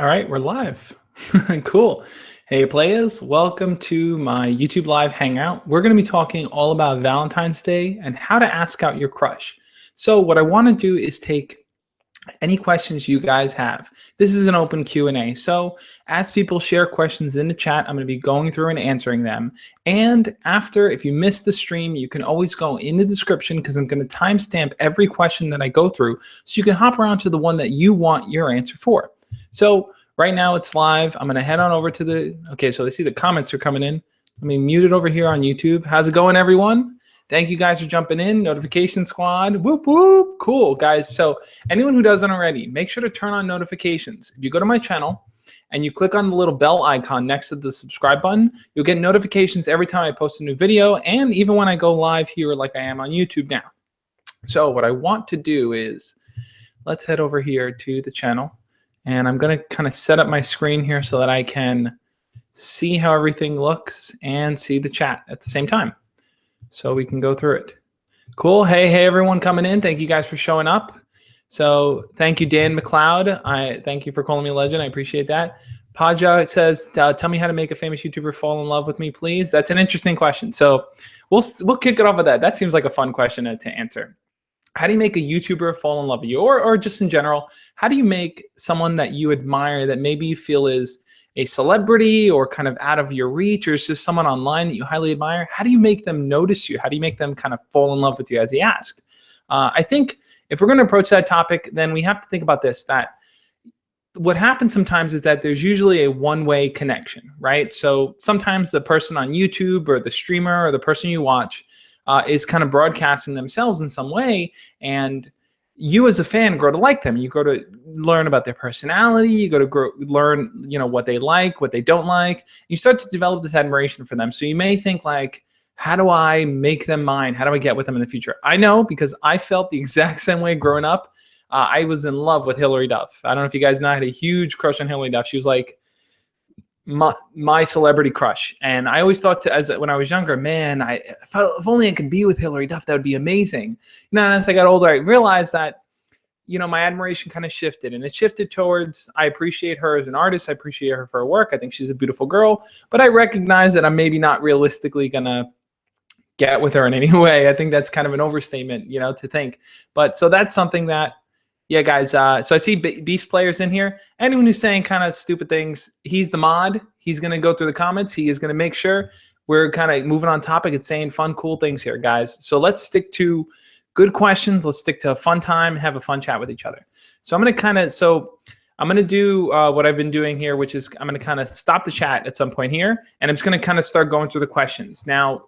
All right, we're live. Cool. Hey, players, welcome to my YouTube Live Hangout. We're going to be talking all about Valentine's Day and how to ask out your crush. So what I want to do is take any questions you guys have. This is an open Q&A. So as people share questions in the chat, I'm going to be going through and answering them. And after, if you missed the stream, you can always go in the description because I'm going to timestamp every question that I go through so you can hop around to the one that you want your answer for. So right now it's live. I'm going to head on over to the, okay, so I see the comments are coming in. Let me mute it over here on YouTube. How's it going, everyone? Thank you guys for jumping in. Notification squad. Whoop, whoop. Cool, guys. So anyone who doesn't already, make sure to turn on notifications. If you go to my channel and you click on the little bell icon next to the subscribe button, you'll get notifications every time I post a new video and even when I go live here like I am on YouTube now. So what I want to do is, let's head over here to the channel. And I'm going to kind of set up my screen here so that I can see how everything looks and see the chat at the same time. So we can go through it. Cool. Hey, everyone coming in. Thank you guys for showing up. So thank you, Dan McLeod. I thank you for calling me a legend. I appreciate that. Paja, it says, tell me how to make a famous YouTuber fall in love with me, please. That's an interesting question. So we'll kick it off with that. That seems like a fun question to answer. How do you make a YouTuber fall in love with you? Or just in general, how do you make someone that you admire that maybe you feel is a celebrity or kind of out of your reach, or is just someone online that you highly admire? How do you make them notice you? How do you make them kind of fall in love with you, as he asked? I think if we're going to approach that topic, then we have to think about this, that what happens sometimes is that there's usually a one-way connection, right? So sometimes the person on YouTube or the streamer or the person you watch is kind of broadcasting themselves in some way, and you as a fan grow to like them. You grow to learn about their personality. You go to learn, what they like, what they don't like. You start to develop this admiration for them. So you may think like, how do I make them mine? How do I get with them in the future? I know because I felt the exact same way growing up. I was in love with Hilary Duff. I don't know if you guys know, I had a huge crush on Hilary Duff. She was like my celebrity crush. And I always thought when I was younger, man, if only I could be with Hilary Duff, that would be amazing. And as I got older, I realized that, my admiration kind of shifted, and it shifted towards, I appreciate her as an artist. I appreciate her for her work. I think she's a beautiful girl, but I recognize that I'm maybe not realistically going to get with her in any way. I think that's kind of an overstatement, to think. But so that's something that, yeah, guys. So I see Beast Players in here. Anyone who's saying kind of stupid things, he's the mod. He's going to go through the comments. He is going to make sure we're kind of moving on topic and saying fun, cool things here, guys. So let's stick to good questions. Let's stick to a fun time, have a fun chat with each other. So I'm going to do what I've been doing here, which is I'm going to kind of stop the chat at some point here, and I'm just going to kind of start going through the questions. Now,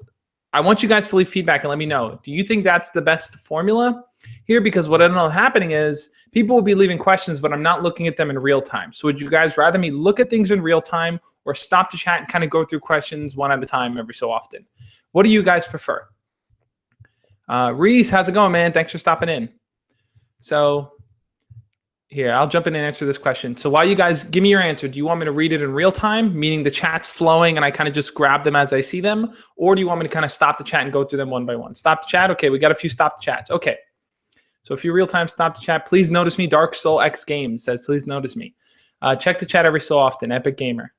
I want you guys to leave feedback and let me know. Do you think that's the best formula here? Because what I know happening is people will be leaving questions, but I'm not looking at them in real time. So would you guys rather me look at things in real time or stop the chat and kind of go through questions one at a time every so often? What do you guys prefer? Reese, how's it going, man? Thanks for stopping in. So here, I'll jump in and answer this question. So while you guys give me your answer, do you want me to read it in real time, meaning the chat's flowing and I kind of just grab them as I see them? Or do you want me to kind of stop the chat and go through them one by one? Stop the chat? Okay, we got a few stop the chats. Okay. So if you're real time, stop the chat. Please notice me. Dark Soul X Games says, please notice me. Check the chat every so often. Epic Gamer.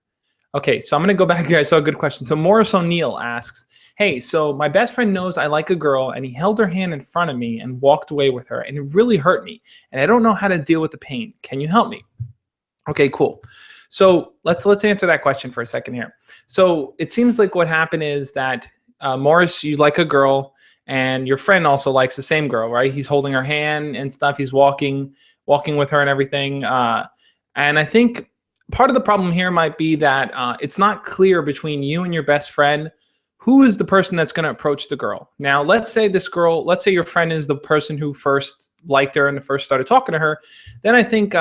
Okay, so I'm going to go back here. I saw a good question. So Morris O'Neill asks, hey, so my best friend knows I like a girl, and he held her hand in front of me and walked away with her, and it really hurt me, and I don't know how to deal with the pain. Can you help me? Okay, cool. So let's answer that question for a second here. So it seems like what happened is that, Morris, you like a girl, and your friend also likes the same girl, right? He's holding her hand and stuff. He's walking with her and everything. And I think part of the problem here might be that it's not clear between you and your best friend who is the person that's going to approach the girl. Now, let's say your friend is the person who first liked her and first started talking to her. Then I think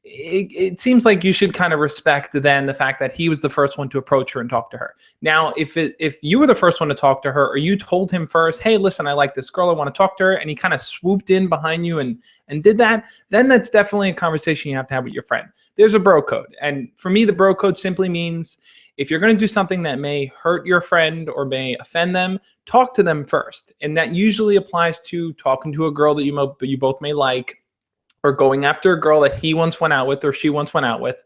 it seems like you should kind of respect then the fact that he was the first one to approach her and talk to her. Now, if you were the first one to talk to her, or you told him first, hey, listen, I like this girl, I want to talk to her, and he kind of swooped in behind you and did that, then that's definitely a conversation you have to have with your friend. There's a bro code. And for me, the bro code simply means if you're going to do something that may hurt your friend or may offend them, talk to them first. And that usually applies to talking to a girl that you both may like, or going after a girl that he once went out with or she once went out with.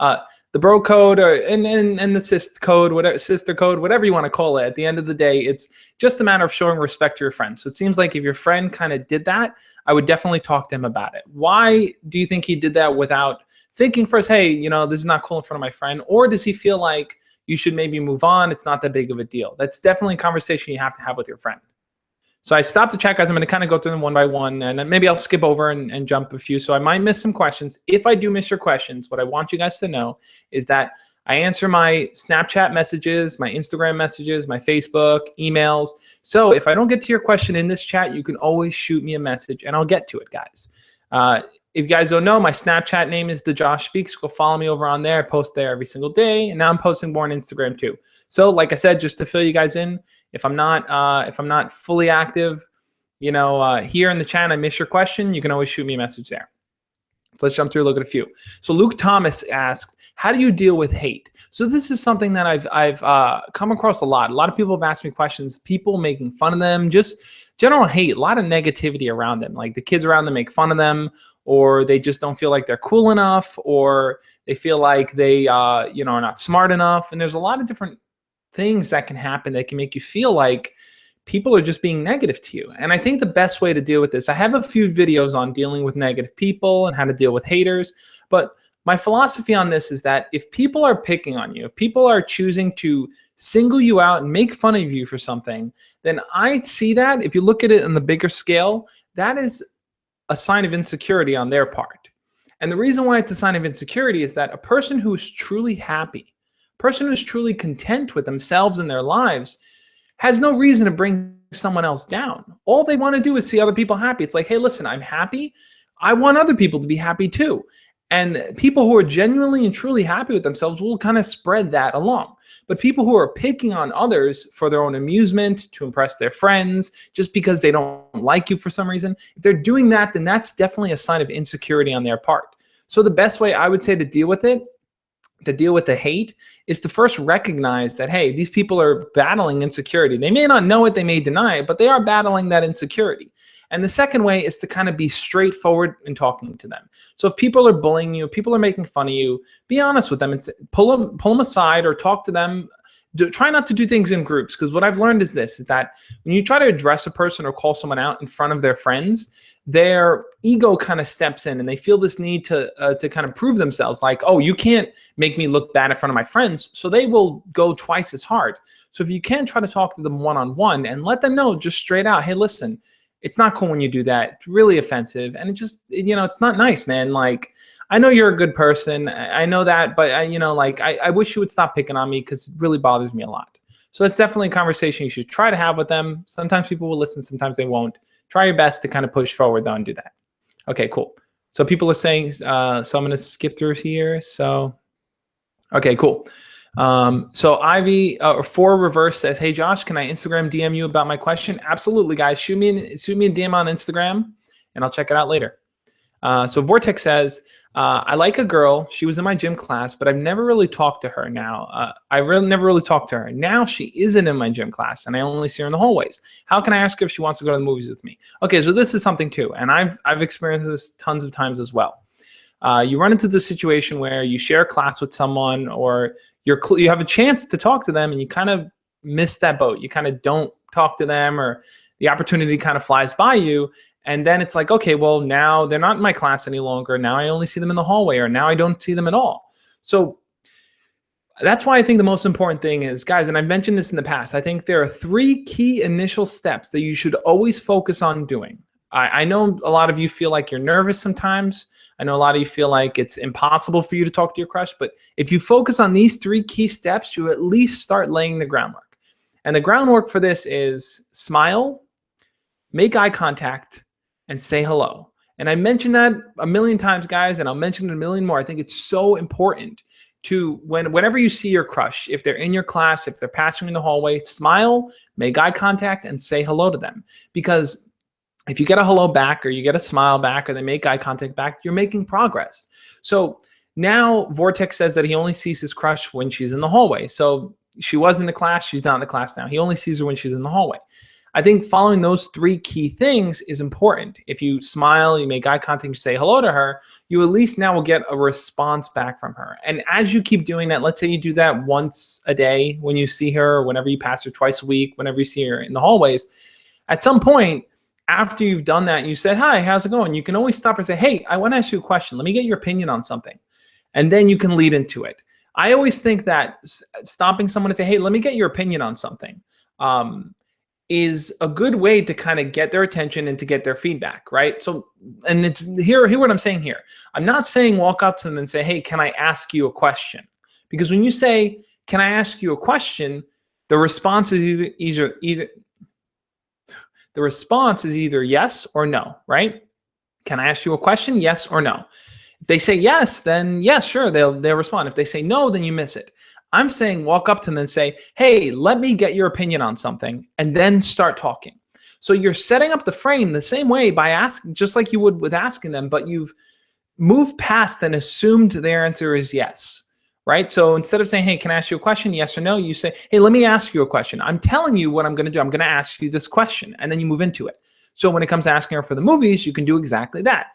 Uh, the bro code or and the sister code, whatever you want to call it. At the end of the day, it's just a matter of showing respect to your friend. So it seems like if your friend kind of did that, I would definitely talk to him about it. Why do you think he did that without thinking first, hey, this is not cool in front of my friend? Or does he feel like you should maybe move on? It's not that big of a deal. That's definitely a conversation you have to have with your friend. So I stopped the chat, guys. I'm going to kind of go through them one by one, and maybe I'll skip over and jump a few. So I might miss some questions. If I do miss your questions, what I want you guys to know is that I answer my Snapchat messages, my Instagram messages, my Facebook, emails. So if I don't get to your question in this chat, you can always shoot me a message, and I'll get to it, guys. If you guys don't know, my Snapchat name is The Josh Speaks. Go follow me over on there. I post there every single day, and now I'm posting more on Instagram too. So like I said, just to fill you guys in, if I'm not fully active, here in the chat, I miss your question, you can always shoot me a message there. So let's jump through, look at a few. So Luke Thomas asks, how do you deal with hate? So this is something that I've come across a lot. A lot of people have asked me questions, people making fun of them, just general hate, a lot of negativity around them. Like the kids around them make fun of them, or they just don't feel like they're cool enough, or they feel like they are not smart enough. And there's a lot of different things that can happen that can make you feel like people are just being negative to you. And I think the best way to deal with this, I have a few videos on dealing with negative people and how to deal with haters, but my philosophy on this is that if people are picking on you, if people are choosing to single you out and make fun of you for something, then I see that, if you look at it on the bigger scale, that is a sign of insecurity on their part. And the reason why it's a sign of insecurity is that a person who is truly happy, a person who's truly content with themselves and their lives, has no reason to bring someone else down. All they want to do is see other people happy. It's like, hey, listen, I'm happy. I want other people to be happy too. And people who are genuinely and truly happy with themselves will kind of spread that along. But people who are picking on others for their own amusement, to impress their friends, just because they don't like you for some reason, if they're doing that, then that's definitely a sign of insecurity on their part. So the best way I would say to deal with it, to deal with the hate, is to first recognize that, hey, these people are battling insecurity. They may not know it, they may deny it, but they are battling that insecurity. And the second way is to kind of be straightforward in talking to them. So if people are bullying you, people are making fun of you, be honest with them and pull them aside or talk to them. Try not to do things in groups, because what I've learned is this, is that when you try to address a person or call someone out in front of their friends, their ego kind of steps in and they feel this need to kind of prove themselves, like, oh, you can't make me look bad in front of my friends. So they will go twice as hard. So if you can, try to talk to them one-on-one and let them know just straight out, hey, listen, it's not cool when you do that. It's really offensive. And it just, it's not nice, man. Like, I know you're a good person. I know that, but I wish you would stop picking on me, because it really bothers me a lot. So it's definitely a conversation you should try to have with them. Sometimes people will listen, sometimes they won't. Try your best to kind of push forward though and do that. Okay, cool. So people are saying, so I'm going to skip through here. So, okay, cool. So Ivy or 4 Reverse says, hey Josh, can I Instagram DM you about my question? Absolutely, guys. Shoot me a DM on Instagram and I'll check it out later. So Vortex says, I like a girl. She was in my gym class, but I've never really talked to her now. Never really talked to her. Now she isn't in my gym class and I only see her in the hallways. How can I ask her if she wants to go to the movies with me? Okay, so this is something too. And I've experienced this tons of times as well. You run into the situation where you share a class with someone, or you have a chance to talk to them and you kind of miss that boat. You kind of don't talk to them, or the opportunity kind of flies by you. And then it's like, okay, well, now they're not in my class any longer. Now I only see them in the hallway, or now I don't see them at all. So that's why I think the most important thing is, guys, and I've mentioned this in the past, I think there are 3 key initial steps that you should always focus on doing. I know a lot of you feel like you're nervous sometimes. I know a lot of you feel like it's impossible for you to talk to your crush, but if you focus on these 3 key steps, you at least start laying the groundwork. And the groundwork for this is smile, make eye contact, and say hello. And I mentioned that a million times, guys, and I'll mention it a million more. I think it's so important to, whenever you see your crush, if they're in your class, if they're passing in the hallway, smile, make eye contact, and say hello to them. Because if you get a hello back, or you get a smile back, or they make eye contact back, you're making progress. So now Vortex says that he only sees his crush when she's in the hallway. So she was in the class, she's not in the class now. He only sees her when she's in the hallway. I think following those 3 key things is important. If you smile, you make eye contact, you say hello to her, you at least now will get a response back from her. And as you keep doing that, let's say you do that once a day when you see her, or whenever you pass her, twice a week, whenever you see her in the hallways, at some point after you've done that, you said, hi, how's it going? You can always stop and say, hey, I want to ask you a question. Let me get your opinion on something. And then you can lead into it. I always think that stopping someone and say, hey, let me get your opinion on something, is a good way to kind of get their attention and to get their feedback, right? So, and it's hear what I'm saying here. I'm not saying walk up to them and say, hey, can I ask you a question? Because when you say, can I ask you a question, the response is either yes or no, right? Can I ask you a question? Yes or no. If they say yes, then yes, sure, they'll respond. If they say no, then you miss it. I'm saying walk up to them and say, hey, let me get your opinion on something, and then start talking. So you're setting up the frame the same way by asking, just like you would with asking them, but you've moved past and assumed their answer is yes, right? So instead of saying, hey, can I ask you a question? Yes or no, you say, hey, let me ask you a question. I'm telling you what I'm going to do. I'm going to ask you this question, and then you move into it. So when it comes to asking her for the movies, you can do exactly that.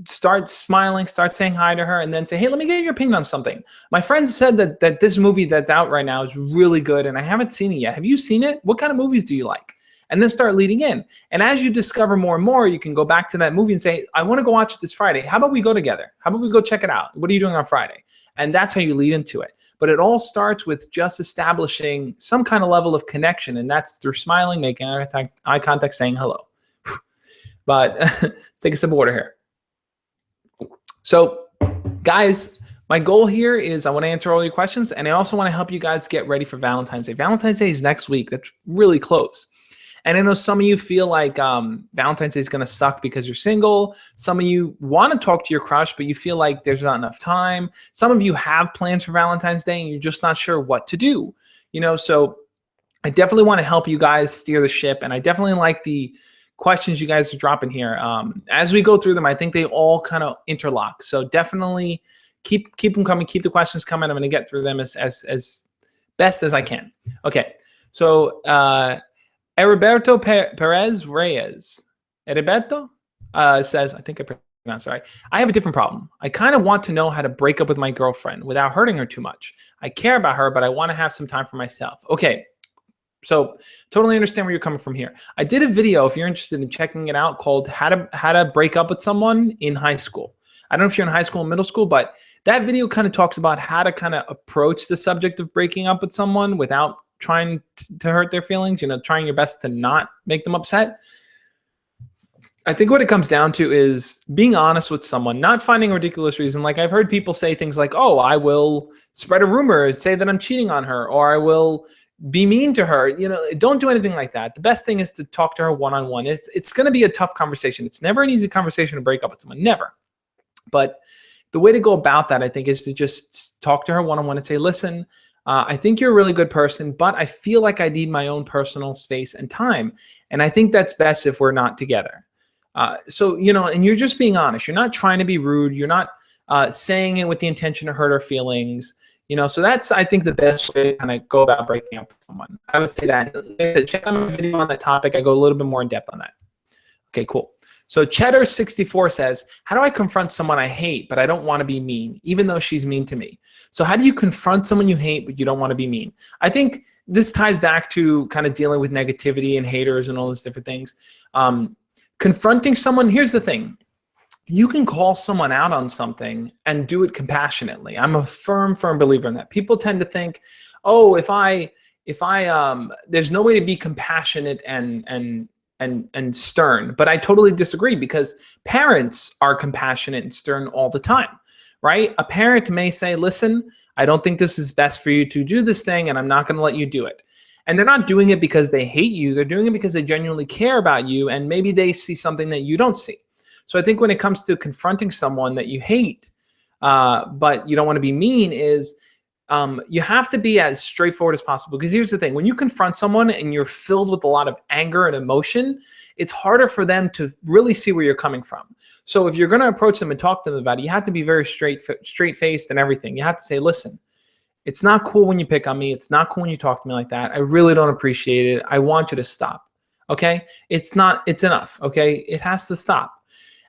Start smiling, start saying hi to her, and then say, hey, let me get your opinion on something. My friends said that this movie that's out right now is really good, and I haven't seen it yet. Have you seen it? What kind of movies do you like? And then start leading in. And as you discover more and more, you can go back to that movie and say, I want to go watch it this Friday. How about we go together? How about we go check it out? What are you doing on Friday? And that's how you lead into it. But it all starts with just establishing some kind of level of connection, and that's through smiling, making eye contact, saying hello. But take a sip of water here. So guys, my goal here is I want to answer all your questions, and I also want to help you guys get ready for Valentine's Day. Valentine's Day is next week. That's really close. And I know some of you feel like Valentine's Day is going to suck because you're single. Some of you want to talk to your crush, but you feel like there's not enough time. Some of you have plans for Valentine's Day and you're just not sure what to do. So I definitely want to help you guys steer the ship, and I definitely like the questions you guys are dropping here. As we go through them, I think they all kind of interlock. So definitely keep them coming, keep the questions coming. I'm going to get through them as best as I can. Okay, so Heriberto Perez Reyes, Heriberto says, I think I pronounced it right. I have a different problem. I kind of want to know how to break up with my girlfriend without hurting her too much. I care about her, but I want to have some time for myself. Okay. So totally understand where you're coming from here. I did a video, if you're interested in checking it out, called how to break up with someone in high school. I don't know if you're in high school and middle school, but that video kind of talks about how to kind of approach the subject of breaking up with someone without trying to hurt their feelings, trying your best to not make them upset. I think what it comes down to is being honest with someone, not finding a ridiculous reason. Like I've heard people say things like, oh, I will spread a rumor, say that I'm cheating on her, or I will be mean to her. Don't do anything like that. The best thing is to talk to her one-on-one. It's going to be a tough conversation. It's never an easy conversation to break up with someone, never. But the way to go about that, I think, is to just talk to her one-on-one and say, listen, I think you're a really good person, but I feel like I need my own personal space and time. And I think that's best if we're not together. So, and you're just being honest. You're not trying to be rude. You're not saying it with the intention to hurt her feelings. So that's, I think, the best way to kind of go about breaking up with someone. I would say that. Check out my video on that topic. I go a little bit more in depth on that. Okay, cool. So Cheddar64 says, how do I confront someone I hate, but I don't want to be mean, even though she's mean to me? So how do you confront someone you hate, but you don't want to be mean? I think this ties back to kind of dealing with negativity and haters and all those different things. Confronting someone, here's the thing. You can call someone out on something and do it compassionately. I'm a firm believer in that. People tend to think, oh, if I there's no way to be compassionate and stern. But I totally disagree, because parents are compassionate and stern all the time, right? A parent may say, listen, I don't think this is best for you to do this thing, and I'm not going to let you do it. And they're not doing it because they hate you. They're doing it because they genuinely care about you, and maybe they see something that you don't see. So I think when it comes to confronting someone that you hate, but you don't want to be mean, is you have to be as straightforward as possible. Because here's the thing. When you confront someone and you're filled with a lot of anger and emotion, it's harder for them to really see where you're coming from. So if you're going to approach them and talk to them about it, you have to be very straight-faced and everything. You have to say, listen, it's not cool when you pick on me. It's not cool when you talk to me like that. I really don't appreciate it. I want you to stop. Okay, it's enough. Okay, it has to stop.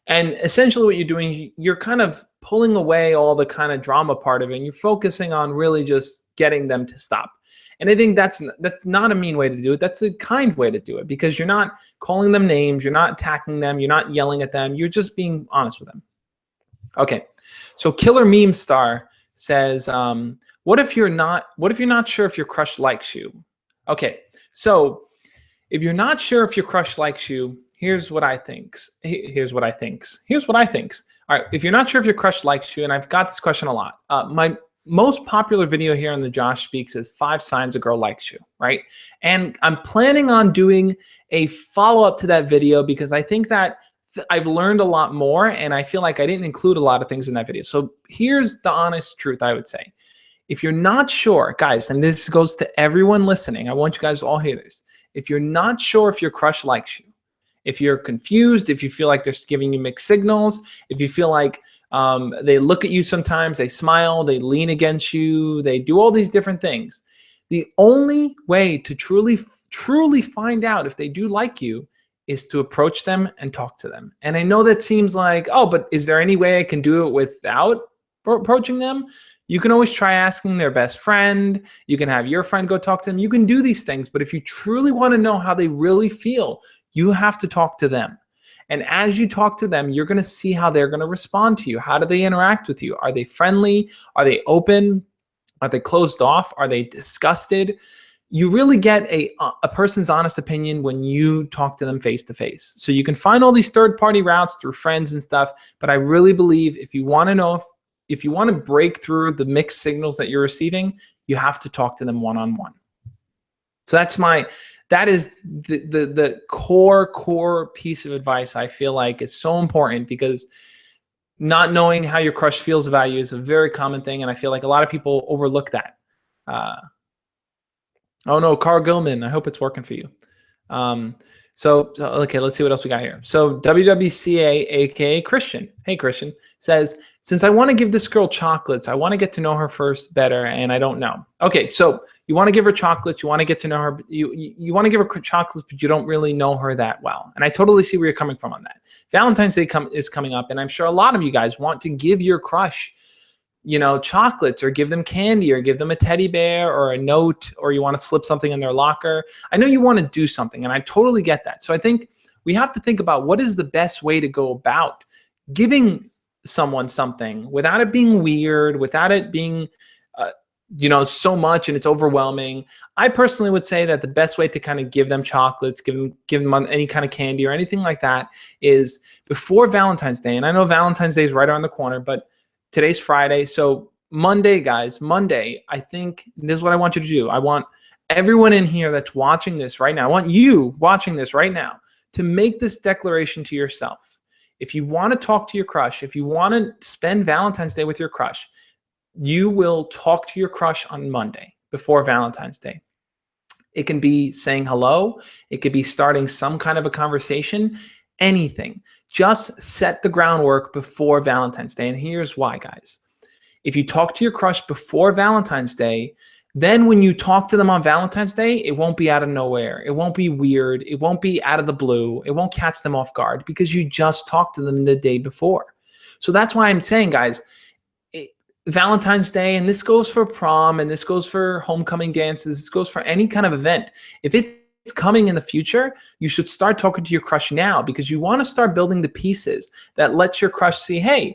And essentially what you're doing, you're kind of pulling away all the kind of drama part of it, and you're focusing on really just getting them to stop. And I think that's not a mean way to do it. That's a kind way to do it, because you're not calling them names, you're not attacking them, you're not yelling at them, you're just being honest with them. Okay, so Killer Meme Star says, what if you're not sure if your crush likes you? Okay, so if you're not sure if your crush likes you, here's what I thinks. Here's what I thinks. All right, if you're not sure if your crush likes you, and I've got this question a lot. My most popular video here on the Josh Speaks is 5 signs a girl likes you, right? And I'm planning on doing a follow-up to that video, because I think that I've learned a lot more, and I feel like I didn't include a lot of things in that video. So here's the honest truth, I would say. If you're not sure, guys, and this goes to everyone listening, I want you guys to all hear this. If you're not sure if your crush likes you, if you're confused, if you feel like they're giving you mixed signals, if you feel like they look at you sometimes, they smile, they lean against you, they do all these different things, the only way to truly find out if they do like you is to approach them and talk to them. And I know that seems like, oh, but is there any way I can do it without approaching them? You can always try asking their best friend. You can have your friend go talk to them. You can do these things, but if you truly want to know how they really feel, you have to talk to them. And as you talk to them, you're going to see how they're going to respond to you. How do they interact with you? Are they friendly? Are they open? Are they closed off? Are they disgusted? You really get a person's honest opinion when you talk to them face to face. So you can find all these third-party routes through friends and stuff, but I really believe if you want to know if you want to break through the mixed signals that you're receiving, you have to talk to them one-on-one. So that is the core piece of advice I feel like is so important, because not knowing how your crush feels about you is a very common thing, and I feel like a lot of people overlook that. Oh no, Carl Gilman, I hope it's working for you. So okay, let's see what else we got here. So WWCA, aka Christian, hey Christian, says, since I want to give this girl chocolates, I want to get to know her first better, and I don't know. Okay, so you want to give her chocolates, you want to get to know her, you want to give her chocolates, but you don't really know her that well. And I totally see where you're coming from on that. Valentine's Day is coming up, and I'm sure a lot of you guys want to give your crush, you know, chocolates, or give them candy, or give them a teddy bear or a note, or you want to slip something in their locker. I know you want to do something, and I totally get that. So I think we have to think about what is the best way to go about giving someone something without it being weird, without it being, you know, so much and it's overwhelming. I personally would say that the best way to kind of give them chocolates, give them any kind of candy or anything like that is before Valentine's Day. And I know Valentine's Day is right around the corner, but today's Friday. So Monday, guys, Monday, I think this is what I want you to do. I want everyone in here that's watching this right now, I want you watching this right now to make this declaration to yourself. If you want to talk to your crush, if you want to spend Valentine's Day with your crush, you will talk to your crush on Monday before Valentine's Day. It can be saying hello. It could be starting some kind of a conversation, anything. Just set the groundwork before Valentine's Day. And here's why, guys. If you talk to your crush before Valentine's Day, then when you talk to them on Valentine's Day, it won't be out of nowhere. It won't be weird. It won't be out of the blue. It won't catch them off guard because you just talked to them the day before. So that's why I'm saying, guys, Valentine's Day, and this goes for prom, and this goes for homecoming dances, this goes for any kind of event. If it's coming in the future, you should start talking to your crush now, because you want to start building the pieces that lets your crush see, hey,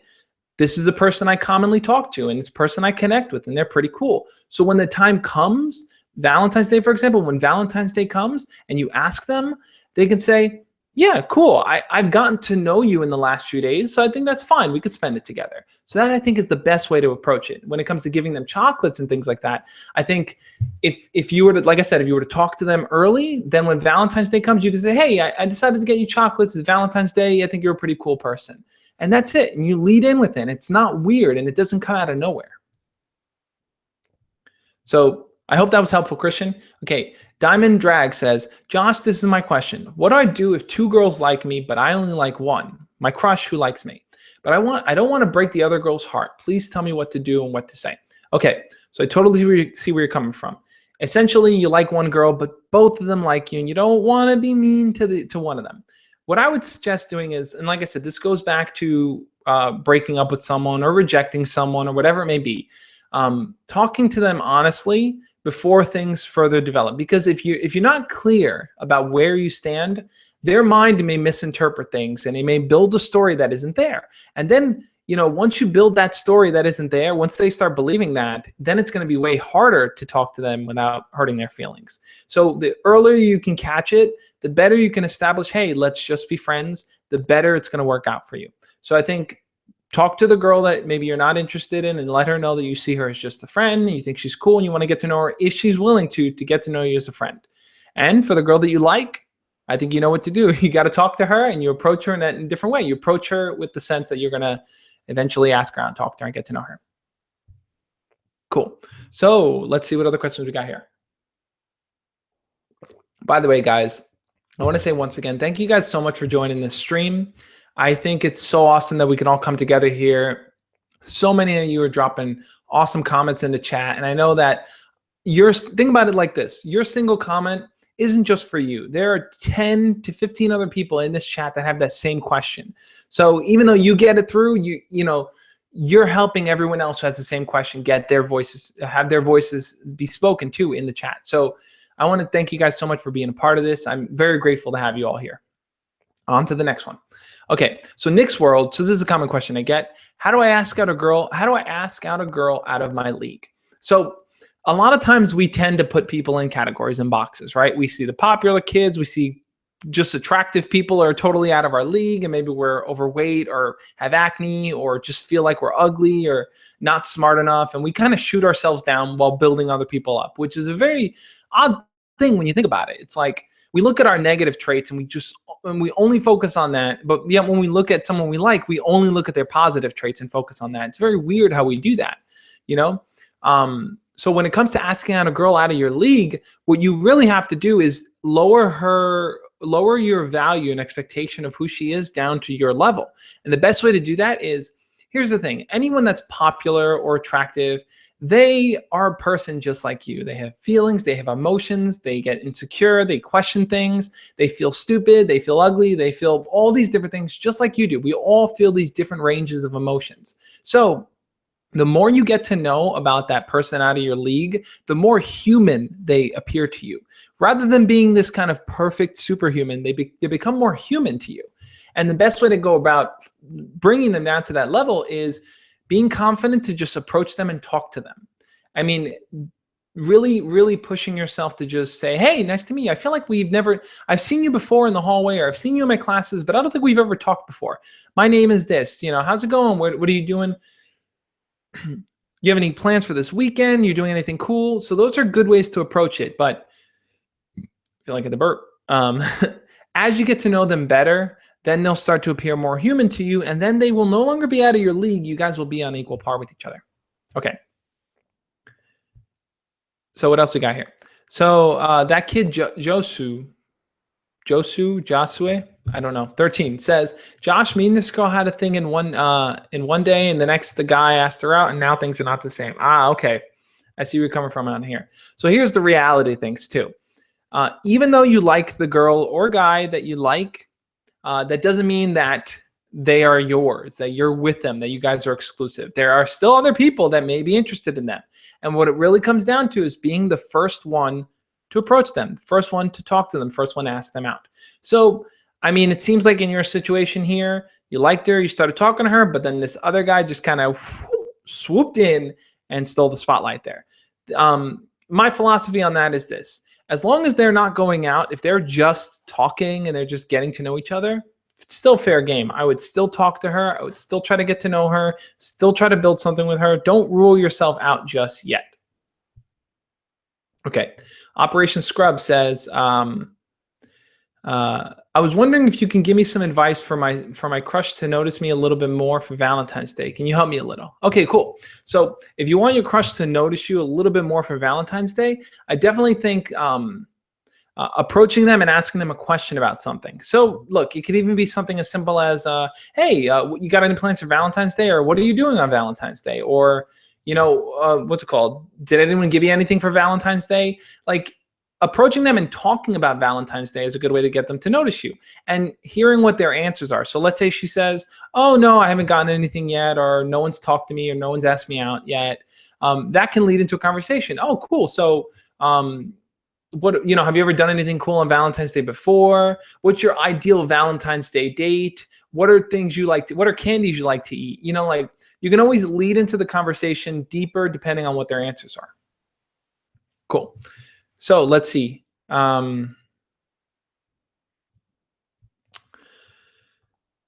this is a person I commonly talk to, and this person I connect with, and they're pretty cool. So when the time comes, Valentine's Day, for example, when Valentine's Day comes and you ask them, they can say, yeah, cool. I've gotten to know you in the last few days, so I think that's fine. We could spend it together. So that, I think, is the best way to approach it. When it comes to giving them chocolates and things like that, I think if you were to, like I said, if you were to talk to them early, then when Valentine's Day comes, you can say, hey, I decided to get you chocolates. It's Valentine's Day. I think you're a pretty cool person. And that's it. And you lead in with it. It's not weird, and it doesn't come out of nowhere. So I hope that was helpful, Christian. Okay, Diamond Drag says, Josh, this is my question. What do I do if 2 girls like me, but I only like one, my crush who likes me? But I don't want to break the other girl's heart. Please tell me what to do and what to say. Okay, so I totally see where you're coming from. Essentially, you like one girl, but both of them like you, and you don't want to be mean to one of them. What I would suggest doing is, and like I said, this goes back to breaking up with someone or rejecting someone or whatever it may be. Talking to them honestly before things further develop. Because if you're not clear about where you stand, their mind may misinterpret things and they may build a story that isn't there. And then, once you build that story that isn't there, once they start believing that, then it's going to be way harder to talk to them without hurting their feelings. So the earlier you can catch it, the better you can establish, hey, let's just be friends, the better it's going to work out for you. So I think talk to the girl that maybe you're not interested in and let her know that you see her as just a friend and you think she's cool and you want to get to know her if she's willing to get to know you as a friend. And for the girl that you like, I think you know what to do. You got to talk to her and you approach her in a different way. You approach her with the sense that you're going to eventually ask her out and talk to her and get to know her. Cool. So let's see what other questions we got here. By the way, guys, I want to say once again, thank you guys so much for joining this stream. I think it's so awesome that we can all come together here. So many of you are dropping awesome comments in the chat. And I know that think about it like this. Your single comment isn't just for you. There are 10 to 15 other people in this chat that have that same question. So even though you get it through, you're helping everyone else who has the same question have their voices be spoken to in the chat. So I want to thank you guys so much for being a part of this. I'm very grateful to have you all here. On to the next one. Okay, so Nick's World. So this is a common question I get. How do I ask out a girl out of my league? So a lot of times we tend to put people in categories and boxes, right? We see the popular kids, we see just attractive people are totally out of our league, and maybe we're overweight or have acne or just feel like we're ugly or not smart enough. And we kind of shoot ourselves down while building other people up, which is a very odd thing when you think about it. It's like we look at our negative traits and we only focus on that. But yet when we look at someone we like, we only look at their positive traits and focus on that. It's very weird how we do that, So when it comes to asking out a girl out of your league, what you really have to do is lower your value and expectation of who she is down to your level. And the best way to do that is, here's the thing, anyone that's popular or attractive, they are a person just like you. They have feelings, they have emotions, they get insecure, they question things, they feel stupid, they feel ugly, they feel all these different things just like you do. We all feel these different ranges of emotions. So the more you get to know about that person out of your league, the more human they appear to you. Rather than being this kind of perfect superhuman, they become more human to you. And the best way to go about bringing them down to that level is being confident to just approach them and talk to them. I mean, really, really pushing yourself to just say, hey, nice to meet you. I feel like I've seen you before in the hallway, or I've seen you in my classes, but I don't think we've ever talked before. My name is this, how's it going? What are you doing? You have any plans for this weekend? You doing anything cool? So those are good ways to approach it, but I feel like at the burp. As you get to know them better, then they'll start to appear more human to you, and then they will no longer be out of your league. You guys will be on equal par with each other. Okay. So what else we got here? So that kid, Josue, I don't know, 13, says, Josh, me and this girl had a thing in one day, and the next the guy asked her out, and now things are not the same. Okay. I see where you're coming from on here. So here's the reality of things too. Even though you like the girl or guy that you like, that doesn't mean that they are yours, that you're with them, that you guys are exclusive. There are still other people that may be interested in them. And what it really comes down to is being the first one to approach them, first one to talk to them, first one to ask them out. So, I mean, it seems like in your situation here, you liked her, you started talking to her, but then this other guy just kind of swooped in and stole the spotlight there. My philosophy on that is this. As long as they're not going out, if they're just talking and they're just getting to know each other, it's still fair game. I would still talk to her. I would still try to get to know her, still try to build something with her. Don't rule yourself out just yet. Okay. Operation Scrub says, I was wondering if you can give me some advice for my crush to notice me a little bit more for Valentine's Day. Can you help me a little? Okay, cool. So if you want your crush to notice you a little bit more for Valentine's Day, I definitely think approaching them and asking them a question about something. So look, it could even be something as simple as, hey, you got any plans for Valentine's Day? Or what are you doing on Valentine's Day? Or, what's it called? Did anyone give you anything for Valentine's Day? Like, approaching them and talking about Valentine's Day is a good way to get them to notice you and hearing what their answers are. So let's say she says, oh, no, I haven't gotten anything yet, or no one's talked to me, or no one's asked me out yet. That can lead into a conversation. Oh, cool. So have you ever done anything cool on Valentine's Day before? What's your ideal Valentine's Day date? What are things you like what are candies you like to eat? Like, you can always lead into the conversation deeper depending on what their answers are. Cool. So let's see. I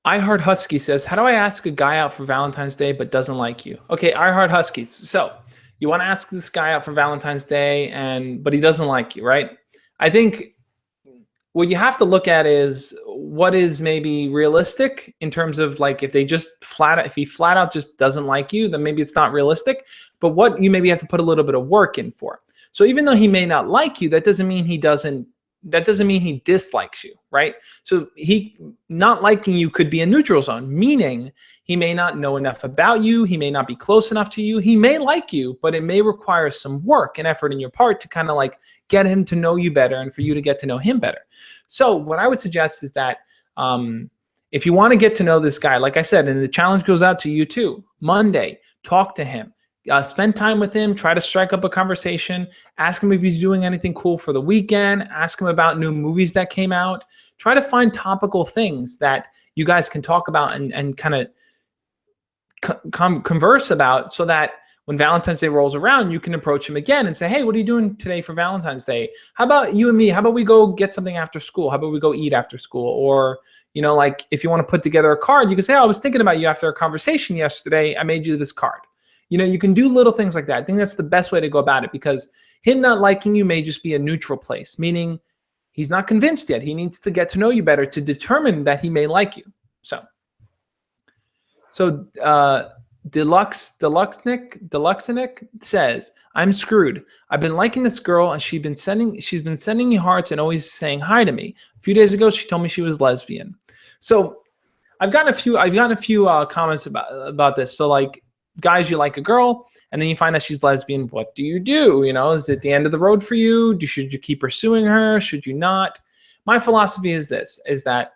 Heart Husky says, how do I ask a guy out for Valentine's Day but doesn't like you? Okay, I Heart Huskies. So you want to ask this guy out for Valentine's Day, but he doesn't like you, right? I think what you have to look at is what is maybe realistic in terms of, like, if he flat out just doesn't like you, then maybe it's not realistic. But what you maybe have to put a little bit of work in for. So even though he may not like you, that doesn't mean he dislikes you, right? So he not liking you could be a neutral zone, meaning he may not know enough about you. He may not be close enough to you. He may like you, but it may require some work and effort in your part to kind of like get him to know you better and for you to get to know him better. So what I would suggest is that if you want to get to know this guy, like I said, and the challenge goes out to you too, Monday, talk to him. Spend time with him, try to strike up a conversation, ask him if he's doing anything cool for the weekend, ask him about new movies that came out, try to find topical things that you guys can talk about and kind of converse about, so that when Valentine's Day rolls around, you can approach him again and say, hey, what are you doing today for Valentine's Day? How about you and me? How about we go get something after school? How about we go eat after school? Or, like, if you want to put together a card, you can say, oh, I was thinking about you after a conversation yesterday. I made you this card. You can do little things like that. I think that's the best way to go about it, because him not liking you may just be a neutral place, meaning he's not convinced yet. He needs to get to know you better to determine that he may like you. So Deluxenic says, I'm screwed. I've been liking this girl, and she's been sending me hearts and always saying hi to me. A few days ago, she told me she was lesbian. So I've gotten a few comments about this. So, like, guys, you like a girl and then you find out she's lesbian. What do you do? Is it the end of the road for you? Should you keep pursuing her? Should you not? My philosophy is that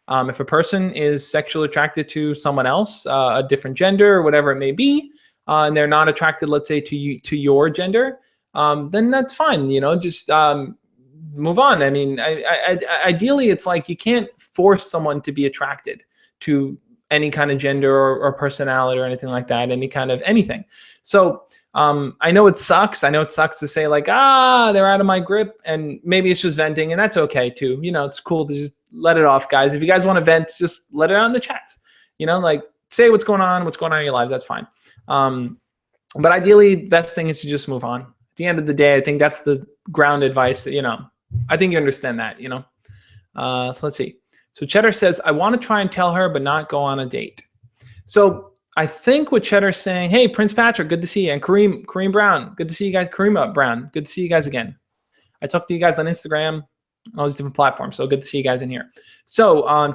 if a person is sexually attracted to someone else, a different gender or whatever it may be, and they're not attracted, let's say, to your gender, then that's fine. Just move on. I mean, ideally, it's like you can't force someone to be attracted to any kind of gender or personality or anything like that, any kind of anything. So I know it sucks. I know it sucks to say, like, they're out of my grip, and maybe it's just venting, and that's okay too. It's cool to just let it off, guys. If you guys want to vent, just let it out in the chats. Like, say what's going on in your lives. That's fine. But ideally, the best thing is to just move on. At the end of the day, I think that's the ground advice that, I think you understand that, so let's see. So Cheddar says, I want to try and tell her, but not go on a date. So I think what Cheddar's saying, hey, Prince Patrick, good to see you. And Kareem Brown, good to see you guys. Kareem Brown, good to see you guys again. I talk to you guys on Instagram, all these different platforms. So good to see you guys in here. So I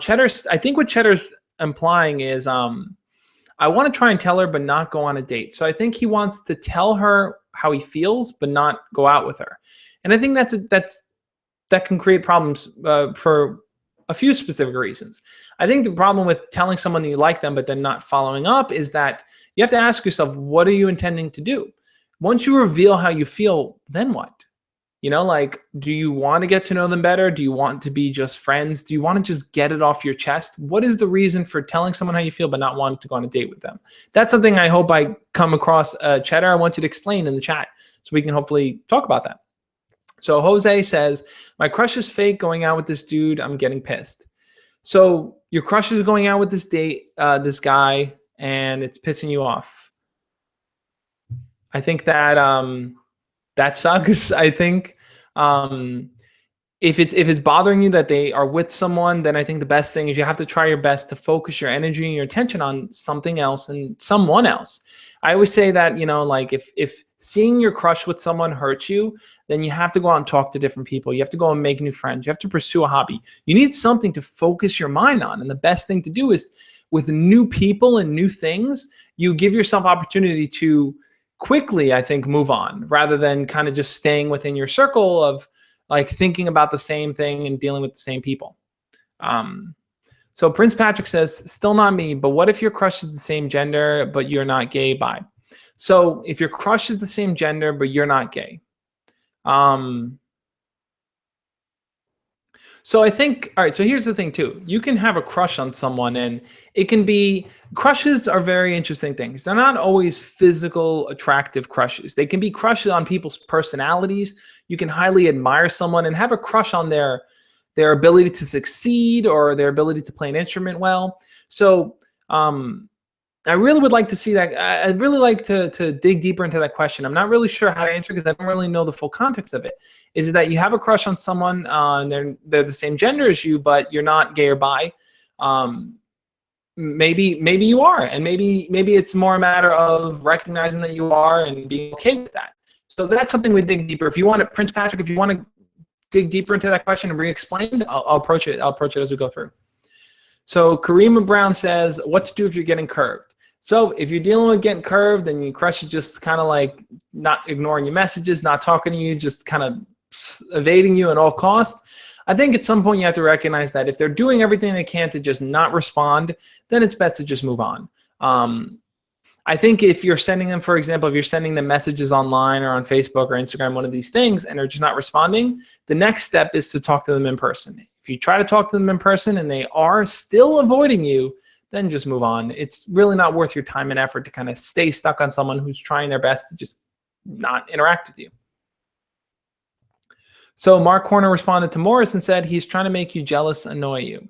think what Cheddar's implying is, I want to try and tell her, but not go on a date. So I think he wants to tell her how he feels, but not go out with her. And I think that can create problems for a few specific reasons. I think the problem with telling someone that you like them but then not following up is that you have to ask yourself, what are you intending to do? Once you reveal how you feel, then what? Like, do you want to get to know them better? Do you want to be just friends? Do you want to just get it off your chest? What is the reason for telling someone how you feel but not wanting to go on a date with them? That's something I hope I come across, Cheddar. I want you to explain in the chat so we can hopefully talk about that. So Jose says, my crush is fake, going out with this dude. I'm getting pissed. So your crush is going out with this guy, and it's pissing you off. I think that that sucks. I think if it's bothering you that they are with someone, then I think the best thing is you have to try your best to focus your energy and your attention on something else and someone else. I always say that, like, if seeing your crush with someone hurts you, then you have to go out and talk to different people. You have to go and make new friends. You have to pursue a hobby. You need something to focus your mind on. And the best thing to do is, with new people and new things, you give yourself opportunity to quickly, I think, move on rather than kind of just staying within your circle of like thinking about the same thing and dealing with the same people. So Prince Patrick says, still not me, but what if your crush is the same gender, but you're not gay, bi? So if your crush is the same gender, but you're not gay. So I think, all right, so here's the thing too. You can have a crush on someone and it can be, crushes are very interesting things. They're not always physical, attractive crushes. They can be crushes on people's personalities. You can highly admire someone and have a crush on their ability to succeed or their ability to play an instrument well. So I really would like to see that. I'd really like to dig deeper into that question. I'm not really sure how to answer because I don't really know the full context of it. Is it that you have a crush on someone and they're the same gender as you, but you're not gay or bi? Maybe you are, and maybe it's more a matter of recognizing that you are and being okay with that. So that's something we dig deeper. If you want to, Prince Patrick, if you want to dig deeper into that question and re-explain, I'll approach it. I'll approach it as we go through. So Karima Brown says, what to do if you're getting curved? So if you're dealing with getting curved and your crush is just kind of like not ignoring your messages, not talking to you, just kind of evading you at all costs, I think at some point you have to recognize that if they're doing everything they can to just not respond, then it's best to just move on. I think if you're sending them, for example, if you're sending them messages online or on Facebook or Instagram, one of these things, and they're just not responding, the next step is to talk to them in person. If you try to talk to them in person and they are still avoiding you, then just move on. It's really not worth your time and effort to kind of stay stuck on someone who's trying their best to just not interact with you. So Mark Horner responded to Morris and said, he's trying to make you jealous, annoy you.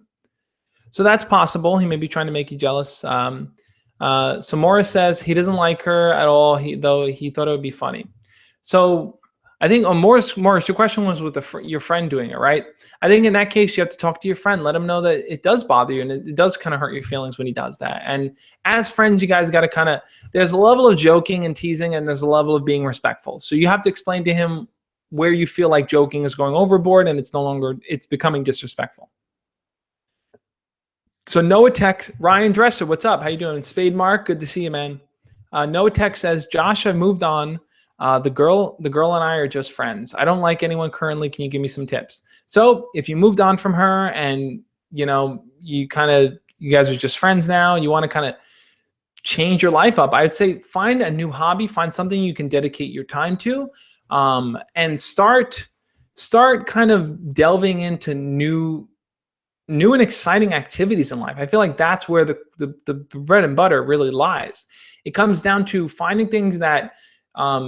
So that's possible. He may be trying to make you jealous. So Morris says he doesn't like her at all, though he thought it would be funny. So I think Morris, your question was with your friend doing it, right? I think in that case, you have to talk to your friend. Let him know that it does bother you and it does kind of hurt your feelings when he does that. And as friends, you guys got to kind of, there's a level of joking and teasing and there's a level of being respectful. So you have to explain to him where you feel like joking is going overboard and it's becoming disrespectful. So Noah Tech, Ryan Dresser, what's up? How you doing? Spade Mark, good to see you, man. Noah Tech says, Josh, I've moved on. The girl and I are just friends. I don't like anyone currently. Can you give me some tips? So if you moved on from her and you guys are just friends now, you want to kind of change your life up, I would say find a new hobby, find something you can dedicate your time to, and start kind of delving into new and exciting activities in life. I feel like that's where the bread and butter really lies. It comes down to finding things that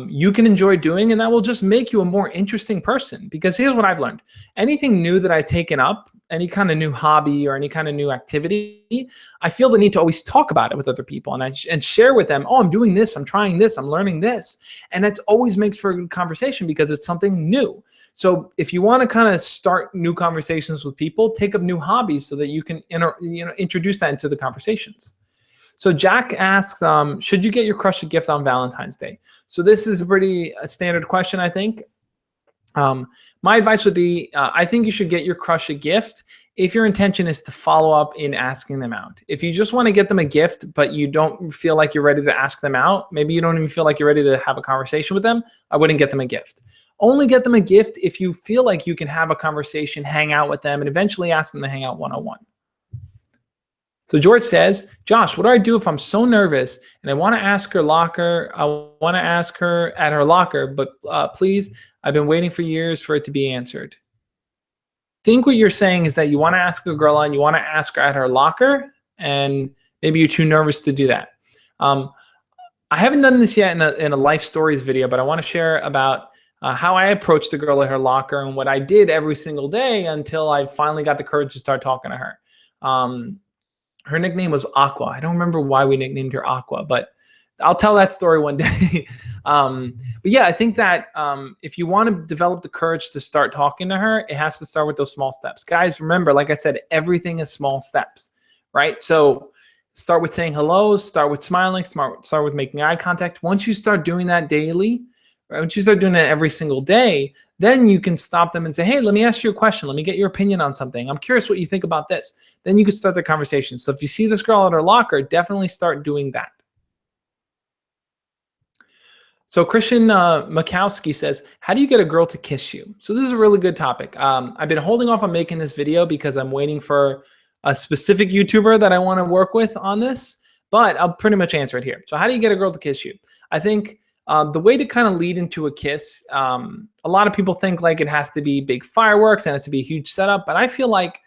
you can enjoy doing, and that will just make you a more interesting person. Because here's what I've learned. Anything new that I've taken up, any kind of new hobby or any kind of new activity, I feel the need to always talk about it with other people and share with them, oh, I'm doing this, I'm trying this, I'm learning this. And that always makes for a good conversation because it's something new. So if you want to kind of start new conversations with people, take up new hobbies so that you can introduce that into the conversations. So Jack asks, should you get your crush a gift on Valentine's Day? So this is a standard question, I think. My advice would be, I think you should get your crush a gift if your intention is to follow up in asking them out. If you just want to get them a gift, but you don't feel like you're ready to ask them out, maybe you don't even feel like you're ready to have a conversation with them, I wouldn't get them a gift. Only get them a gift if you feel like you can have a conversation, hang out with them, and eventually ask them to hang out one-on-one. So George says, Josh, what do I do if I'm so nervous and I want to ask her at her locker, but please, I've been waiting for years for it to be answered. I think what you're saying is that you want to ask a girl and you want to ask her at her locker, and maybe you're too nervous to do that. I haven't done this yet in a life stories video, but I want to share about how I approached the girl at her locker and what I did every single day until I finally got the courage to start talking to her. Her nickname was Aqua. I don't remember why we nicknamed her Aqua, but I'll tell that story one day. But yeah, I think that if you want to develop the courage to start talking to her, it has to start with those small steps. Guys, remember, like I said, everything is small steps, right? So start with saying hello, start with smiling, start with making eye contact. Once you start doing that daily, right, once you start doing it every single day, then you can stop them and say, hey, let me ask you a question. Let me get your opinion on something. I'm curious what you think about this. Then you can start the conversation. So if you see this girl at her locker, definitely start doing that. So Christian Makowski says, how do you get a girl to kiss you? So this is a really good topic. I've been holding off on making this video because I'm waiting for a specific YouTuber that I want to work with on this, but I'll pretty much answer it here. So how do you get a girl to kiss you? I think the way to kind of lead into a kiss, a lot of people think like it has to be big fireworks and it has to be a huge setup, but I feel like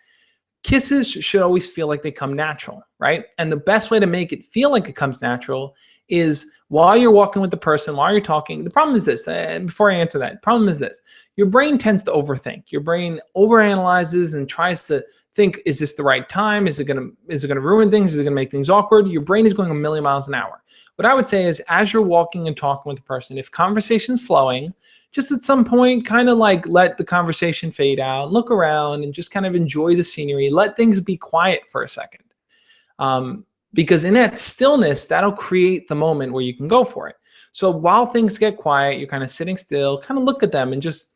kisses should always feel like they come natural, right? And the best way to make it feel like it comes natural is while you're walking with the person, while you're talking. The problem is this, before I answer that, the problem is this. Your brain tends to overthink. Your brain overanalyzes and tries to think, is this the right time? Is it gonna ruin things? Is it gonna make things awkward? Your brain is going a million miles an hour. What I would say is as you're walking and talking with the person, if conversation's flowing, just at some point, kind of like let the conversation fade out, look around and just kind of enjoy the scenery. Let things be quiet for a second. Because in that stillness, that'll create the moment where you can go for it. So while things get quiet, you're kind of sitting still, kind of look at them and just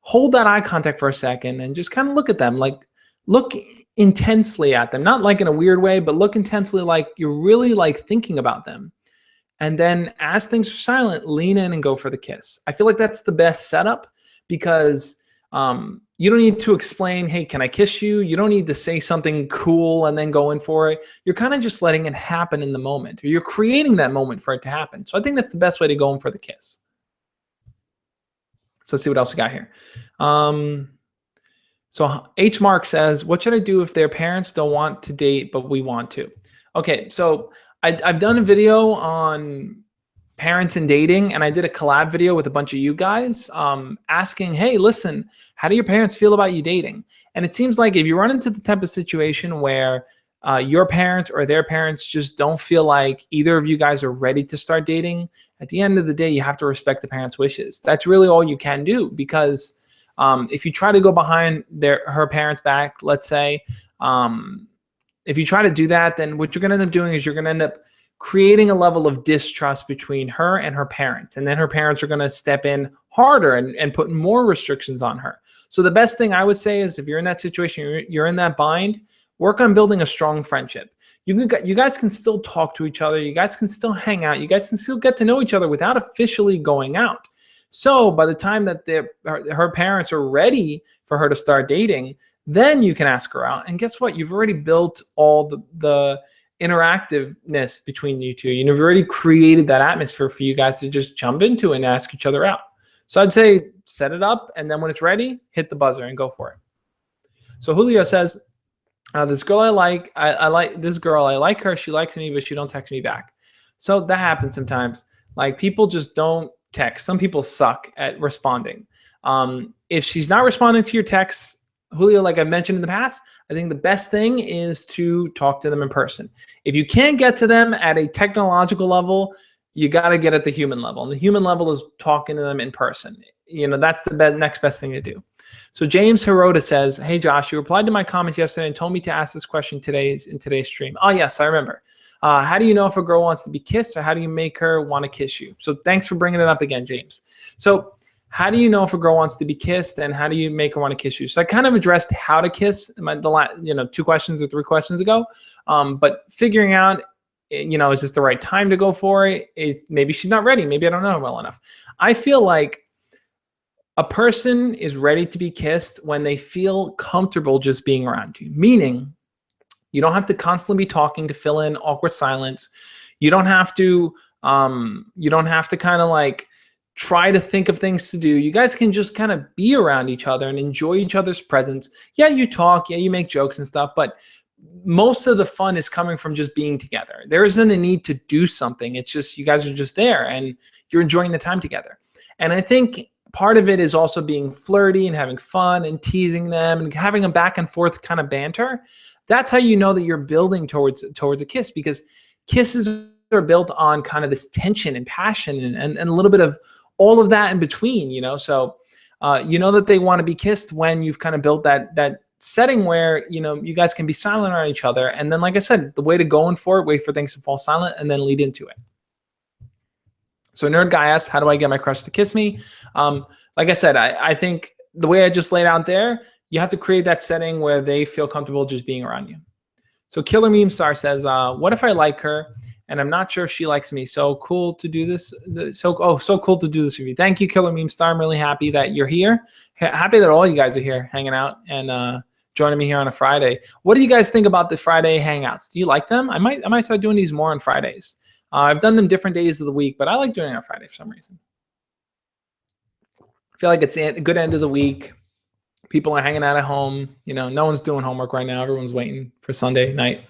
hold that eye contact for a second and just kind of look at them, like look intensely at them, not like in a weird way, but look intensely like you're really like thinking about them. And then as things are silent, lean in and go for the kiss. I feel like that's the best setup because you don't need to explain, hey, can I kiss you? You don't need to say something cool and then go in for it. You're kind of just letting it happen in the moment, or you're creating that moment for it to happen. So I think that's the best way to go in for the kiss. So let's see what else we got here. So H Mark says, what should I do if their parents don't want to date, but we want to? Okay, so I've done a video on parents and dating, and I did a collab video with a bunch of you guys asking, hey, listen, how do your parents feel about you dating? And it seems like if you run into the type of situation where your parent or their parents just don't feel like either of you guys are ready to start dating, at the end of the day, you have to respect the parents' wishes. That's really all you can do, because if you try to go behind her parents' back, let's say, if you try to do that, then what you're going to end up doing is you're going to end up creating a level of distrust between her and her parents. And then her parents are going to step in harder and put more restrictions on her. So the best thing I would say is if you're in that situation, you're in that bind, work on building a strong friendship. You guys can still talk to each other. You guys can still hang out. You guys can still get to know each other without officially going out. So by the time that her parents are ready for her to start dating, then you can ask her out. And guess what? You've already built all the interactiveness between you two. You've already created that atmosphere for you guys to just jump into and ask each other out. So I'd say set it up, and then when it's ready, hit the buzzer and go for it. So Julio says, this girl I like this girl. I like her. She likes me, but she don't text me back. So that happens sometimes. Like, people just don't text. Some people suck at responding. If she's not responding to your texts, Julio, like I mentioned in the past, I think the best thing is to talk to them in person. If you can't get to them at a technological level, you got to get at the human level. And the human level is talking to them in person. You know, that's the next best thing to do. So James Hirota says, hey, Josh, you replied to my comments yesterday and told me to ask this question in today's stream. Oh, yes, I remember. How do you know if a girl wants to be kissed, or how do you make her want to kiss you? So thanks for bringing it up again, James. So how do you know if a girl wants to be kissed, and how do you make her want to kiss you? So I kind of addressed how to kiss in the last, 2 questions or 3 questions ago. But figuring out, is this the right time to go for it? Maybe she's not ready. Maybe I don't know her well enough. I feel like a person is ready to be kissed when they feel comfortable just being around you. Meaning, you don't have to constantly be talking to fill in awkward silence. You don't have to kind of like try to think of things to do. You guys can just kind of be around each other and enjoy each other's presence. Yeah, you talk, yeah, you make jokes and stuff, but most of the fun is coming from just being together. There isn't a need to do something. It's just, you guys are just there and you're enjoying the time together. And I think part of it is also being flirty and having fun and teasing them and having a back and forth kind of banter. That's how you know that you're building towards a kiss, because kisses are built on kind of this tension and passion and a little bit of all of that in between, So you know that they want to be kissed when you've kind of built that setting where, you guys can be silent around each other. And then, like I said, the way to go in for it, wait for things to fall silent and then lead into it. So Nerd Guy asks, how do I get my crush to kiss me? Like I said, I think the way I just laid out there, you have to create that setting where they feel comfortable just being around you. So Killer Meme Star says, what if I like her and I'm not sure if she likes me. So cool to do this. So cool to do this with you. Thank you, Killer Meme Star. I'm really happy that you're here. Happy that all you guys are here hanging out and joining me here on a Friday. What do you guys think about the Friday hangouts? Do you like them? I might start doing these more on Fridays. I've done them different days of the week, but I like doing it on Friday for some reason. I feel like it's a good end of the week. People are hanging out at home. You know, no one's doing homework right now. Everyone's waiting for Sunday night.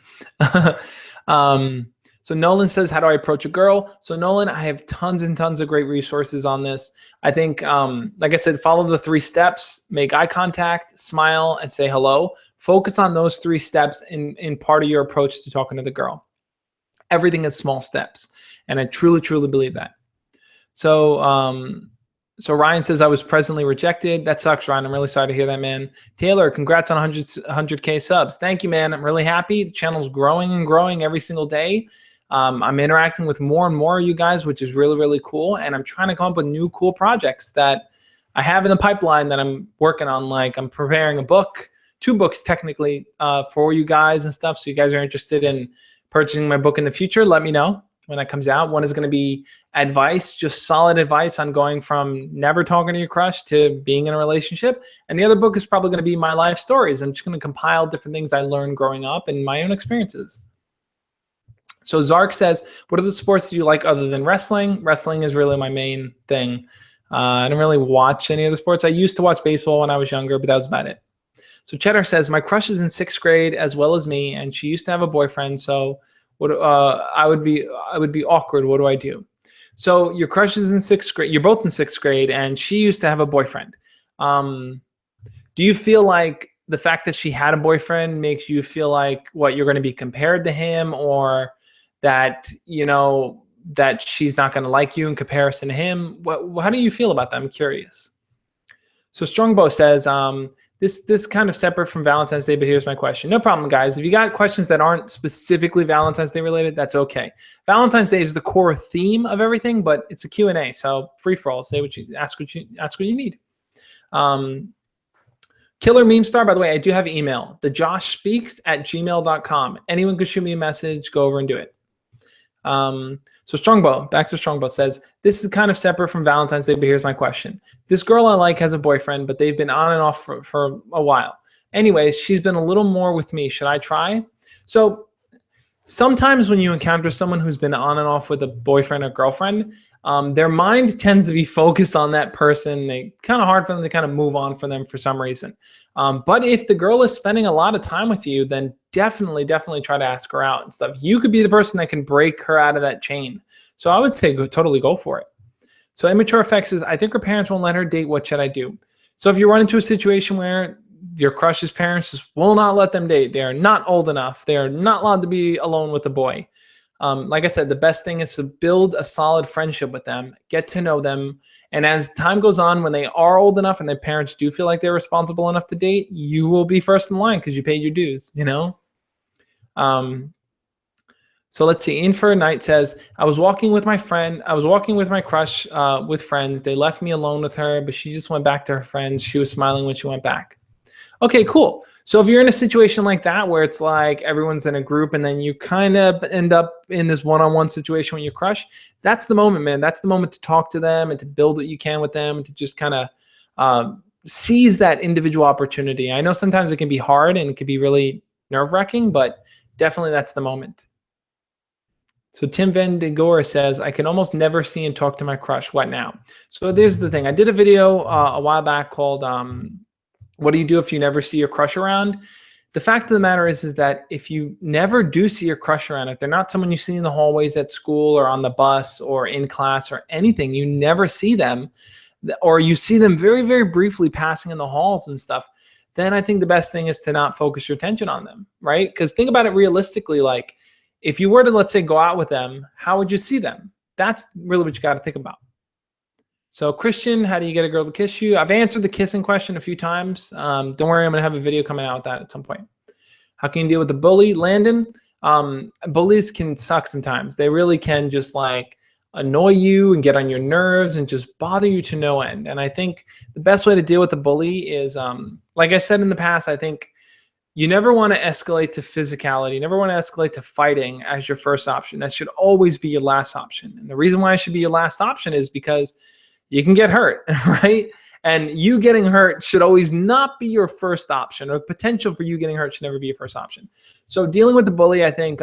So Nolan says, how do I approach a girl? So Nolan, I have tons and tons of great resources on this. I think, like I said, follow the 3 steps, make eye contact, smile, and say hello. Focus on those 3 steps in part of your approach to talking to the girl. Everything is small steps. And I truly, truly believe that. So Ryan says, I was presently rejected. That sucks, Ryan. I'm really sorry to hear that, man. Taylor, congrats on 100K subs. Thank you, man. I'm really happy. The channel's growing and growing every single day. I'm interacting with more and more of you guys, which is really, really cool. And I'm trying to come up with new cool projects that I have in the pipeline that I'm working on. Like I'm preparing a book, 2 books technically, for you guys and stuff. So you guys are interested in purchasing my book in the future, let me know when that comes out. One is going to be advice, just solid advice on going from never talking to your crush to being in a relationship. And the other book is probably going to be my life stories. I'm just going to compile different things I learned growing up and my own experiences. So Zark says, what other sports do you like other than wrestling? Wrestling is really my main thing. I don't really watch any of the sports. I used to watch baseball when I was younger, but that was about it. So Cheddar says, my crush is in 6th grade as well as me, and she used to have a boyfriend. So I would be awkward. What do I do? So your crush is in 6th grade. You're both in 6th grade, and she used to have a boyfriend. Do you feel like the fact that she had a boyfriend makes you feel like what you're going to be compared to him, or that that she's not going to like you in comparison to him? How do you feel about that? I'm curious. So Strongbow says, this kind of separate from Valentine's Day, but here's my question. No problem, guys. If you got questions that aren't specifically Valentine's Day related, that's okay. Valentine's Day is the core theme of everything, but it's a Q&A, so free for all. Say what you ask what you need. Killer Meme Star, by the way, I do have email, thejoshspeaks@gmail.com. Anyone could shoot me a message, go over and do it. So Strongbow, back to Strongbow, says, this is kind of separate from Valentine's Day, but here's my question. This girl I like has a boyfriend, but they've been on and off for a while. Anyways, she's been a little more with me. Should I try? So sometimes when you encounter someone who's been on and off with a boyfriend or girlfriend, their mind tends to be focused on that person. They kind of hard for them to kind of move on from them for some reason. But if the girl is spending a lot of time with you, then definitely try to ask her out and stuff. You could be the person that can break her out of that chain. So I would say totally go for it. So Immature Effects says, I think her parents won't let her date. What should I do? So if you run into a situation where your crush's parents just will not let them date, they are not old enough, they are not allowed to be alone with a boy. Like I said, the best thing is to build a solid friendship with them, get to know them. And as time goes on, when they are old enough and their parents do feel like they're responsible enough to date, you will be first in line because you paid your dues, So let's see. Infer Knight says, I was walking with my crush with friends. They left me alone with her, but she just went back to her friends. She was smiling when she went back. Okay, cool. So if you're in a situation like that where it's like everyone's in a group and then you kind of end up in this one-on-one situation with your crush, that's the moment, man. That's the moment to talk to them and to build what you can with them and to just kind of seize that individual opportunity. I know sometimes it can be hard and it can be really nerve-wracking, but definitely that's the moment. So Tim Van de Gore says, I can almost never see and talk to my crush. What now? So there's the thing. I did a video a while back called what do you do if you never see your crush around? The fact of the matter is that if you never do see your crush around, if they're not someone you see in the hallways at school or on the bus or in class or anything, you never see them, or you see them very, very briefly passing in the halls and stuff, then I think the best thing is to not focus your attention on them, right? Because think about it realistically, like if you were to, let's say, go out with them, how would you see them? That's really what you got to think about. So Christian, how do you get a girl to kiss you? I've answered the kissing question a few times. Don't worry, I'm going to have a video coming out with that at some point. How can you deal with the bully? Landon, bullies can suck sometimes. They really can just like annoy you and get on your nerves and just bother you to no end. And I think the best way to deal with the bully is, like I said in the past, I think You never want to escalate to physicality. You never want to escalate to fighting as your first option. That should always be your last option. And the reason why it should be your last option is because you can get hurt, right? And you getting hurt should always not be your first option, or potential for you getting hurt should never be your first option. So dealing with the bully, I think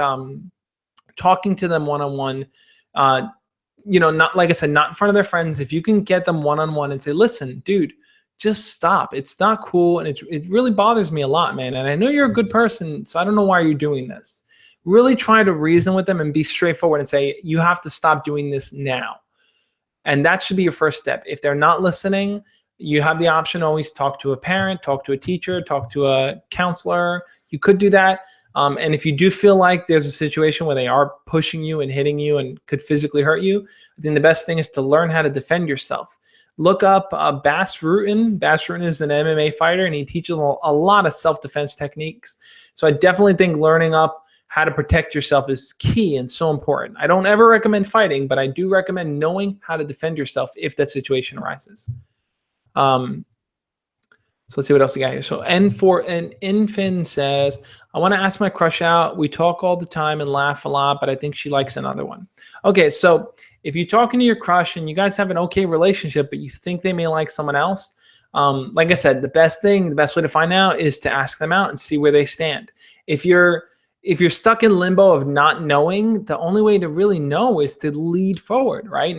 talking to them one-on-one, not, like I said, not in front of their friends. If you can get them one-on-one and say, listen, dude, just stop. It's not cool. And it really bothers me a lot, man. And I know you're a good person, so I don't know why you're doing this. Really try to reason with them and be straightforward and say, you have to stop doing this now. And that should be your first step. If they're not listening, you have the option always talk to a parent, talk to a teacher, talk to a counselor. You could do that. And if you do feel like there's a situation where they are pushing you and hitting you and could physically hurt you, I think the best thing is to learn how to defend yourself. Look up Bas Rutten. Bas Rutten is an MMA fighter, and he teaches a lot of self-defense techniques. So I definitely think learning up how to protect yourself is key and so important. I don't ever recommend fighting, but I do recommend knowing how to defend yourself if that situation arises. So let's see what else we got here. So Infin says, I want to ask my crush out. We talk all the time and laugh a lot, but I think she likes another one. Okay, so if you're talking to your crush and you guys have an okay relationship, but you think they may like someone else, like I said, the best way to find out is to ask them out and see where they stand. If you're stuck in limbo of not knowing, the only way to really know is to lead forward, right?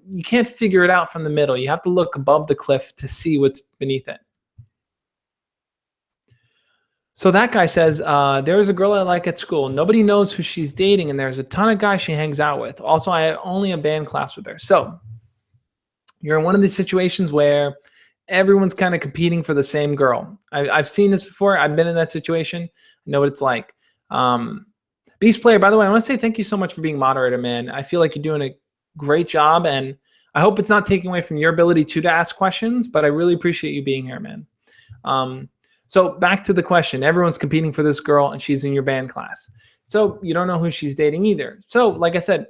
You can't figure it out from the middle. You have to look above the cliff to see what's beneath it. So that guy says, there is a girl I like at school. Nobody knows who she's dating, and there's a ton of guys she hangs out with. Also, I have only a band class with her. So you're in one of these situations where everyone's kind of competing for the same girl. I've seen this before. I've been in that situation. I know what it's like. Beast Player, by the way, I want to say thank you so much for being moderator, man. I feel like you're doing a great job, and I hope it's not taking away from your ability to ask questions, but I really appreciate you being here, man. So back to the question, everyone's competing for this girl and she's in your band class. So you don't know who she's dating either. So like I said,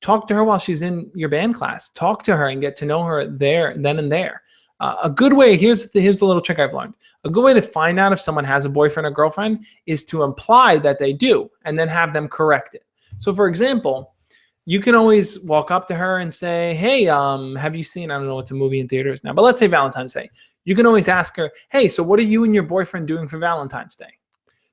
talk to her while she's in your band class. Talk to her and get to know her there, then and there. A good way, here's the little trick I've learned. A good way to find out if someone has a boyfriend or girlfriend is to imply that they do and then have them correct it. So for example, you can always walk up to her and say, hey, have you seen, I don't know what's a movie in theaters now, but let's say Valentine's Day. You can always ask her, hey, so what are you and your boyfriend doing for Valentine's Day?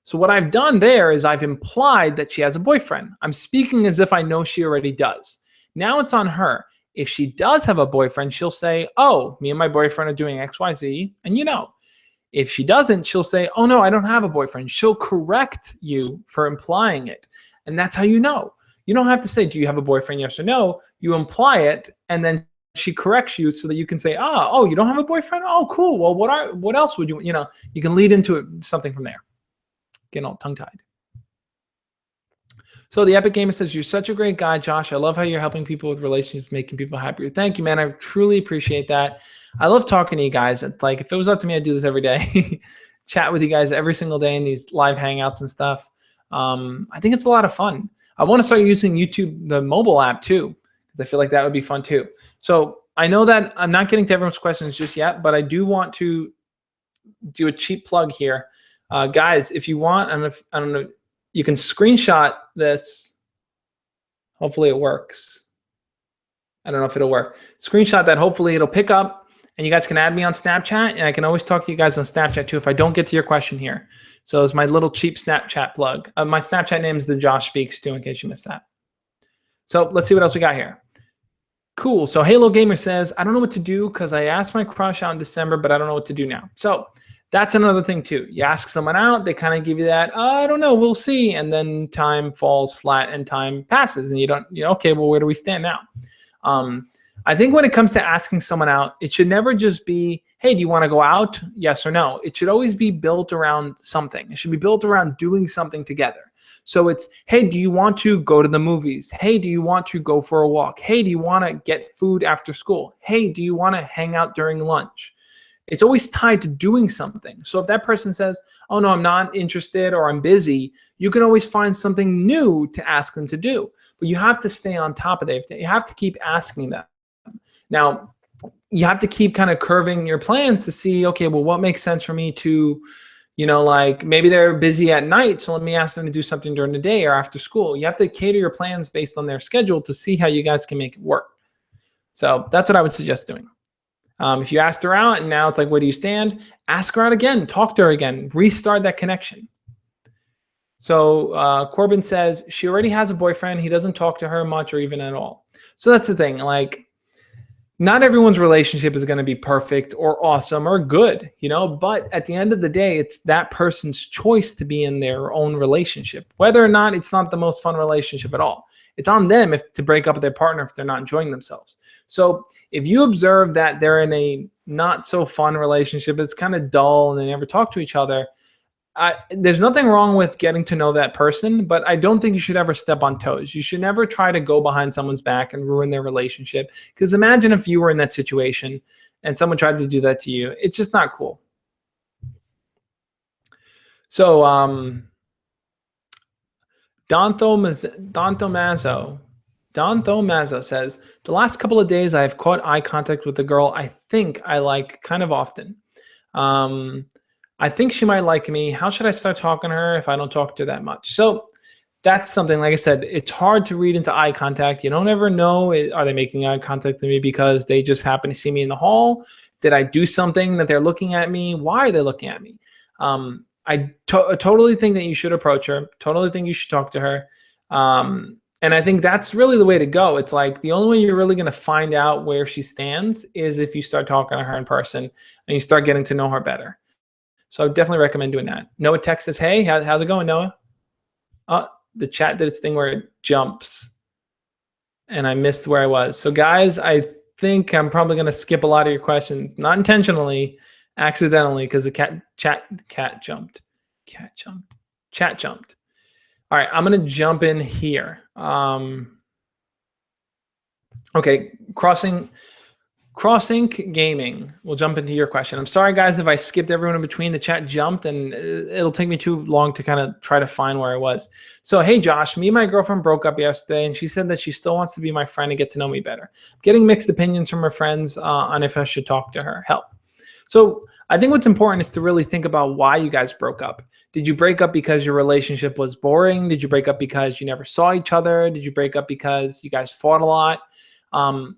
So what I've done there is I've implied that she has a boyfriend. I'm speaking as if I know she already does. Now it's on her. If she does have a boyfriend, she'll say, oh, me and my boyfriend are doing X, Y, Z, and you know. If she doesn't, she'll say, oh, no, I don't have a boyfriend. She'll correct you for implying it. And that's how you know. You don't have to say, do you have a boyfriend, yes or no? You imply it, and then she corrects you so that you can say, oh, you don't have a boyfriend? Oh, cool. Well, what else would you can lead into it, something from there. Getting all tongue-tied. So the Epic Gamer says, you're such a great guy, Josh. I love how you're helping people with relationships, making people happier. Thank you, man. I truly appreciate that. I love talking to you guys. It's like, if it was up to me, I'd do this every day. Chat with you guys every single day in these live hangouts and stuff. I think it's a lot of fun. I want to start using YouTube, the mobile app too, because I feel like that would be fun too. So I know that I'm not getting to everyone's questions just yet, but I do want to do a cheap plug here. Guys, if you want, I don't know, you can screenshot this. Hopefully it works. I don't know if it'll work. Screenshot that. Hopefully it'll pick up, and you guys can add me on Snapchat, and I can always talk to you guys on Snapchat too if I don't get to your question here. So it's my little cheap Snapchat plug. My Snapchat name is the Josh Speaks too, in case you missed that. So let's see what else we got here. Cool. So Halo Gamer says, I don't know what to do because I asked my crush out in December, but I don't know what to do now. So that's another thing too. You ask someone out, they kind of give you that, I don't know, we'll see. And then time falls flat and time passes and okay, well, where do we stand now? I think when it comes to asking someone out, it should never just be, hey, do you want to go out? Yes or no. It should always be built around something. It should be built around doing something together. So it's, hey, do you want to go to the movies? Hey, do you want to go for a walk? Hey, do you want to get food after school? Hey, do you want to hang out during lunch? It's always tied to doing something. So if that person says, oh, no, I'm not interested or I'm busy, you can always find something new to ask them to do. But you have to stay on top of it. You have to keep asking them. Now, you have to keep kind of curving your plans to see, okay, well, what makes sense for me to, You know, like maybe they're busy at night, so let me ask them to do something during the day or after school. You have to cater your plans based on their schedule to see how you guys can make it work. So that's what I would suggest doing. If you asked her out and now it's like, where do you stand? Ask her out again, talk to her again, restart that connection. So Corbin says she already has a boyfriend. He doesn't talk to her much or even at all. So that's the thing. Like, not everyone's relationship is going to be perfect or awesome or good, you know, but at the end of the day, it's that person's choice to be in their own relationship, whether or not it's not the most fun relationship at all. It's on them to break up with their partner if they're not enjoying themselves. So if you observe that they're in a not so fun relationship, it's kind of dull and they never talk to each other, there's nothing wrong with getting to know that person, but I don't think you should ever step on toes. You should never try to go behind someone's back and ruin their relationship. Because imagine if you were in that situation and someone tried to do that to you. It's just not cool. So Danto Mazzo says, the last couple of days I have caught eye contact with a girl I think I like kind of often. I think she might like me. How should I start talking to her if I don't talk to her that much? So that's something, like I said, it's hard to read into eye contact. You don't ever know, are they making eye contact with me because they just happen to see me in the hall? Did I do something that they're looking at me? Why are they looking at me? I totally think that you should approach her. Totally think you should talk to her. And I think that's really the way to go. It's like the only way you're really going to find out where she stands is if you start talking to her in person and you start getting to know her better. So I would definitely recommend doing that. Noah texts us, hey, how's it going, Noah? The chat did its thing where it jumps and I missed where I was. So guys, I think I'm probably going to skip a lot of your questions, not intentionally, accidentally, because the chat jumped. All right, I'm going to jump in here. Okay, Crossink Gaming. We'll jump into your question. I'm sorry, guys, if I skipped everyone in between. The chat jumped, and it'll take me too long to kind of try to find where I was. So, hey, Josh, me and my girlfriend broke up yesterday, and she said that she still wants to be my friend and get to know me better. I'm getting mixed opinions from her friends on if I should talk to her. Help. So I think what's important is to really think about why you guys broke up. Did you break up because your relationship was boring? Did you break up because you never saw each other? Did you break up because you guys fought a lot?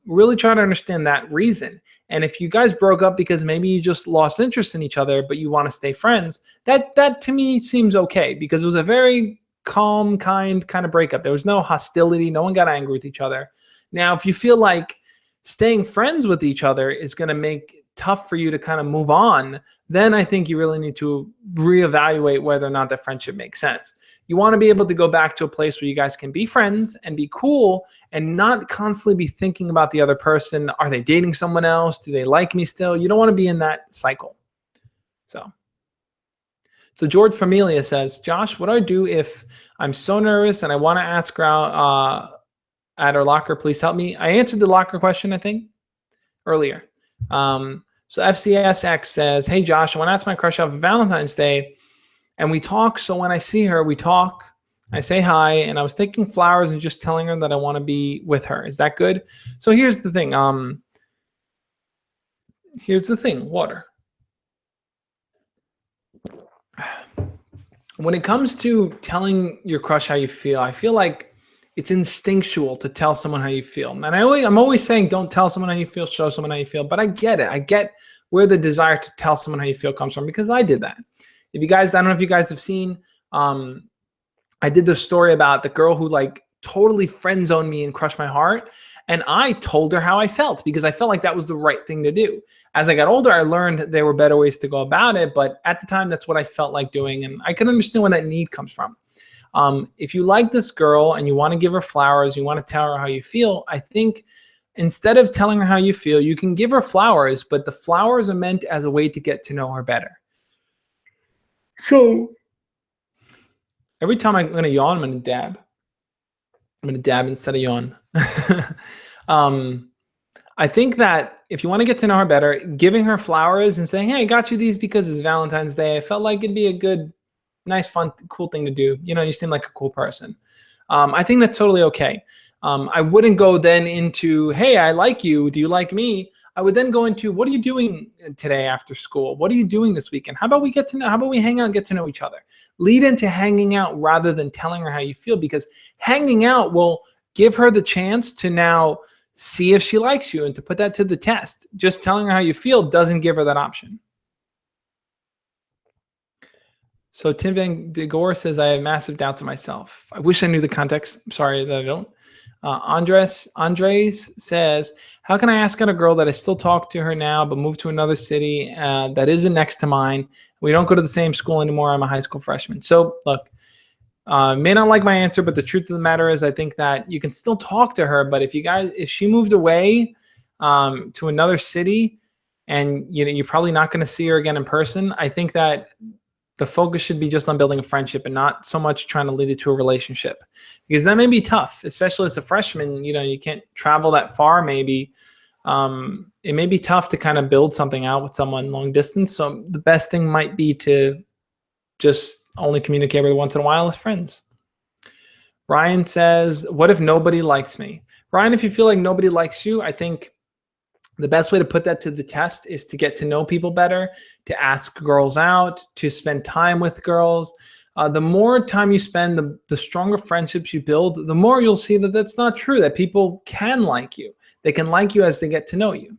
Really try to understand that reason. And if you guys broke up because maybe you just lost interest in each other, but you want to stay friends, that to me seems okay, because it was a very calm, kind of breakup. There was no hostility. No one got angry with each other. Now, if you feel like staying friends with each other is going to make it tough for you to kind of move on, then I think you really need to reevaluate whether or not that friendship makes sense. You want to be able to go back to a place where you guys can be friends and be cool and not constantly be thinking about the other person. Are they dating someone else? Do they like me still? You don't want to be in that cycle. So George Familia says, Josh, what do I do if I'm so nervous and I want to ask her out at her locker? Please help me. I answered the locker question, I think, earlier. So FCSX says, hey, Josh, I want to ask my crush out for Valentine's Day. And we talk, so when I see her, we talk, I say hi, and I was thinking flowers and just telling her that I want to be with her. Is that good? So here's the thing. Water. When it comes to telling your crush how you feel, I feel like it's instinctual to tell someone how you feel. And I'm always saying don't tell someone how you feel, show someone how you feel. But I get it. I get where the desire to tell someone how you feel comes from, because I did that. If you guys, I don't know if you guys have seen, I did this story about the girl who like totally friend zoned me and crushed my heart. And I told her how I felt because I felt like that was the right thing to do. As I got older, I learned there were better ways to go about it. But at the time, that's what I felt like doing. And I can understand where that need comes from. If you like this girl and you want to give her flowers, you want to tell her how you feel, I think instead of telling her how you feel, you can give her flowers, but the flowers are meant as a way to get to know her better. So every time I'm going to yawn, I'm going to dab. I'm going to dab instead of yawn. I think that if you want to get to know her better, giving her flowers and saying, hey, I got you these because it's Valentine's Day, I felt like it'd be a good, nice, fun, cool thing to do. You know, you seem like a cool person. I think that's totally okay. I wouldn't go then into, hey, I like you. Do you like me? I would then go into, what are you doing today after school? What are you doing this weekend? How about we hang out and get to know each other? Lead into hanging out rather than telling her how you feel, because hanging out will give her the chance to now see if she likes you and to put that to the test. Just telling her how you feel doesn't give her that option. So Tim Van de Gore says, I have massive doubts of myself. I wish I knew the context. I'm sorry that I don't. Andres says, how can I ask out a girl that I still talk to her now, but moved to another city that isn't next to mine? We don't go to the same school anymore. I'm a high school freshman. So look, may not like my answer, but the truth of the matter is I think that you can still talk to her. But if she moved away to another city and you're probably not going to see her again in person, I think that the focus should be just on building a friendship and not so much trying to lead it to a relationship, because that may be tough, especially as a freshman. You can't travel that far. Maybe it may be tough to kind of build something out with someone long distance. So the best thing might be to just only communicate with once in a while as friends. Ryan says, what if nobody likes me? Ryan, if you feel like nobody likes you, I think the best way to put that to the test is to get to know people better, to ask girls out, to spend time with girls. The more time you spend, the stronger friendships you build, the more you'll see that that's not true, that people can like you. They can like you as they get to know you.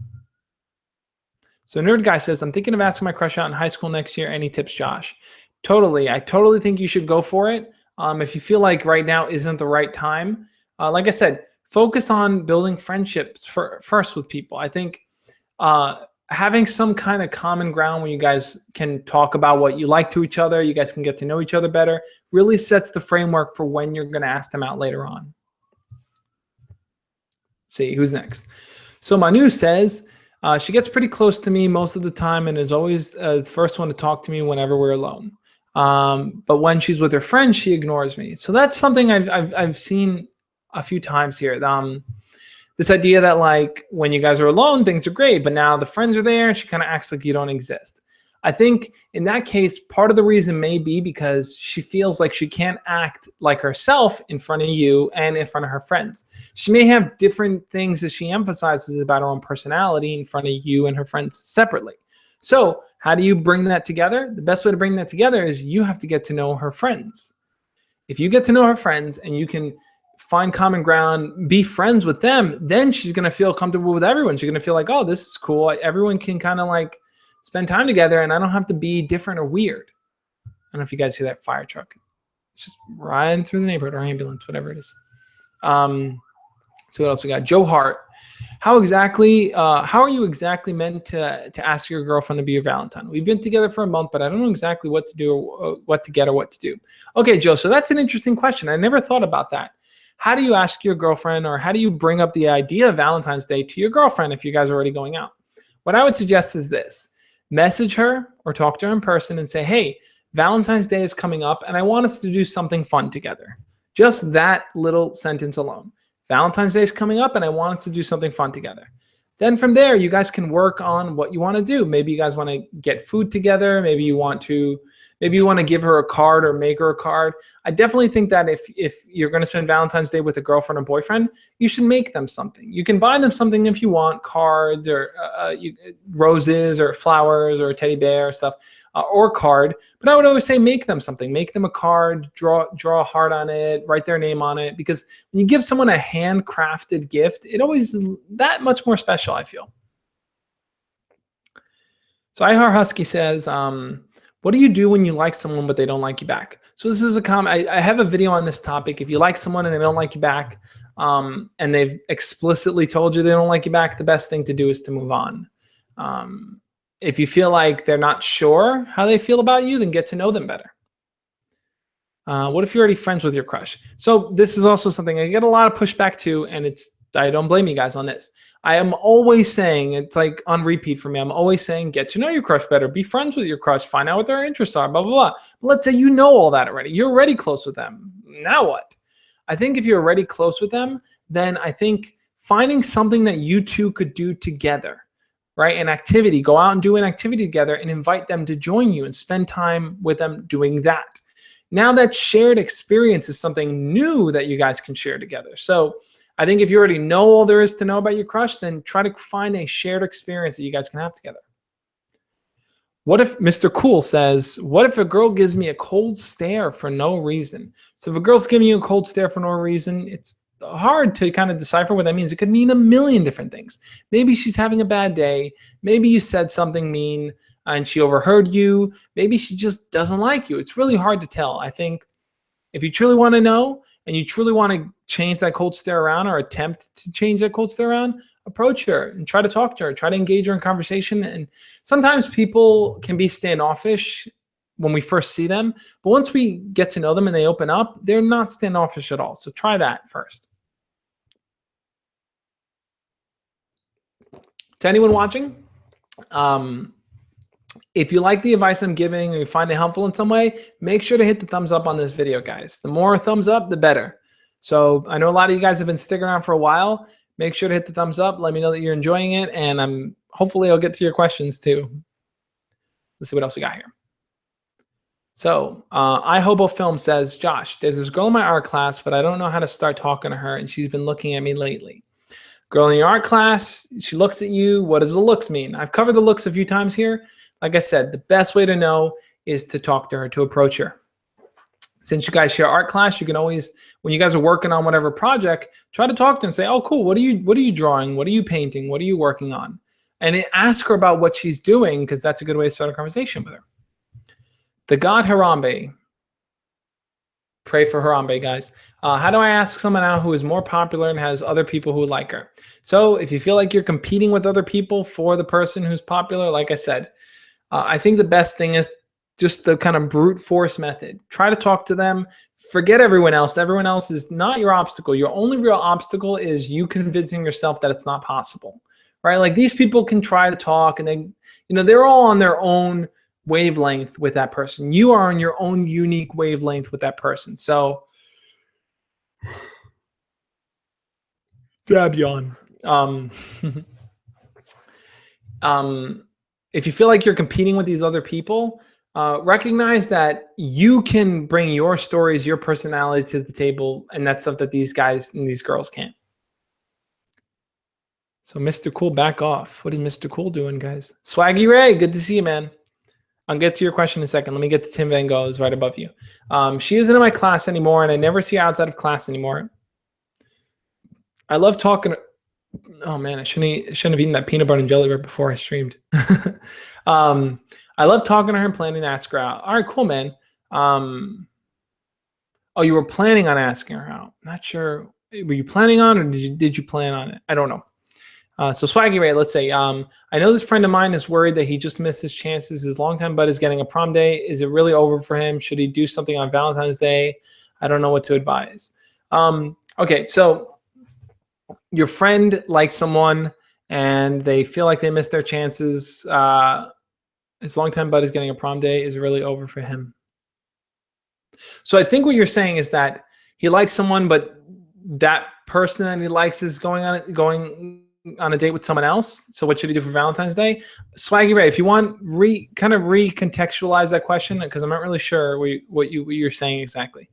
So Nerd Guy says, I'm thinking of asking my crush out in high school next year. Any tips, Josh? Totally. I totally think you should go for it. If you feel like right now isn't the right time, like I said, focus on building friendships first with people. I think having some kind of common ground where you guys can talk about what you like to each other, you guys can get to know each other better, really sets the framework for when you're going to ask them out later on. Let's see, who's next? So Manu says, she gets pretty close to me most of the time and is always the first one to talk to me whenever we're alone. But when she's with her friends, she ignores me. So that's something I've seen a few times here. This idea that like when you guys are alone, things are great, but now the friends are there and she kind of acts like you don't exist. I think in that case, part of the reason may be because she feels like she can't act like herself in front of you and in front of her friends. She may have different things that she emphasizes about her own personality in front of you and her friends separately. So how do you bring that together? The best way to bring that together is you have to get to know her friends. If you get to know her friends and you can find common ground, be friends with them, then she's going to feel comfortable with everyone. She's going to feel like, oh, this is cool. Everyone can kind of like spend time together and I don't have to be different or weird. I don't know if you guys see that fire truck. It's just riding through the neighborhood, or ambulance, whatever it is. So what else we got? Joe Hart. How are you exactly meant to ask your girlfriend to be your Valentine? We've been together for a month, but I don't know exactly what to do or what to get or what to do. Okay, Joe, so that's an interesting question. I never thought about that. How do you ask your girlfriend, or how do you bring up the idea of Valentine's Day to your girlfriend if you guys are already going out? What I would suggest is this. Message her or talk to her in person and say, hey, Valentine's Day is coming up and I want us to do something fun together. Just that little sentence alone. Valentine's Day is coming up and I want us to do something fun together. Then from there, you guys can work on what you want to do. Maybe you guys want to get food together. Maybe you want to give her a card or make her a card. I definitely think that if you're going to spend Valentine's Day with a girlfriend or boyfriend, you should make them something. You can buy them something if you want, cards or roses or flowers or a teddy bear or stuff, or a card. But I would always say make them something. Make them a card, draw a heart on it, write their name on it. Because when you give someone a handcrafted gift, it always is that much more special, I feel. So iHeart Husky says, what do you do when you like someone but they don't like you back? So this is a comment. I have a video on this topic. If you like someone and they don't like you back, and they've explicitly told you they don't like you back, the best thing to do is to move on. If you feel like they're not sure how they feel about you, then get to know them better. What if you're already friends with your crush? So this is also something I get a lot of pushback to, and I don't blame you guys on this. I am always saying, it's like on repeat for me, I'm always saying, get to know your crush better, be friends with your crush, find out what their interests are, blah, blah, blah. But let's say you know all that already. You're already close with them. Now what? I think if you're already close with them, then I think finding something that you two could do together, right? An activity, go out and do an activity together and invite them to join you and spend time with them doing that. Now that shared experience is something new that you guys can share together. So I think if you already know all there is to know about your crush, then try to find a shared experience that you guys can have together. What if Mr. Cool says, what if a girl gives me a cold stare for no reason? So if a girl's giving you a cold stare for no reason, it's hard to kind of decipher what that means. It could mean a million different things. Maybe she's having a bad day. Maybe you said something mean and she overheard you. Maybe she just doesn't like you. It's really hard to tell. I think if you truly want to know and you truly want to change that cold stare around or attempt to change that cold stare around, approach her and try to talk to her, try to engage her in conversation. And sometimes people can be standoffish when we first see them, but once we get to know them and they open up, they're not standoffish at all. So try that first. To anyone watching, if you like the advice I'm giving or you find it helpful in some way, make sure to hit the thumbs up on this video, guys. The more thumbs up, the better. So I know a lot of you guys have been sticking around for a while. Make sure to hit the thumbs up. Let me know that you're enjoying it, and hopefully I'll get to your questions too. Let's see what else we got here. So I Hobo Film says, Josh, there's this girl in my art class, but I don't know how to start talking to her, and she's been looking at me lately. Girl in your art class, she looks at you. What does the looks mean? I've covered the looks a few times here. Like I said, the best way to know is to talk to her, to approach her. Since you guys share art class, you can always, when you guys are working on whatever project, try to talk to her and say, oh, cool, what are you drawing? What are you painting? What are you working on? And ask her about what she's doing, because that's a good way to start a conversation with her. The God Harambe. Pray for Harambe, guys. How do I ask someone out who is more popular and has other people who like her? So if you feel like you're competing with other people for the person who's popular, like I said, I think the best thing is just the kind of brute force method. Try to talk to them. Forget everyone else. Everyone else is not your obstacle. Your only real obstacle is you convincing yourself that it's not possible, right? Like these people can try to talk and they're all on their own wavelength with that person. You are on your own unique wavelength with that person. So, dab yawn. If you feel like you're competing with these other people, recognize that you can bring your stories, your personality to the table, and that's stuff that these guys and these girls can't. So Mr. Cool, back off. What is Mr. Cool doing, guys? Swaggy Ray, good to see you, man. I'll get to your question in a second. Let me get to Tim Van Gogh, who's right above you. She isn't in my class anymore, and I never see her outside of class anymore. I love talking. Oh man, I shouldn't have eaten that peanut butter and jelly right before I streamed. I love talking to her and planning to ask her out. All right, cool, man. Oh, you were planning on asking her out. Not sure. Were you planning on, or did you plan on it? I don't know. So Swaggy Ray, let's say, I know this friend of mine is worried that he just missed his chances. His longtime bud is getting a prom day. Is it really over for him? Should he do something on Valentine's Day? I don't know what to advise. Okay, so your friend likes someone and they feel like they missed their chances. His longtime bud is getting a prom day. Is it really over for him? So I think what you're saying is that he likes someone, but that person that he likes is going on a date with someone else. So what should he do for Valentine's Day? Swaggy Ray, if you want, kind of recontextualize that question, because I'm not really sure what you're saying exactly.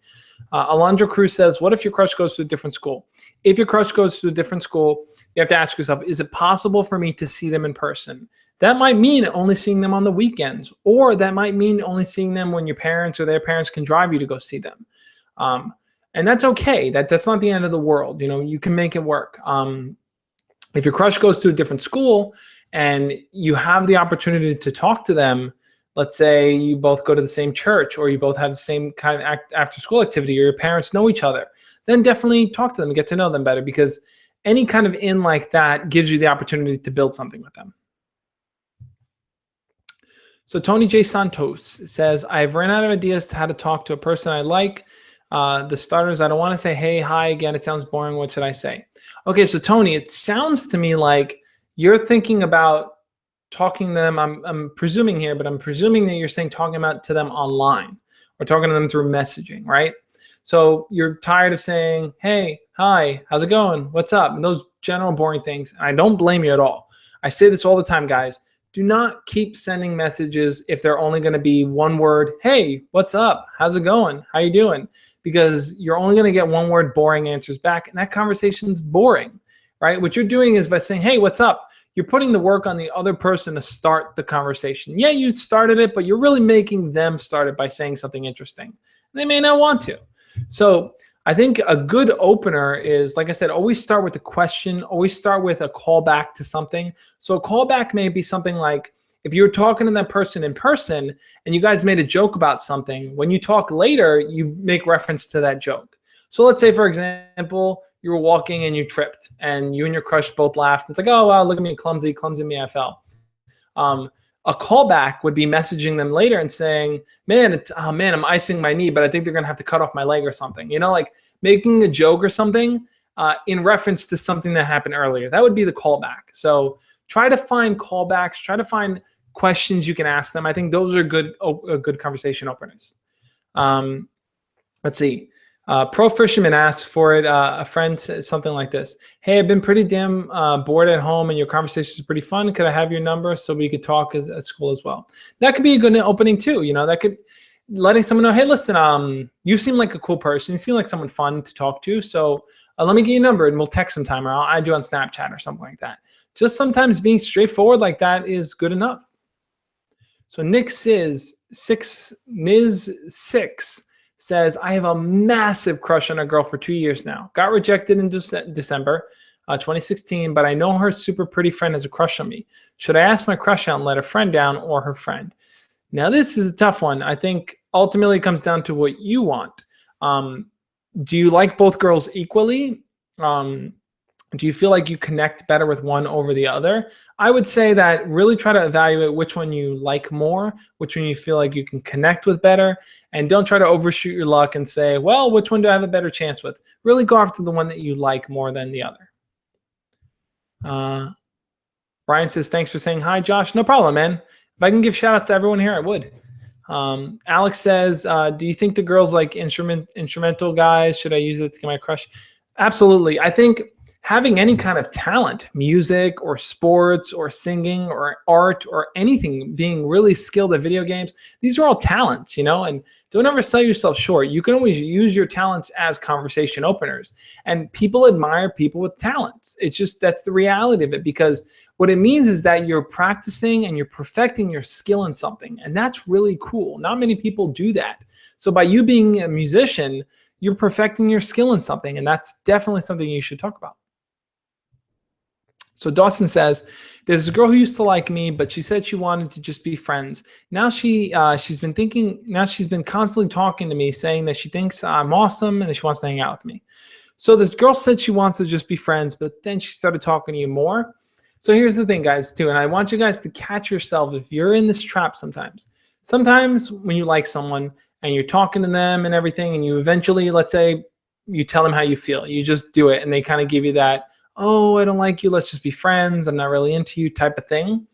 Alondra Cruz says, what if your crush goes to a different school? If your crush goes to a different school, you have to ask yourself, is it possible for me to see them in person? That might mean only seeing them on the weekends, or that might mean only seeing them when your parents or their parents can drive you to go see them. And that's okay. That's not the end of the world. You can make it work. If your crush goes to a different school and you have the opportunity to talk to them, let's say you both go to the same church, or you both have the same kind of after school activity, or your parents know each other, then definitely talk to them and get to know them better, because any kind of in like that gives you the opportunity to build something with them. So Tony J. Santos says, I've ran out of ideas to how to talk to a person I like. The starters, I don't want to say, hey, hi again. It sounds boring. What should I say? Okay, so Tony, it sounds to me like you're thinking about talking to them. I'm presuming here, but I'm presuming that you're saying talking about to them online or talking to them through messaging, right? So you're tired of saying, hey, hi, how's it going? What's up? And those general boring things. And I don't blame you at all. I say this all the time, guys. Do not keep sending messages if they're only going to be one word. Hey, what's up? How's it going? How you doing? because you're only going to get one word boring answers back, and that conversation's boring, right? What you're doing is by saying, hey, what's up? You're putting the work on the other person to start the conversation. Yeah, you started it, but you're really making them start it by saying something interesting. They may not want to. So I think a good opener is, like I said, always start with a question, always start with a callback to something. So a callback may be something like, if you're talking to that person in person and you guys made a joke about something, when you talk later, you make reference to that joke. So let's say, for example, you were walking and you tripped and you and your crush both laughed. It's like, oh, wow, look at me, clumsy me, I fell. A callback would be messaging them later and saying, man, I'm icing my knee, but I think they're going to have to cut off my leg or something. You know, like making a joke or something in reference to something that happened earlier. That would be the callback. So try to find callbacks, try to find questions you can ask them. I think those are good conversation openers. Let's see. Pro Fisherman asks for it. A friend says something like this. Hey, I've been pretty damn bored at home and your conversation is pretty fun. Could I have your number so we could talk at school as well? That could be a good opening too. You know, that could letting someone know, hey, listen, you seem like a cool person. You seem like someone fun to talk to. So let me get your number and we'll text sometime, or I'll add you on Snapchat or something like that. Just sometimes being straightforward like that is good enough. So Niz6 says, I have a massive crush on a girl for 2 years now. Got rejected in December 2016, but I know her super pretty friend has a crush on me. Should I ask my crush out and let a friend down, or her friend? Now, this is a tough one. I think ultimately it comes down to what you want. Do you like both girls equally? Do you feel like you connect better with one over the other? I would say that really try to evaluate which one you like more, which one you feel like you can connect with better, and don't try to overshoot your luck and say, well, which one do I have a better chance with? Really go after the one that you like more than the other. Brian says, thanks for saying hi, Josh. No problem, man. If I can give shout outs to everyone here, I would. Alex says, do you think the girls like instrumental guys? Should I use it to get my crush? Absolutely. I think having any kind of talent, music or sports or singing or art or anything, being really skilled at video games, these are all talents, you know, and don't ever sell yourself short. You can always use your talents as conversation openers, and people admire people with talents. It's just, that's the reality of it, because what it means is that you're practicing and you're perfecting your skill in something, and that's really cool. Not many people do that. So by you being a musician, you're perfecting your skill in something, and that's definitely something you should talk about. So Dawson says, there's a girl who used to like me, but she said she wanted to just be friends. Now she's been constantly talking to me, saying that she thinks I'm awesome and that she wants to hang out with me. So this girl said she wants to just be friends, but then she started talking to you more. So here's the thing, guys, too, and I want you guys to catch yourself if you're in this trap sometimes. Sometimes when you like someone and you're talking to them and everything, and you eventually, let's say, you tell them how you feel. You just do it, and they kind of give you that, oh, I don't like you, let's just be friends, I'm not really into you type of thing.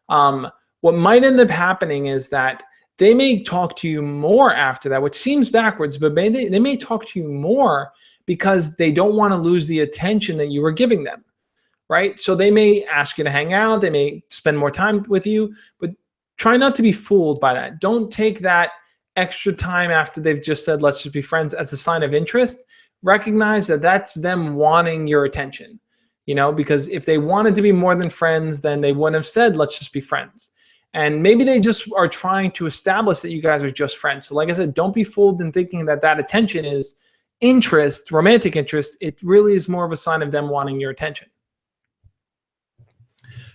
What might end up happening is that they may talk to you more after that, which seems backwards, but they may talk to you more because they don't want to lose the attention that you were giving them, right? So they may ask you to hang out, they may spend more time with you, but try not to be fooled by that. Don't take that extra time after they've just said, let's just be friends, as a sign of interest. Recognize that that's them wanting your attention. You know, because if they wanted to be more than friends, then they wouldn't have said, let's just be friends. And maybe they just are trying to establish that you guys are just friends. So like I said, don't be fooled in thinking that that attention is interest, romantic interest. It really is more of a sign of them wanting your attention.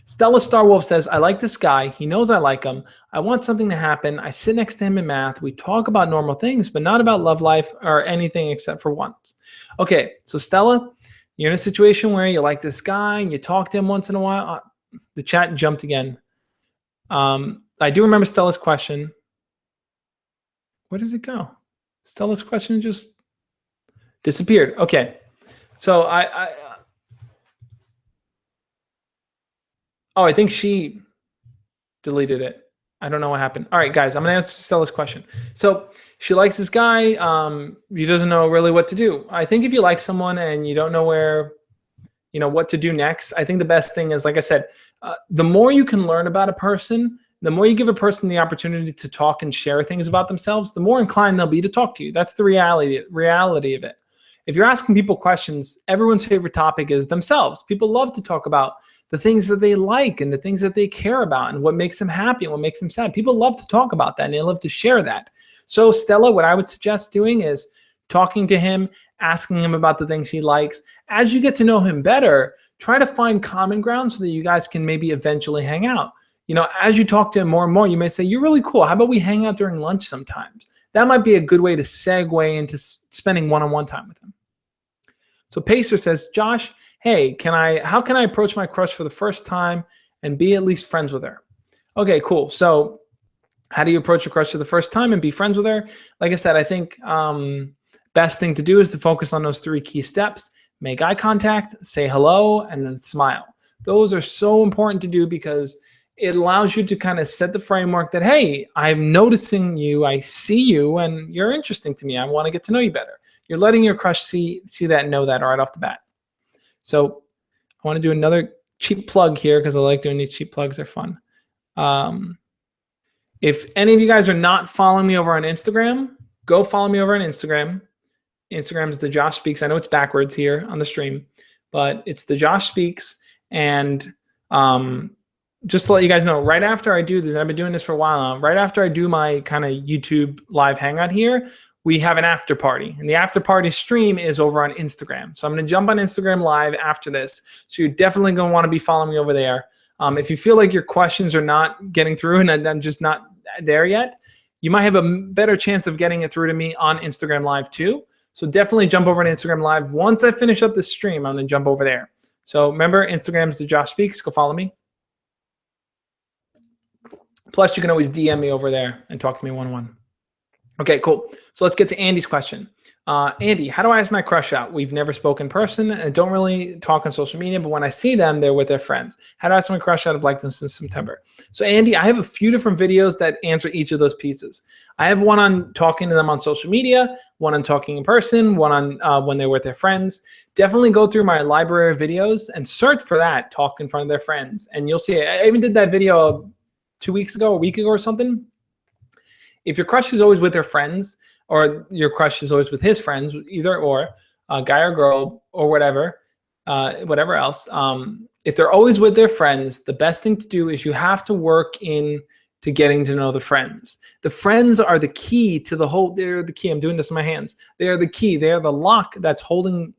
Stella Starwolf says, I like this guy. He knows I like him. I want something to happen. I sit next to him in math. We talk about normal things, but not about love life or anything except for once. Okay, so Stella, you're in a situation where you like this guy and you talk to him once in a while. The chat jumped again. I do remember Stella's question. Where did it go? Stella's question just disappeared. Okay. So I think she deleted it. I don't know what happened. All right, guys, I'm going to answer Stella's question. So she likes this guy. He doesn't know really what to do. I think if you like someone and you don't know what to do next, I think the best thing is, like I said, the more you can learn about a person, The more you give a person the opportunity to talk and share things about themselves, the more inclined they'll be to talk to you. That's the reality of it. If you're asking people questions, everyone's favorite topic is themselves. People love to talk about the things that they like and the things that they care about and what makes them happy and what makes them sad. People love to talk about that and they love to share that. So Stella, what I would suggest doing is talking to him, asking him about the things he likes. As you get to know him better, try to find common ground so that you guys can maybe eventually hang out. You know, as you talk to him more and more, you may say, you're really cool. How about we hang out during lunch sometimes? That might be a good way to segue into spending one-on-one time with him. So Pacer says, Josh, hey, how can I approach my crush for the first time and be at least friends with her? Okay, cool. So how do you approach your crush for the first time and be friends with her? Like I said, I think best thing to do is to focus on those 3 key steps. Make eye contact, say hello, and then smile. Those are so important to do because it allows you to kind of set the framework that, hey, I'm noticing you, I see you, and you're interesting to me. I want to get to know you better. You're letting your crush see that and know that right off the bat. So I want to do another cheap plug here because I like doing these cheap plugs. They're fun. If any of you guys are not following me over on Instagram, go follow me over on Instagram. Instagram is the Josh Speaks. I know it's backwards here on the stream, but it's the Josh Speaks. And just to let you guys know, right after I do this, I've been doing this for a while now, right after I do my kind of YouTube live hangout here, we have an after party. And the after party stream is over on Instagram. So I'm going to jump on Instagram live after this. So you're definitely going to want to be following me over there. If you feel like your questions are not getting through and I'm just not there yet, you might have a better chance of getting it through to me on Instagram live too. So definitely jump over to Instagram live. Once I finish up the stream, I'm going to jump over there. So remember, Instagram is the Josh Speaks. Go follow me. Plus, you can always DM me over there and talk to me one-on-one. Okay, cool. So let's get to Andy's question. Andy, how do I ask my crush out? We've never spoken in person and don't really talk on social media, but when I see them, they're with their friends. How do I ask my crush out? I've liked them since September. So Andy, I have a few different videos that answer each of those pieces. I have one on talking to them on social media, one on talking in person, one on when they're with their friends. Definitely go through my library of videos and search for that, talk in front of their friends. And you'll see it. I even did that video 2 weeks ago, a week ago or something. If your crush is always with their friends, or your crush is always with his friends, either or, guy or girl or whatever, whatever else, if they're always with their friends, the best thing to do is you have to work in to getting to know the friends. The friends are the key to the whole, they're the key. I'm doing this in my hands. They are the key. They are the lock that's holding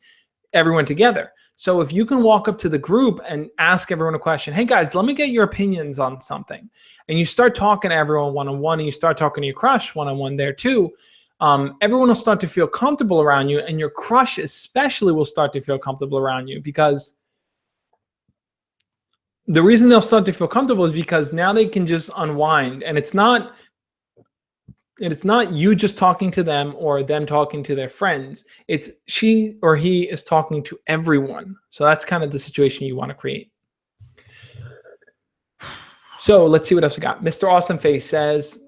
everyone together. So if you can walk up to the group and ask everyone a question, hey guys, let me get your opinions on something. And you start talking to everyone one-on-one and you start talking to your crush one-on-one there too. Everyone will start to feel comfortable around you and your crush especially will start to feel comfortable around you because the reason they'll start to feel comfortable is because now they can just unwind and it's not you just talking to them or them talking to their friends. It's she or he is talking to everyone. So that's kind of the situation you want to create. So let's see what else we got. Mr. Awesome Face says,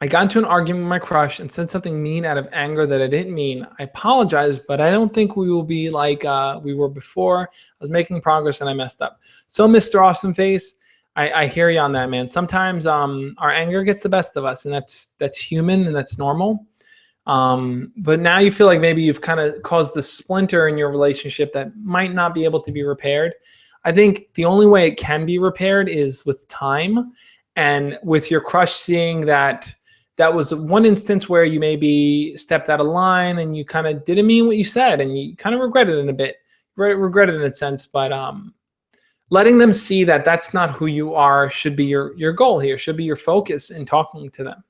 I got into an argument with my crush and said something mean out of anger that I didn't mean. I apologize, but I don't think we will be like we were before. I was making progress and I messed up. So Mr. Awesome Face, I hear you on that, man. Sometimes our anger gets the best of us, and that's human and that's normal. But now you feel like maybe you've kind of caused the splinter in your relationship that might not be able to be repaired. I think the only way it can be repaired is with time and with your crush seeing that that was one instance where you maybe stepped out of line and you kind of didn't mean what you said and you kind of regretted it in a bit, regretted in a sense, but letting them see that that's not who you are should be your goal here, should be your focus in talking to them.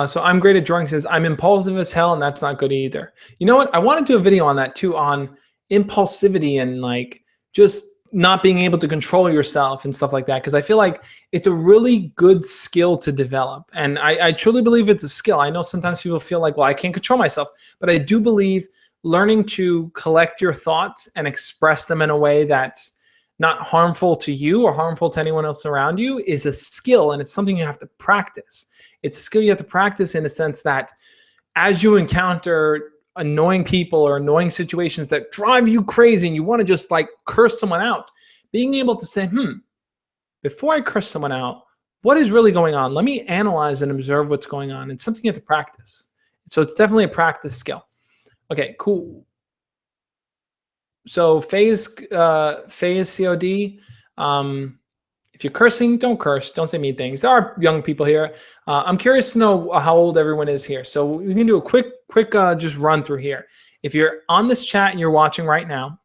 So I'm great at drawing says, I'm impulsive as hell and that's not good either. You know what? I want to do a video on that too, on impulsivity and like just not being able to control yourself and stuff like that. Because I feel like it's a really good skill to develop. And I truly believe it's a skill. I know sometimes people feel like, well, I can't control myself. But I do believe learning to collect your thoughts and express them in a way that's not harmful to you or harmful to anyone else around you is a skill. And it's something you have to practice. It's a skill you have to practice in a sense that as you encounter annoying people or annoying situations that drive you crazy and you want to just like curse someone out, being able to say, before I curse someone out, what is really going on? Let me analyze and observe what's going on. It's something you have to practice. So it's definitely a practice skill. Okay, cool. So phase COD. If you're cursing, don't curse. Don't say mean things. There are young people here. I'm curious to know how old everyone is here. So we can do a quick just run through here. If you're on this chat and you're watching right now,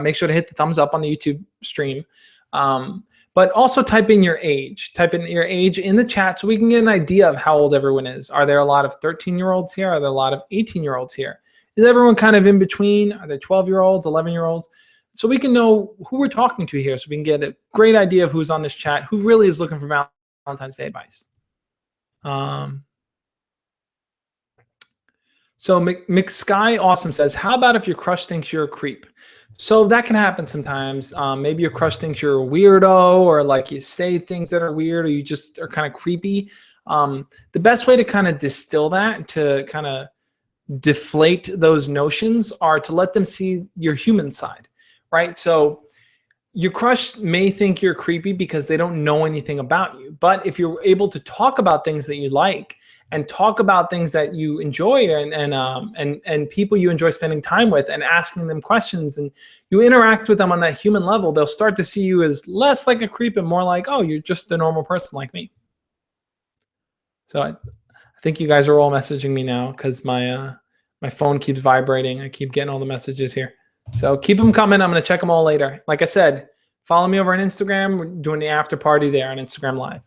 make sure to hit the thumbs up on the YouTube stream. But also type in your age. Type in your age in the chat so we can get an idea of how old everyone is. Are there a lot of 13-year-olds here? Are there a lot of 18-year-olds here? Is everyone kind of in between? Are there 12-year-olds, 11-year-olds? So we can know who we're talking to here, so we can get a great idea of who's on this chat, who really is looking for Valentine's Day advice. So McSky Awesome says, how about if your crush thinks you're a creep? So that can happen sometimes. Maybe your crush thinks you're a weirdo, or like you say things that are weird, or you just are kind of creepy. The best way to kind of distill that, to kind of deflate those notions, are to let them see your human side, right? So your crush may think you're creepy because they don't know anything about you. But if you're able to talk about things that you like, and talk about things that you enjoy, and people you enjoy spending time with, and asking them questions, and you interact with them on that human level, they'll start to see you as less like a creep and more like, oh, you're just a normal person like me. So I think you guys are all messaging me now because my phone keeps vibrating. I keep getting all the messages here. So keep them coming. I'm going to check them all later. Like I said, follow me over on Instagram. We're doing the after party there on Instagram Live.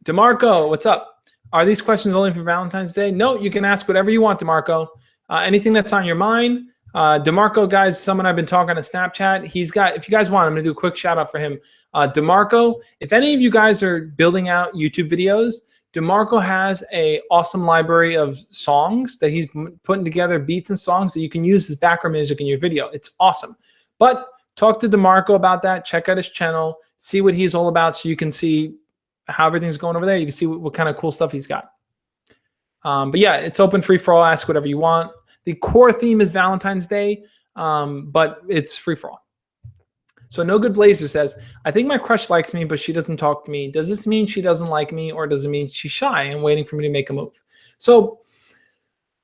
DeMarco, what's up? Are these questions only for Valentine's Day? No, you can ask whatever you want, DeMarco. Anything that's on your mind. DeMarco, guys, someone I've been talking to Snapchat. He's got, if you guys want, I'm going to do a quick shout out for him. DeMarco, if any of you guys are building out YouTube videos, DeMarco has a awesome library of songs that he's putting together, beats and songs that you can use as background music in your video. It's awesome. But talk to DeMarco about that. Check out his channel. See what he's all about so you can see how everything's going over there. You can see what kind of cool stuff he's got. But yeah, it's open, free for all. Ask whatever you want. The core theme is Valentine's Day, but it's free for all. So No Good Blazer says, I think my crush likes me, but she doesn't talk to me. Does this mean she doesn't like me, or does it mean she's shy and waiting for me to make a move? So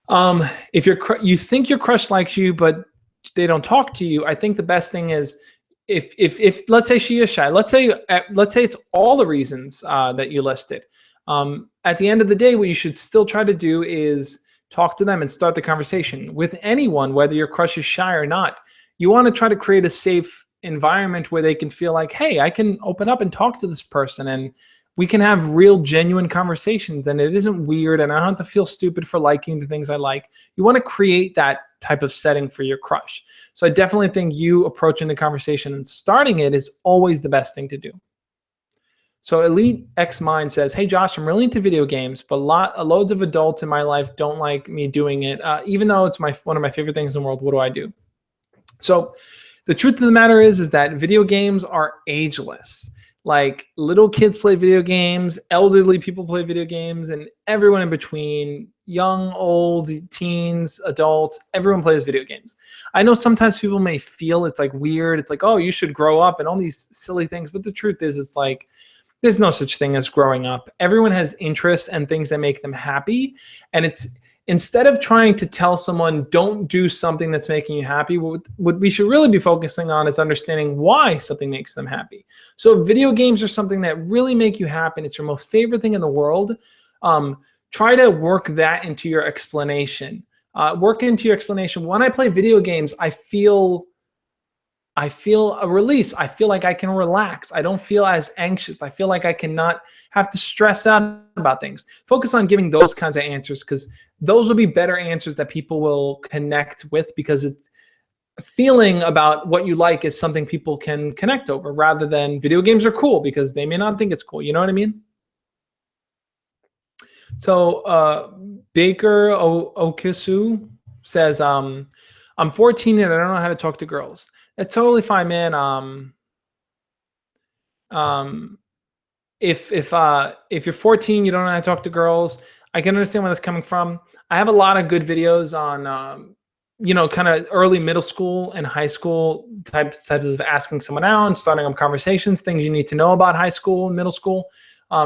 if you think your crush likes you, but they don't talk to you, I think the best thing is, if let's say she is shy, let's say it's all the reasons that you listed. At the end of the day, what you should still try to do is talk to them and start the conversation with anyone, whether your crush is shy or not. You want to try to create a safe environment where they can feel like, hey, I can open up and talk to this person, and we can have real, genuine conversations, and it isn't weird, and I don't have to feel stupid for liking the things I like. You want to create that type of setting for your crush. So I definitely think you approaching the conversation and starting it is always the best thing to do. So Elite X Mind says, hey Josh, I'm really into video games, but loads of adults in my life don't like me doing it. Even though it's one of my favorite things in the world, what do I do? So the truth of the matter is that video games are ageless. Like, little kids play video games, elderly people play video games, and everyone in between, young, old, teens, adults, everyone plays video games. I know sometimes people may feel it's like weird. It's like, oh, you should grow up and all these silly things. But the truth is, it's like, there's no such thing as growing up. Everyone has interests and things that make them happy. And it's, instead of trying to tell someone, don't do something that's making you happy, what we should really be focusing on is understanding why something makes them happy. So if video games are something that really make you happy, and it's your most favorite thing in the world, try to work that into your explanation. Work into your explanation. When I play video games, I feel a release. I feel like I can relax. I don't feel as anxious. I feel like I cannot have to stress out about things. Focus on giving those kinds of answers, because those will be better answers that people will connect with, because it's feeling about what you like is something people can connect over, rather than video games are cool because they may not think it's cool. You know what I mean? So Baker Okisu says, I'm 14 and I don't know how to talk to girls. That's totally fine, man. If you're 14, you don't know how to talk to girls, I can understand where that's coming from. I have a lot of good videos on kind of early middle school and high school types of asking someone out and starting up conversations, things you need to know about high school and middle school.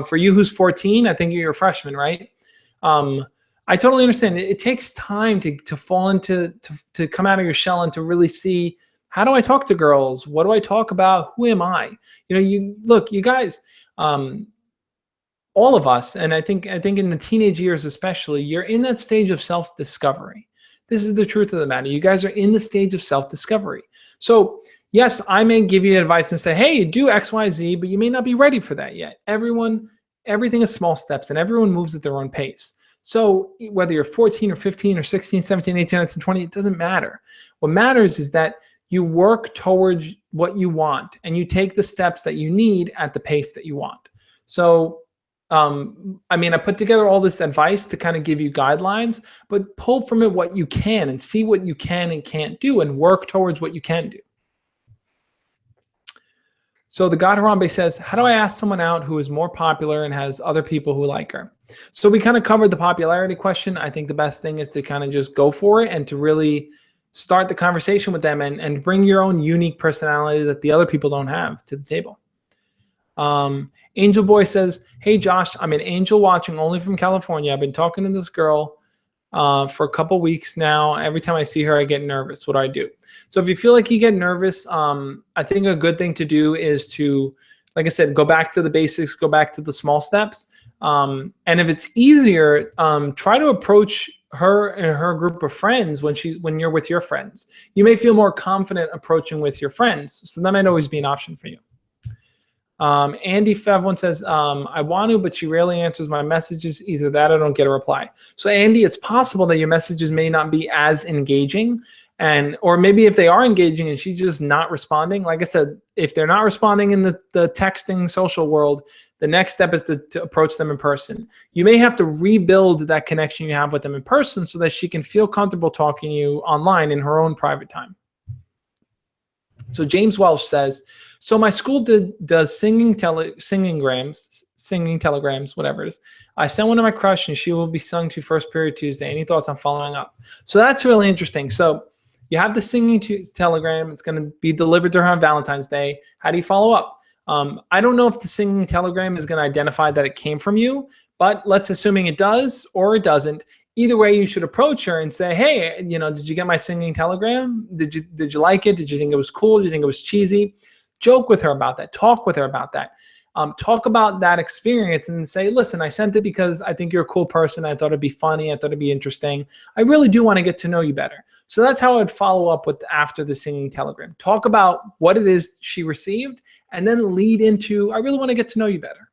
For you who's 14, I think you're a freshman, right? I totally understand. It takes time to fall into, to come out of your shell and to really see, how do I talk to girls? What do I talk about? Who am I? You guys, all of us, and I think in the teenage years especially, you're in that stage of self-discovery. This is the truth of the matter. You guys are in the stage of self-discovery. So yes, I may give you advice and say, hey, do X, Y, Z, but you may not be ready for that yet. Everything is small steps, and everyone moves at their own pace. So whether you're 14 or 15 or 16, 17, 18, 19, 20, it doesn't matter. What matters is that you work towards what you want, and you take the steps that you need at the pace that you want. So I put together all this advice to kind of give you guidelines, but pull from it what you can and see what you can and can't do, and work towards what you can do. So the God Harambe says, how do I ask someone out who is more popular and has other people who like her? So we kind of covered the popularity question. I think the best thing is to kind of just go for it and to really start the conversation with them, and bring your own unique personality that the other people don't have to the table. Angel Boy says, hey Josh, I'm an angel watching only from California. I've been talking to this girl for a couple weeks now. Every time I see her, I get nervous. What do I do? So if you feel like you get nervous, I think a good thing to do is to, like I said, go back to the basics, go back to the small steps. And if it's easier, try to approach her and her group of friends when you're with your friends. You may feel more confident approaching with your friends. So that might always be an option for you. Andy Fev1 says, I want to, but she rarely answers my messages. Either that or I don't get a reply. So Andy, it's possible that your messages may not be as engaging, or maybe if they are engaging and she's just not responding. Like I said, if they're not responding in the texting social world, the next step is to approach them in person. You may have to rebuild that connection you have with them in person so that she can feel comfortable talking to you online in her own private time. So James Welsh says, so my school does singing telegrams, whatever it is. I sent one to my crush and she will be sung to first period Tuesday. Any thoughts on following up? So that's really interesting. So you have the singing telegram. It's going to be delivered to her on Valentine's Day. How do you follow up? I don't know if the singing telegram is going to identify that it came from you, but let's assuming it does or it doesn't. Either way, you should approach her and say, hey, did you get my singing telegram? Did you like it? Did you think it was cool? Did you think it was cheesy? Joke with her about that. Talk with her about that. Talk about that experience and say, listen, I sent it because I think you're a cool person. I thought it'd be funny. I thought it'd be interesting. I really do want to get to know you better. So that's how I'd follow up with after the singing telegram. Talk about what it is she received and then lead into, I really want to get to know you better.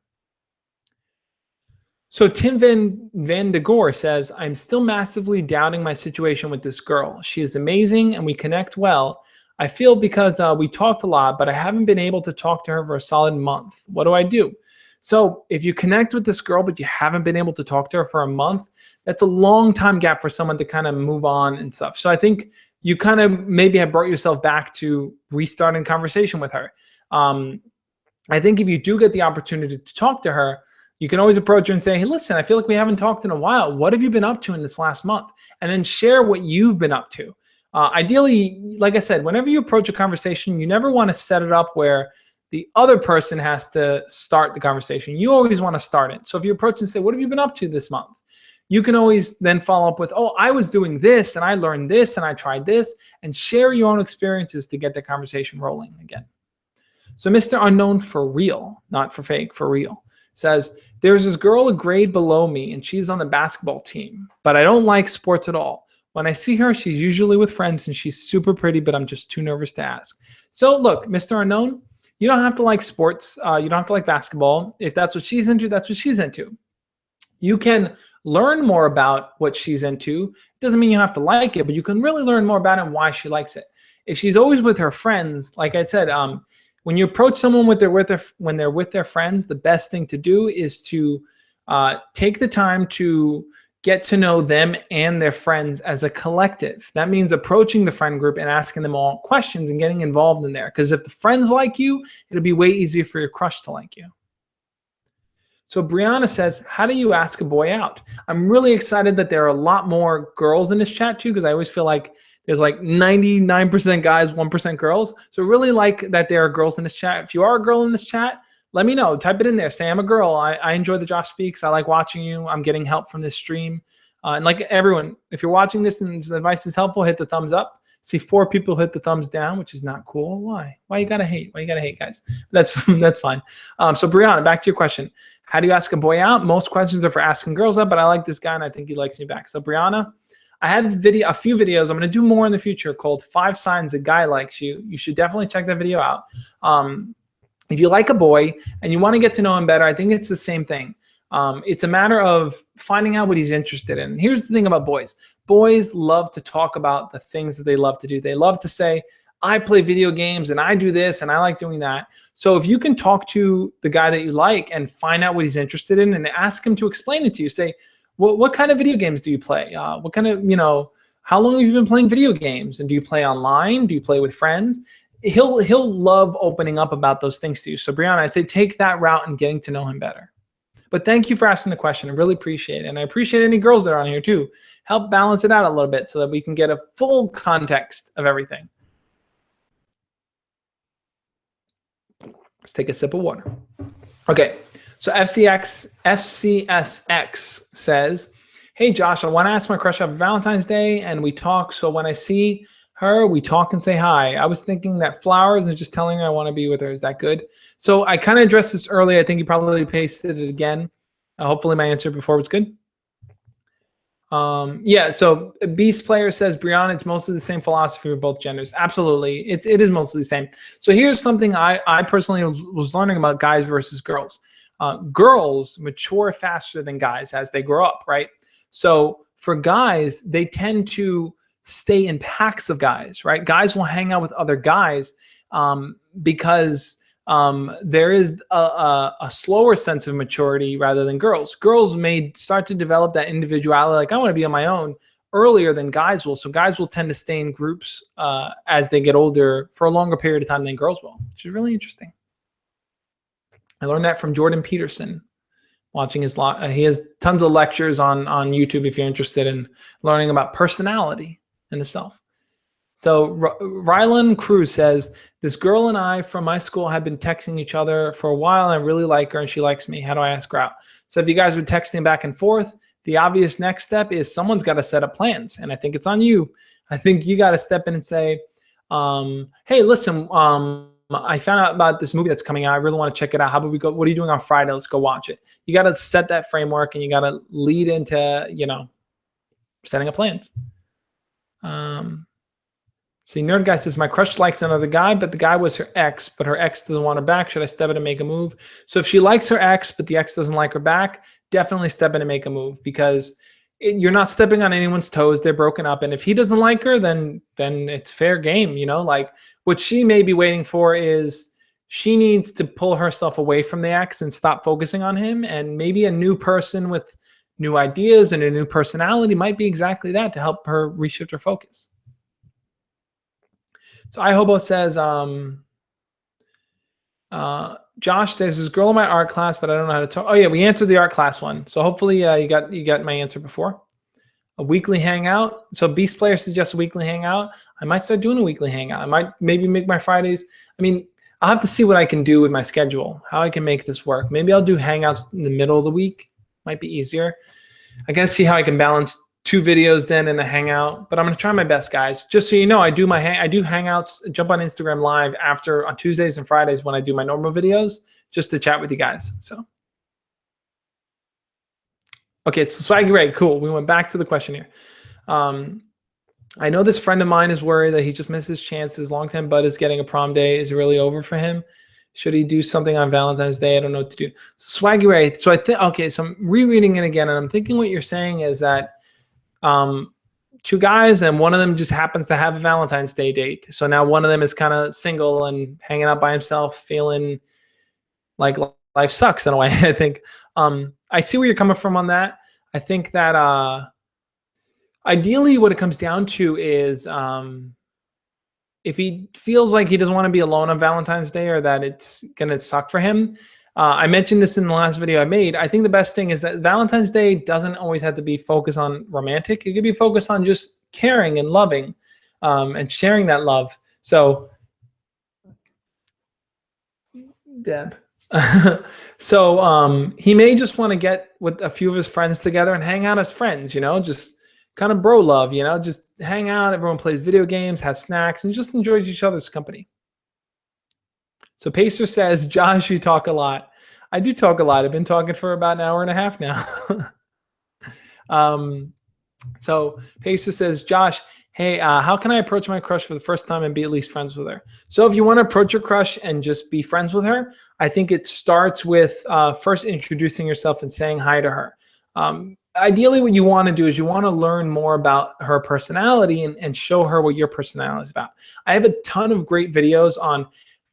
So Tim Van de Gore says, I'm still massively doubting my situation with this girl. She is amazing and we connect well. I feel because we talked a lot, but I haven't been able to talk to her for a solid month. What do I do? So if you connect with this girl, but you haven't been able to talk to her for a month, that's a long time gap for someone to kind of move on and stuff. So I think you kind of maybe have brought yourself back to restarting conversation with her. I think if you do get the opportunity to talk to her, you can always approach her and say, hey, listen, I feel like we haven't talked in a while. What have you been up to in this last month? And then share what you've been up to. Ideally, like I said, whenever you approach a conversation, you never want to set it up where the other person has to start the conversation. You always want to start it. So if you approach and say, what have you been up to this month? You can always then follow up with, oh, I was doing this and I learned this and I tried this, and share your own experiences to get the conversation rolling again. So Mr. Unknown for real, not for fake, for real, says, there's this girl a grade below me and she's on the basketball team, but I don't like sports at all. When I see her, she's usually with friends and she's super pretty, but I'm just too nervous to ask. So look, Mr. Unknown, you don't have to like sports. You don't have to like basketball. If that's what she's into, that's what she's into. You can learn more about what she's into. It doesn't mean you have to like it, but you can really learn more about it and why she likes it. If she's always with her friends, like I said, when you approach someone when they're with their friends, the best thing to do is to take the time to get to know them and their friends as a collective. That means approaching the friend group and asking them all questions and getting involved in there. Because if the friends like you, it'll be way easier for your crush to like you. So Brianna says, how do you ask a boy out? I'm really excited that there are a lot more girls in this chat too, because I always feel like There's like 99% guys, 1% girls. So really like that there are girls in this chat. If you are a girl in this chat, let me know. Type it in there. Say I'm a girl. I enjoy the Josh Speaks. I like watching you. I'm getting help from this stream. And like everyone, if you're watching this and this advice is helpful, hit the thumbs up. See 4 people hit the thumbs down, which is not cool. Why? Why you gotta hate? Why you gotta hate, guys? That's fine. So Brianna, back to your question. How do you ask a boy out? Most questions are for asking girls out, but I like this guy and I think he likes me back. So Brianna, I have a few videos. I'm going to do more in the future called 5 Signs a Guy Likes You. You should definitely check that video out. If you like a boy and you want to get to know him better, I think it's the same thing. It's a matter of finding out what he's interested in. Here's the thing about boys. Boys love to talk about the things that they love to do. They love to say, I play video games and I do this and I like doing that. So if you can talk to the guy that you like and find out what he's interested in and ask him to explain it to you, say, what kind of video games do you play? What kind of, how long have you been playing video games? And do you play online? Do you play with friends? He'll love opening up about those things to you. So Brianna, I'd say take that route and getting to know him better. But thank you for asking the question. I really appreciate it. And I appreciate any girls that are on here too. Help balance it out a little bit so that we can get a full context of everything. Let's take a sip of water. Okay, so FCSX says, hey Josh, I want to ask my crush out for Valentine's Day and we talk. So when I see her, we talk and say hi. I was thinking that flowers and just telling her I want to be with her. Is that good? So I kind of addressed this earlier. I think you probably pasted it again. Hopefully my answer before was good. Yeah, so Beast Player says, Brianna, it's mostly the same philosophy for both genders. Absolutely, it is mostly the same. So here's something I personally was learning about guys versus girls. Girls mature faster than guys as they grow up, right? So for guys, they tend to stay in packs of guys, right? Guys will hang out with other guys because there is a slower sense of maturity rather than girls. Girls may start to develop that individuality, like I want to be on my own, earlier than guys will. So guys will tend to stay in groups as they get older for a longer period of time than girls will, which is really interesting. I learned that from Jordan Peterson, watching his he has tons of lectures on YouTube if you're interested in learning about personality and the self. So Rylan Cruz says, this girl and I from my school have been texting each other for a while and I really like her and she likes me. How do I ask her out? So if you guys are texting back and forth, the obvious next step is someone's got to set up plans. And I think it's on you. I think you got to step in and say, hey, listen, I found out about this movie that's coming out. I really want to check it out. How about we go? What are you doing on Friday? Let's go watch it. You got to set that framework and you got to lead into, setting up plans. See, Nerd Guy says, my crush likes another guy, but the guy was her ex, but her ex doesn't want her back. Should I step in and make a move? So if she likes her ex, but the ex doesn't like her back, definitely step in and make a move because you're not stepping on anyone's toes. They're broken up. And if he doesn't like her, then it's fair game. Like what she may be waiting for is she needs to pull herself away from the ex and stop focusing on him. And maybe a new person with new ideas and a new personality might be exactly that to help her reshift her focus. So iHobo says, Josh, there's this girl in my art class, but I don't know how to talk. Oh yeah, we answered the art class one. So hopefully you got my answer before. A weekly hangout. So Beast Player suggests a weekly hangout. I might start doing a weekly hangout. I might maybe make my Fridays. I'll have to see what I can do with my schedule, how I can make this work. Maybe I'll do hangouts in the middle of the week. Might be easier. I gotta see how I can balance 2 videos then and a hangout, but I'm gonna try my best, guys. Just so you know, I do hangouts, jump on Instagram Live on Tuesdays and Fridays when I do my normal videos, just to chat with you guys. So, okay, so Swaggy Ray, cool. We went back to the question here. I know this friend of mine is worried that he just missed his chance. His longtime bud is getting a prom day. Is it really over for him? Should he do something on Valentine's Day? I don't know what to do. Swaggy Ray. So so I'm rereading it again, and I'm thinking what you're saying is that 2 guys and one of them just happens to have a Valentine's Day date. So now one of them is kind of single and hanging out by himself, feeling like life sucks in a way. I think I see where you're coming from on that. I think that ideally what it comes down to is if he feels like he doesn't want to be alone on Valentine's Day or that it's going to suck for him. I mentioned this in the last video I made. I think the best thing is that Valentine's Day doesn't always have to be focused on romantic. It could be focused on just caring and loving. and sharing that love. So, Deb. So he may just want to get with a few of his friends together and hang out as friends, just kind of bro love, just hang out. Everyone plays video games, has snacks, and just enjoys each other's company. So Pacer says, Josh, you talk a lot. I do talk a lot. I've been talking for about an hour and a half now. So Pacer says, Josh, hey, how can I approach my crush for the first time and be at least friends with her? So if you want to approach your crush and just be friends with her, I think it starts with first introducing yourself and saying hi to her. Ideally, what you want to do is you want to learn more about her personality and show her what your personality is about. I have a ton of great videos on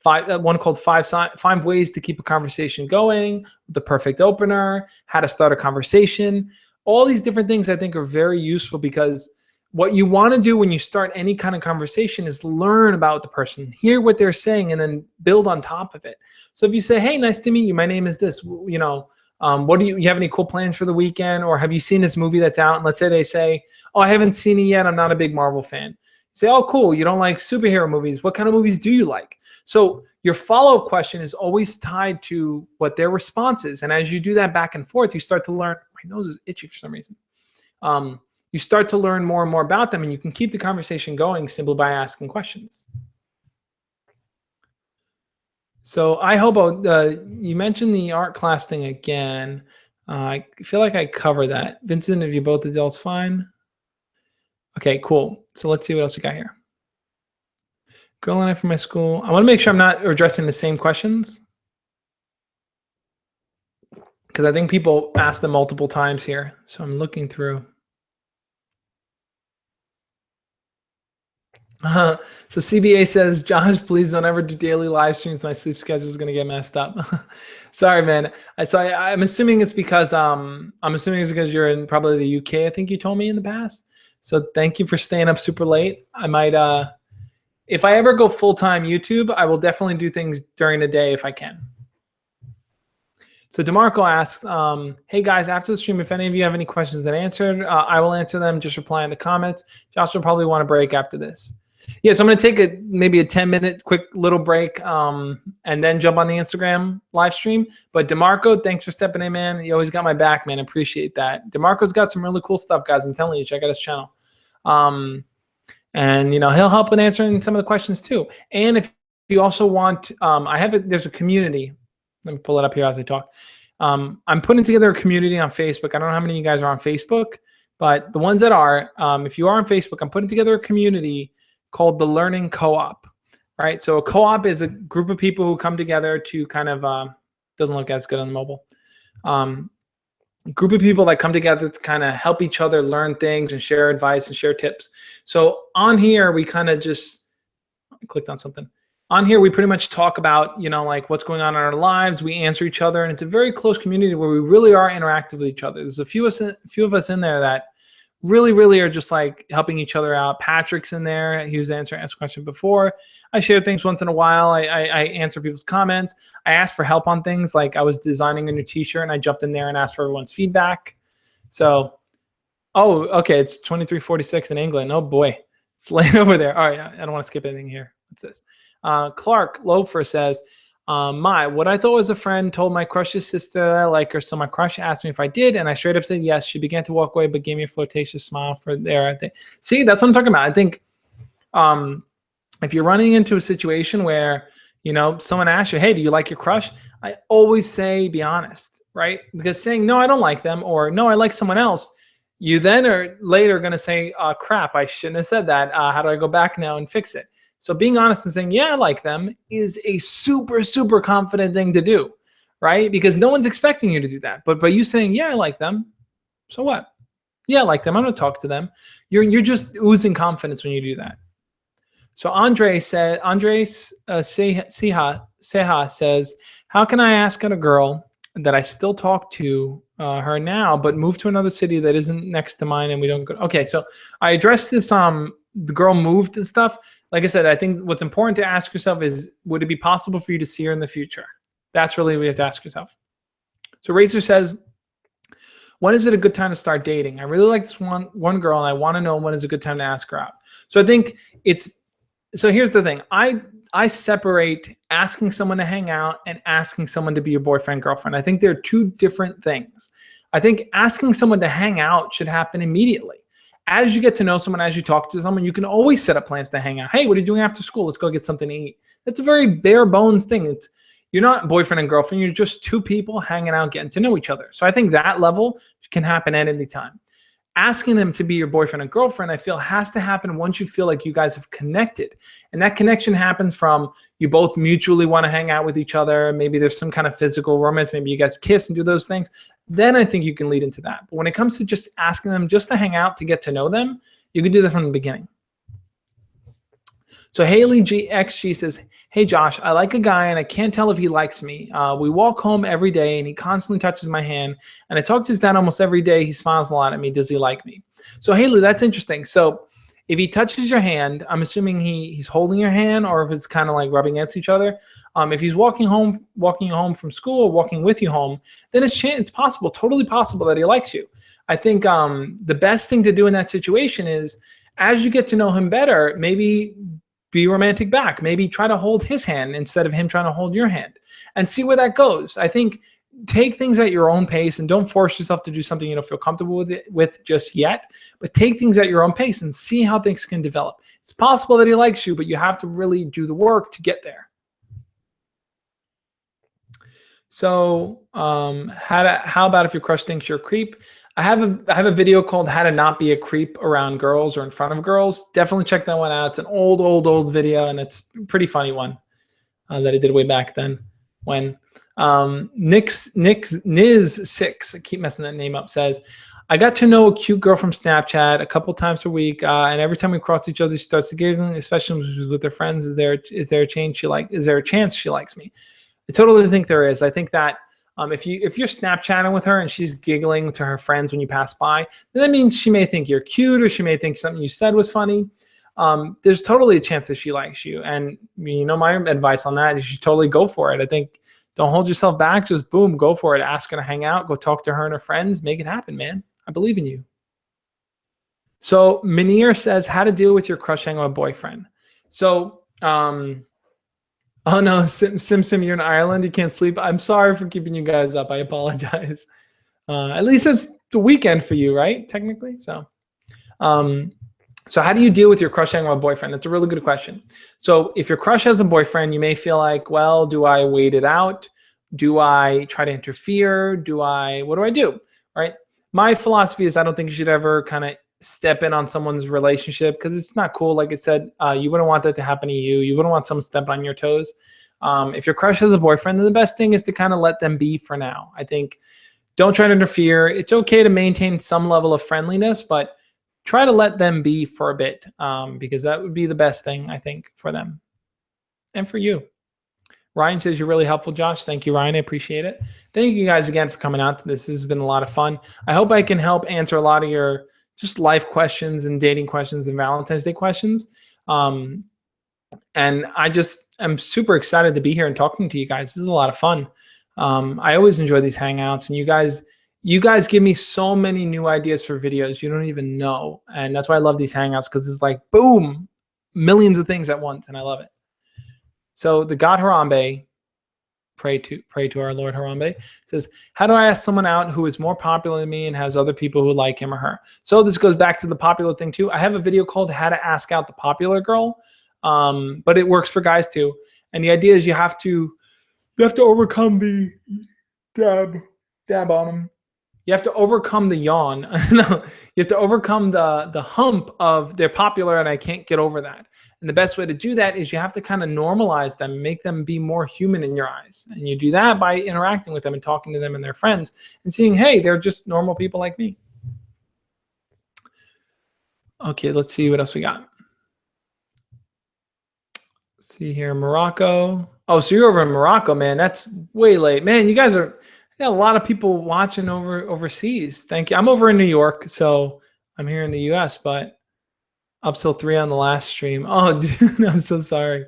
one called five ways to keep a conversation going, the perfect opener, how to start a conversation. All these different things I think are very useful, because what you want to do when you start any kind of conversation is learn about the person, hear what they're saying, and then build on top of it. So if you say, hey, nice to meet you, my name is this, what do you have any cool plans for the weekend? Or have you seen this movie that's out? And let's say they say, oh, I haven't seen it yet. I'm not a big Marvel fan. You say, oh, cool. You don't like superhero movies. What kind of movies do you like? So your follow-up question is always tied to what their response is. And as you do that back and forth, you start to learn. My nose is itchy for some reason. You start to learn more and more about them, and you can keep the conversation going simply by asking questions. So I hope you mentioned the art class thing again. I feel like I covered that. Vincent, if you both adults, fine. Okay, cool. So let's see what else we got here. Girl and I from my school. I want to make sure I'm not addressing the same questions, because I think people ask them multiple times here. So I'm looking through. So CBA says, Josh, please don't ever do daily live streams. My sleep schedule is going to get messed up. Sorry, man. I'm assuming it's because you're in probably the UK. I think you told me in the past. So thank you for staying up super late. I might, if I ever go full-time YouTube, I will definitely do things during the day if I can. So DeMarco asks, hey guys, after the stream, if any of you have any questions that answered, I will answer them. Just reply in the comments. Josh will probably want to break after this. Yeah, so I'm going to take maybe a 10-minute quick little break and then jump on the Instagram live stream. But DeMarco, thanks for stepping in, man. You always got my back, man. Appreciate that. DeMarco's got some really cool stuff, guys. I'm telling you, check out his channel. And he'll help in answering some of the questions too. And if you also want, there's a community. Let me pull it up here as I talk. I'm putting together a community on Facebook. I don't know how many of you guys are on Facebook, but the ones that are, if you are on Facebook, I'm putting together a community called the Learning Co-op, right? So a co-op is a group of people who come together to kind of, doesn't look as good on the mobile, group of people that come together to kind of help each other learn things and share advice and share tips. So on here, we kind of just, I clicked on something. On here, we pretty much talk about, like what's going on in our lives. We answer each other, and it's a very close community where we really are interactive with each other. There's a few of us in there that really are just like helping each other out. Patrick's in there. He was answering a question before. I share things once in a while. I answer people's comments. I ask for help on things. Like I was designing a new t-shirt and I jumped in there and asked for everyone's feedback. So, oh, okay. It's 23:46 in England. Oh boy, it's late over there. All right. I don't want to skip anything here. What's this? Clark Loafer says, what I thought was a friend told my crush's sister that I like her, so my crush asked me if I did, and I straight up said yes. She began to walk away, but gave me a flirtatious smile for there. I think. See, that's what I'm talking about. I think if you're running into a situation where someone asks you, hey, do you like your crush? I always say be honest, right? Because saying no, I don't like them, or no, I like someone else, you then are later going to say, crap, I shouldn't have said that. How do I go back now and fix it? So being honest and saying, yeah, I like them is a super confident thing to do, right? Because no one's expecting you to do that. But by you saying, yeah, I like them, so what? Yeah, I like them. I'm going to talk to them. You're just oozing confidence when you do that. So Seha says, how can I ask a girl that I still talk to her now, but move to another city that isn't next to mine and we don't go? Okay, so I addressed this, the girl moved and stuff. Like I said, I think what's important to ask yourself is, would it be possible for you to see her in the future? That's really what you have to ask yourself. So Razor says, When is it a good time to start dating? I really like this one girl, and I want to know when is a good time to ask her out. So I think so here's the thing. I separate asking someone to hang out and asking someone to be your boyfriend, girlfriend. I think they're two different things. I think asking someone to hang out should happen immediately. As you get to know someone, as you talk to someone, you can always set up plans to hang out. Hey, what are you doing after school? Let's go get something to eat. That's a very bare bones thing. You're not boyfriend and girlfriend. You're just two people hanging out, getting to know each other. So I think that level can happen at any time. Asking them to be your boyfriend and girlfriend, I feel, has to happen once you feel like you guys have connected. And that connection happens from you both mutually want to hang out with each other. Maybe there's some kind of physical romance. Maybe you guys kiss and do those things. Then I think you can lead into that. But when it comes to just asking them just to hang out, to get to know them, you can do that from the beginning. So Haley GXG says, hey Josh, I like a guy and I can't tell if he likes me. We walk home every day and he constantly touches my hand, and I talk to his dad almost every day. He smiles a lot at me. Does he like me? So Haley, that's interesting. So if he touches your hand, I'm assuming he's holding your hand, or if it's kind of like rubbing against each other. If he's walking you home from school or walking with you home, then it's possible, totally possible that he likes you. I think the best thing to do in that situation is, as you get to know him better, maybe be romantic back. Maybe try to hold his hand instead of him trying to hold your hand, and see where that goes. I think take things at your own pace and don't force yourself to do something you don't feel comfortable with just yet, but take things at your own pace and see how things can develop. It's possible that he likes you, but you have to really do the work to get there. So how about if your crush thinks you're a creep? I have a video called How to Not Be a Creep Around Girls or in Front of Girls. Definitely check that one out. It's an old video, and it's a pretty funny one that I did way back then. When Niz6, I keep messing that name up, says, I got to know a cute girl from Snapchat a couple times per week, and every time we cross each other, she starts to giggle, especially with her friends. Is there a chance she likes me? I totally think there is. I think that if you're Snapchatting with her and she's giggling to her friends when you pass by, then that means she may think you're cute, or she may think something you said was funny. There's totally a chance that she likes you. And my advice on that is you totally go for it. I think don't hold yourself back. Just boom, go for it. Ask her to hang out. Go talk to her and her friends. Make it happen, man. I believe in you. So Minir says, how to deal with your crush hanging with a boyfriend. So, oh no, Sim, you're in Ireland. You can't sleep. I'm sorry for keeping you guys up. I apologize. At least it's the weekend for you, right? Technically. So how do you deal with your crush hanging with a boyfriend? That's a really good question. So if your crush has a boyfriend, you may feel like, well, do I wait it out? Do I try to interfere? What do I do? Right? My philosophy is I don't think you should ever kind of step in on someone's relationship, because it's not cool. Like I said, you wouldn't want that to happen to you. You wouldn't want someone stepping on your toes. If your crush has a boyfriend, then the best thing is to kind of let them be for now. I think don't try to interfere. It's okay to maintain some level of friendliness, but try to let them be for a bit, because that would be the best thing, I think, for them and for you. Ryan says, you're really helpful, Josh. Thank you, Ryan. I appreciate it. Thank you guys again for coming out to this. This has been a lot of fun. I hope I can help answer a lot of your just life questions and dating questions and Valentine's Day questions. And I'm super excited to be here and talking to you guys. This is a lot of fun. I always enjoy these hangouts, and you guys give me so many new ideas for videos you don't even know. And that's why I love these hangouts, because it's like, boom, millions of things at once, and I love it. So the God Harambe, pray to our Lord Harambe, says, how do I ask someone out who is more popular than me and has other people who like him or her? So this goes back to the popular thing too. I have a video called How to Ask Out the Popular Girl, but it works for guys too. And the idea is you have to overcome the dab on them. You have to overcome the yawn. No, you have to overcome the hump of they're popular and I can't get over that. And the best way to do that is you have to kind of normalize them, make them be more human in your eyes. And you do that by interacting with them and talking to them and their friends and seeing, hey, they're just normal people like me. Okay, let's see what else we got. Let's see here, Morocco. Oh, so you're over in Morocco, man. That's way late. Man, you guys are a lot of people watching overseas. Thank you. I'm over in New York, so I'm here in the US, but up till 3 on the last stream. Oh, dude, I'm so sorry.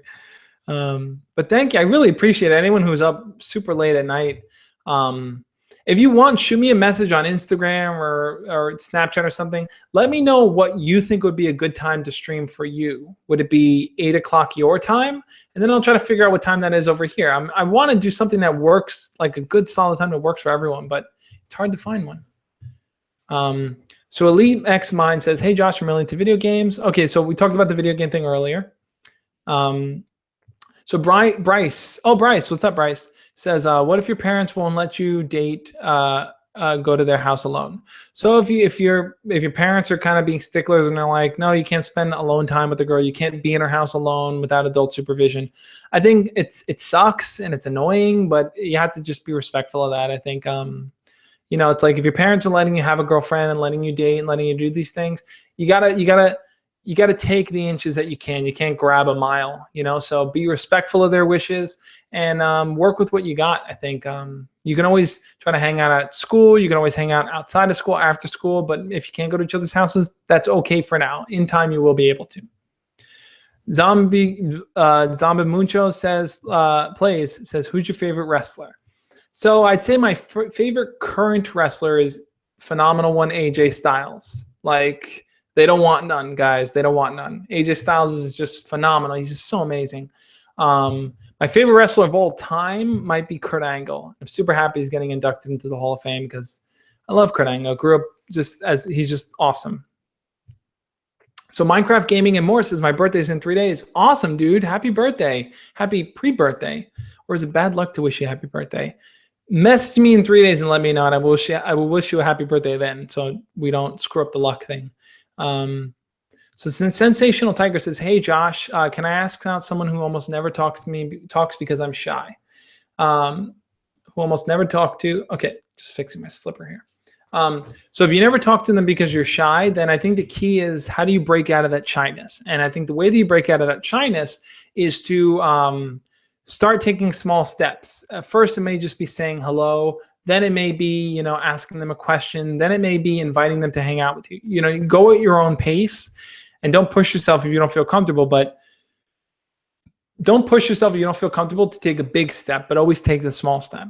But thank you. I really appreciate it. Anyone who's up super late at night. If you want, shoot me a message on Instagram or Snapchat or something. Let me know what you think would be a good time to stream for you. Would it be 8 o'clock your time? And then I'll try to figure out what time that is over here. I want to do something that works, like a good solid time that works for everyone, but it's hard to find one. So Elite X Mind says, hey Josh, I'm really into video games. Okay, so we talked about the video game thing earlier. So Bryce, what's up, Bryce? Says, what if your parents won't let you date, go to their house alone? So if your parents are kind of being sticklers and they're like, no, you can't spend alone time with the girl, you can't be in her house alone without adult supervision. I think it sucks and it's annoying, but you have to just be respectful of that. I think, it's like if your parents are letting you have a girlfriend and letting you date and letting you do these things, you gotta take the inches that you can. You can't grab a mile, so be respectful of their wishes and work with what you got. I think you can always try to hang out at school. You can always hang out outside of school, after school, but if you can't go to each other's houses, that's okay for now. In time, you will be able to. Zombie Muncho says, who's your favorite wrestler? So I'd say my favorite current wrestler is phenomenal one, AJ Styles. Like, they don't want none, guys. They don't want none. AJ Styles is just phenomenal. He's just so amazing. My favorite wrestler of all time might be Kurt Angle. I'm super happy he's getting inducted into the Hall of Fame because I love Kurt Angle. Grew up he's just awesome. So Minecraft Gaming and More says, my birthday's in 3 days. Awesome, dude. Happy birthday. Happy pre-birthday. Or is it bad luck to wish you a happy birthday? Message me in 3 days and let me know, and I will wish you a happy birthday then, so we don't screw up the luck thing. So since Sensational Tiger says, hey Josh, can I ask out someone who almost never talks because I'm shy? Who almost never talk to? Okay, just fixing my slipper here. So if you never talk to them because you're shy, then I think the key is, how do you break out of that shyness? And I think the way that you break out of that shyness is to start taking small steps. First, it may just be saying hello. Then it may be, asking them a question. Then it may be inviting them to hang out with you. You go at your own pace and don't push yourself if you don't feel comfortable, but don't push yourself if you don't feel comfortable to take a big step, but always take the small step.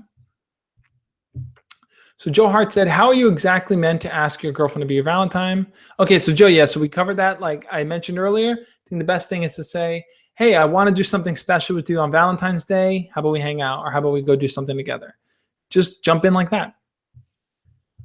So Joe Hart said, how are you exactly meant to ask your girlfriend to be your Valentine? Okay, so Joe, yeah, so we covered that like I mentioned earlier. I think the best thing is to say, hey, I want to do something special with you on Valentine's Day. How about we hang out? Or how about we go do something together? Just jump in like that.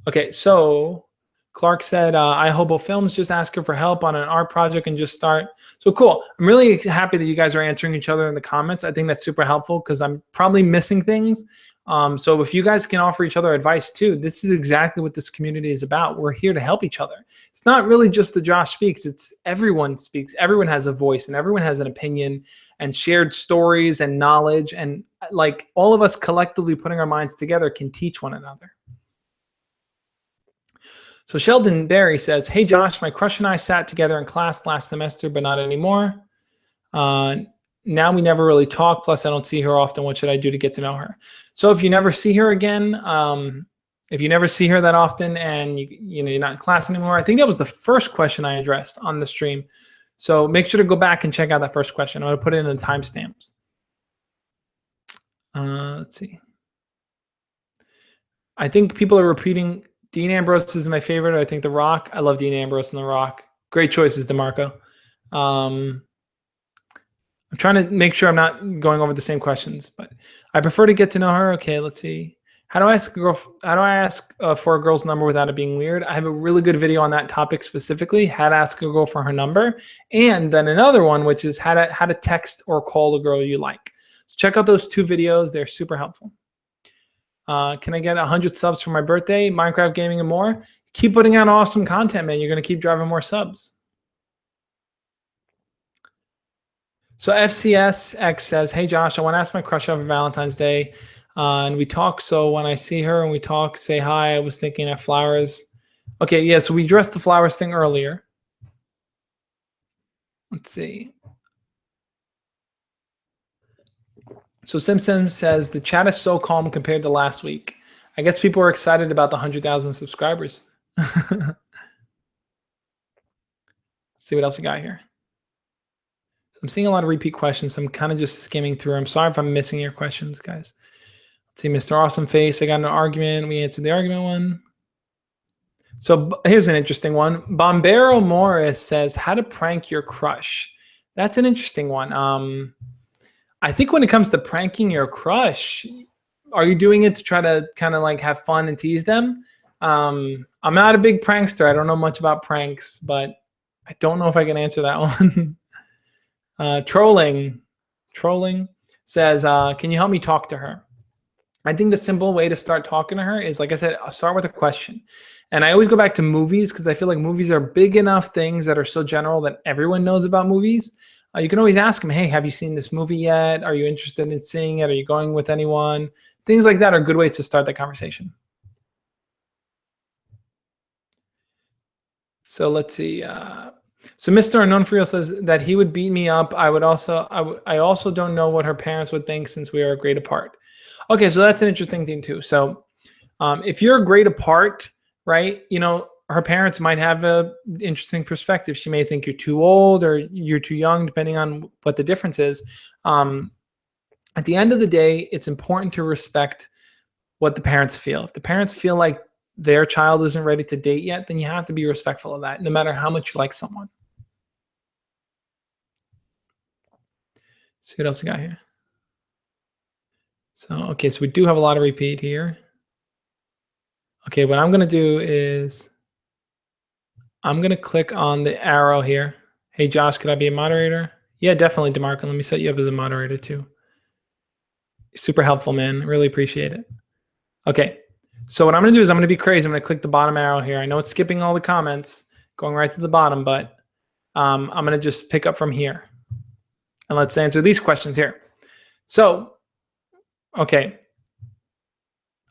Okay, so Clark said, I Hobo Films, just ask her for help on an art project and just start. So cool. I'm really happy that you guys are answering each other in the comments. I think that's super helpful because I'm probably missing things. So if you guys can offer each other advice too, this is exactly what this community is about. We're here to help each other. It's not really just the Josh Speaks. It's everyone speaks. Everyone has a voice and everyone has an opinion and shared stories and knowledge. And like all of us collectively putting our minds together can teach one another. So Sheldon Barry says, hey Josh, my crush and I sat together in class last semester, but not anymore. Now we never really talk. Plus I don't see her often. What should I do to get to know her? So if you never see her again, if you never see her that often and you're not in class anymore, I think that was the first question I addressed on the stream. So make sure to go back and check out that first question. I'm going to put it in the timestamps. Let's see. I think people are repeating Dean Ambrose is my favorite. I think The Rock. I love Dean Ambrose and The Rock. Great choices, DeMarco. I'm trying to make sure I'm not going over the same questions, but I prefer to get to know her. Okay, let's see. How do I ask for a girl's number without it being weird? I have a really good video on that topic specifically, how to ask a girl for her number, and then another one, which is how to text or call the girl you like. So check out those two videos. They're super helpful. Can I get 100 subs for my birthday? Minecraft Gaming and More. Keep putting out awesome content, man. You're going to keep driving more subs. So FCSX says, hey, Josh, I want to ask my crush out for Valentine's Day. And we talk, so when I see her and we talk, say hi. I was thinking of flowers. Okay, yeah, so we addressed the flowers thing earlier. Let's see. So Simpson says, the chat is so calm compared to last week. I guess people are excited about the 100,000 subscribers. Let's see what else we got here. So I'm seeing a lot of repeat questions. So I'm kind of just skimming through. I'm sorry if I'm missing your questions, guys. Let's see, Mr. Awesome Face. I got an argument. We answered the argument one. So here's an interesting one. Bombero Morris says, how to prank your crush. That's an interesting one. I think when it comes to pranking your crush, are you doing it to try to kind of like have fun and tease them? I'm not a big prankster. I don't know much about pranks, but I don't know if I can answer that one. Trolling says, can you help me talk to her? I think the simple way to start talking to her is, like I said, I'll start with a question. And I always go back to movies because I feel like movies are big enough things that are so general that everyone knows about movies. You can always ask them, hey, have you seen this movie yet? Are you interested in seeing it? Are you going with anyone? Things like that are good ways to start that conversation. So let's see. So Mr. Unknown for Real says that he would beat me up. I also don't know what her parents would think since we are a grade apart. Okay, so that's an interesting thing too. So if you're a grade apart, right, you know, her parents might have a interesting perspective. She may think you're too old or you're too young, depending on what the difference is. At the end of the day, it's important to respect what the parents feel. If the parents feel like their child isn't ready to date yet, then you have to be respectful of that, no matter how much you like someone. See what else we got here. So, okay, so we do have a lot of repeat here. Okay, what I'm going to do is I'm going to click on the arrow here. Hey, Josh, could I be a moderator? Yeah, definitely, DeMarco. Let me set you up as a moderator too. Super helpful, man. Really appreciate it. Okay, so what I'm going to do is I'm going to be crazy. I'm going to click the bottom arrow here. I know it's skipping all the comments, going right to the bottom, but I'm going to just pick up from here. And let's answer these questions here. So, okay.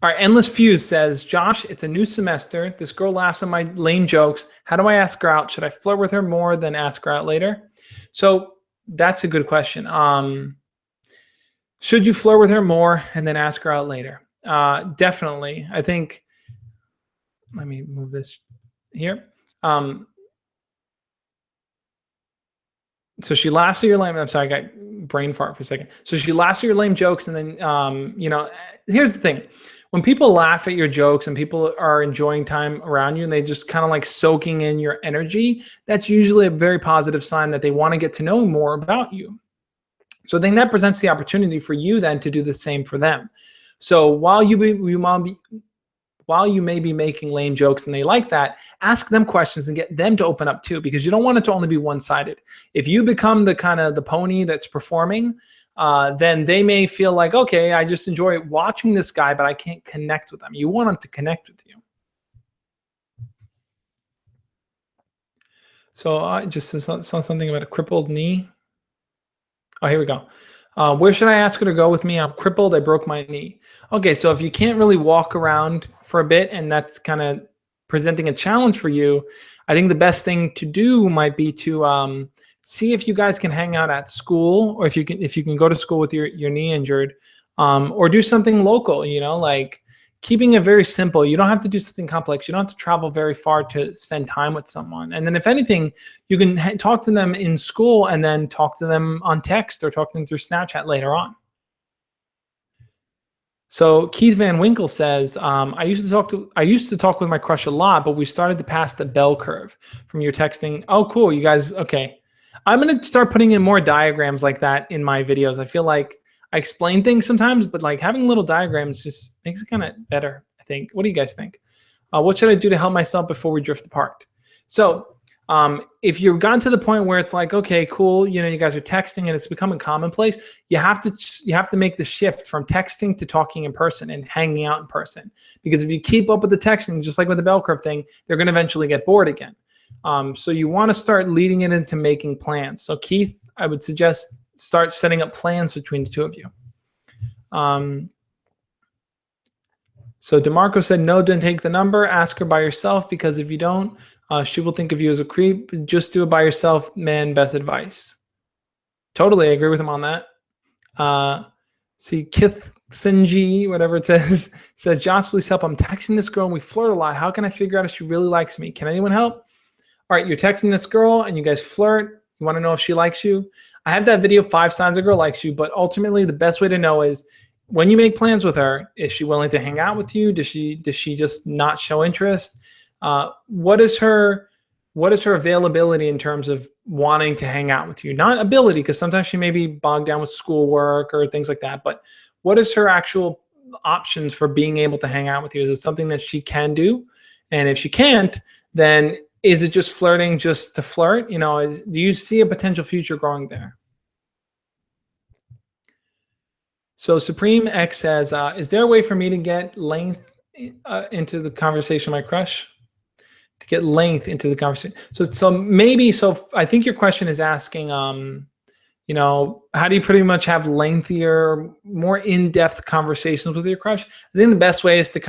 All right, Endless Fuse says, Josh, it's a new semester. This girl laughs at my lame jokes. How do I ask her out? Should I flirt with her more than ask her out later? So that's a good question. Should you flirt with her more and then ask her out later? Definitely. I think, let me move this here. So she laughs at your lame, I'm sorry, I got brain fart for a second. So she laughs at your lame jokes and then, you know, here's the thing. When people laugh at your jokes and people are enjoying time around you and they just kind of like soaking in your energy, that's usually a very positive sign that they want to get to know more about you. So then that presents the opportunity for you then to do the same for them. So while you may be making lame jokes and they like that, ask them questions and get them to open up too, because you don't want it to only be one-sided. If you become the kind of the pony that's performing, then they may feel like, okay, I just enjoy watching this guy, but I can't connect with them. You want them to connect with you. So I just saw something about a crippled knee. Oh, here we go. Where should I ask her to go with me? I'm crippled. I broke my knee. Okay, so if you can't really walk around for a bit and that's kind of presenting a challenge for you, I think the best thing to do might be to see if you guys can hang out at school, or if you can go to school with your knee injured, or do something local. You know, like keeping it very simple. You don't have to do something complex. You don't have to travel very far to spend time with someone. And then if anything, you can talk to them in school and then talk to them on text or talk to them through Snapchat later on. So Keith Van Winkle says, I used to talk with my crush a lot, but we started to pass the bell curve from your texting. Oh, cool. You guys, okay. I'm going to start putting in more diagrams like that in my videos. I feel like I explain things sometimes, but like having little diagrams just makes it kind of better, I think. What do you guys think? What should I do to help myself before we drift apart? So if you've gotten to the point where it's like, okay, cool, you know, you guys are texting and it's becoming commonplace, you have to make the shift from texting to talking in person and hanging out in person. Because if you keep up with the texting, just like with the bell curve thing, they're going to eventually get bored again. So you want to start leading it into making plans. So Keith, I would suggest start setting up plans between the two of you. So DeMarco said, no, don't take the number. Ask her by yourself, because if you don't, she will think of you as a creep. Just do it by yourself, man. Best advice. Totally, I agree with him on that. See, Kith Sinji, whatever it says Josh, please help. I'm texting this girl and we flirt a lot. How can I figure out if she really likes me? Can anyone help? All right, you're texting this girl and you guys flirt. You want to know if she likes you? I have that video, 5 signs a girl likes you, but ultimately the best way to know is when you make plans with her, is she willing to hang out with you? Does she just not show interest? What is her availability in terms of wanting to hang out with you? Not ability, because sometimes she may be bogged down with schoolwork or things like that. But what is her actual options for being able to hang out with you? Is it something that she can do? And if she can't, then is it just flirting just to flirt? Do you see a potential future growing there? So Supreme X says, is there a way for me to get length into the conversation with my crush? To get length into the conversation. So I think your question is asking, how do you pretty much have lengthier, more in-depth conversations with your crush? I think the best way is to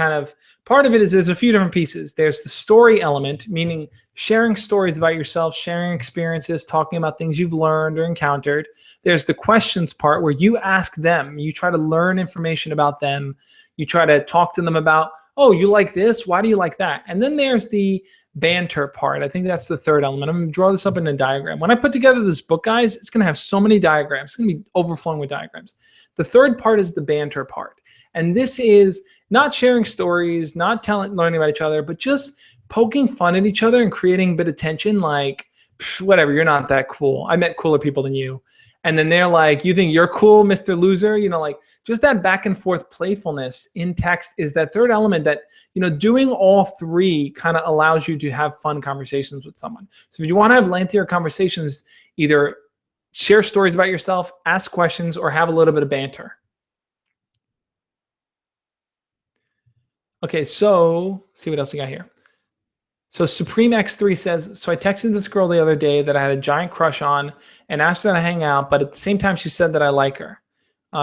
part of it is there's a few different pieces. There's the story element, meaning sharing stories about yourself, sharing experiences, talking about things you've learned or encountered. There's the questions part where you ask them, you try to learn information about them. You try to talk to them about, oh, you like this? Why do you like that? And then there's the banter part. I think that's the third element. I'm going to draw this up in a diagram. When I put together this book, guys, it's going to have so many diagrams. It's going to be overflowing with diagrams. The third part is the banter part. And this is not sharing stories, not learning about each other, but just poking fun at each other and creating a bit of tension, like, whatever, you're not that cool. I met cooler people than you. And then they're like, you think you're cool, Mr. Loser? Just that back and forth playfulness in text is that third element that, doing all three kind of allows you to have fun conversations with someone. So if you want to have lengthier conversations, either share stories about yourself, ask questions, or have a little bit of banter. Okay, so see what else we got here. So Supreme X3 says, so I texted this girl the other day that I had a giant crush on and asked her to hang out, but at the same time, she said that I like her.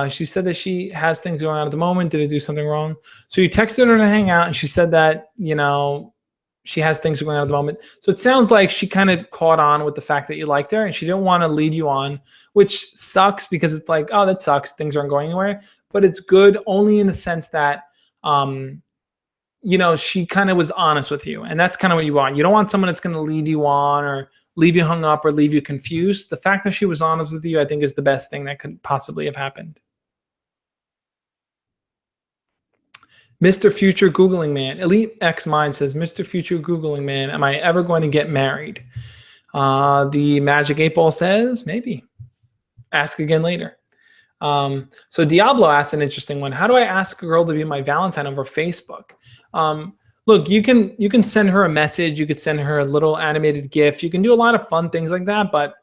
She said that she has things going on at the moment. Did I do something wrong? So you texted her to hang out and she said that, she has things going on at the moment. So it sounds like she kind of caught on with the fact that you liked her and she didn't want to lead you on, which sucks because it's like, oh, that sucks. Things aren't going anywhere. But it's good only in the sense that, she kind of was honest with you. And that's kind of what you want. You don't want someone that's going to lead you on or leave you hung up or leave you confused. The fact that she was honest with you, I think, is the best thing that could possibly have happened. Mr. Future Googling Man. Elite X Mind says, Mr. Future Googling Man, am I ever going to get married? The Magic 8 Ball says, maybe. Ask again later. So Diablo asked an interesting one. How do I ask a girl to be my Valentine over Facebook? Look, you can send her a message. You could send her a little animated GIF. You can do a lot of fun things like that. But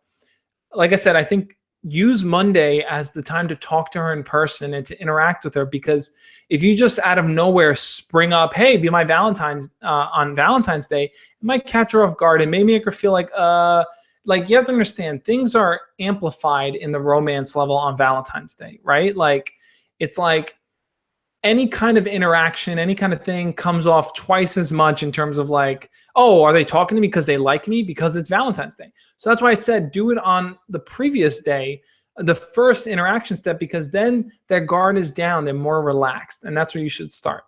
like I said, I think use Monday as the time to talk to her in person and to interact with her. Because if you just out of nowhere spring up, hey, be my Valentine's on Valentine's Day, it might catch her off guard and maybe make her feel like you have to understand things are amplified in the romance level on Valentine's Day, right? Like it's like any kind of interaction, any kind of thing comes off twice as much in terms of like, oh, are they talking to me because they like me? Because it's Valentine's Day. So that's why I said do it on the previous day, the first interaction step, because then their guard is down, they're more relaxed, and that's where you should start.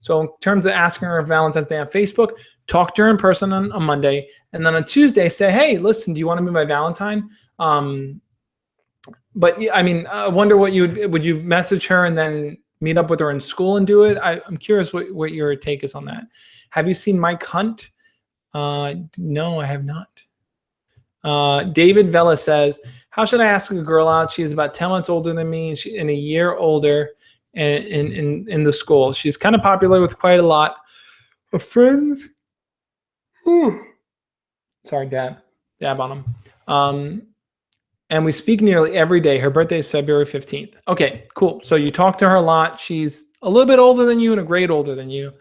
So in terms of asking her Valentine's Day on Facebook, talk to her in person on Monday, and then on Tuesday say, hey, listen, do you want to be my Valentine? But I mean, I wonder what would you message her and then meet up with her in school and do it? I'm curious what your take is on that. Have you seen Mike Hunt? No, I have not. David Vela says, how should I ask a girl out? She is about 10 months older than me and a year older in the school. She's kind of popular with quite a lot of friends. Sorry, dab on them. And we speak nearly every day. Her birthday is February 15th. Okay, cool. So you talk to her a lot. She's a little bit older than you and a grade older than you.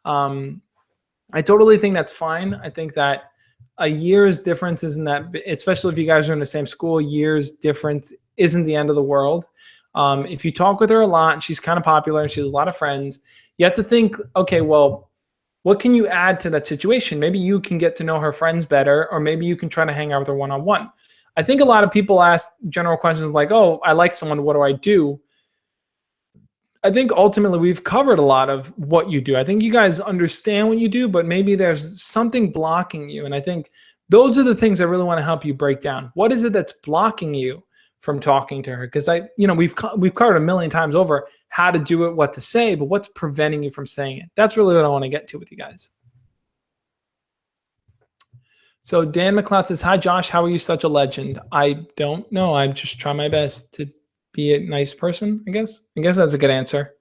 I totally think that's fine. I think that a year's difference isn't that, especially if you guys are in the same school, a year's difference isn't the end of the world. If you talk with her a lot, she's kind of popular and she has a lot of friends, you have to think, okay, well, what can you add to that situation? Maybe you can get to know her friends better, or maybe you can try to hang out with her one-on-one. I think a lot of people ask general questions like, oh, I like someone, what do I do? I think ultimately we've covered a lot of what you do. I think you guys understand what you do, but maybe there's something blocking you. And I think those are the things I really want to help you break down. What is it that's blocking you from talking to her? Because we've covered a million times over how to do it, what to say, but what's preventing you from saying it? That's really what I want to get to with you guys. So Dan McLeod says, "Hi Josh, how are you such a legend?" I don't know. I'm just trying my best to be a nice person, I guess. I guess that's a good answer.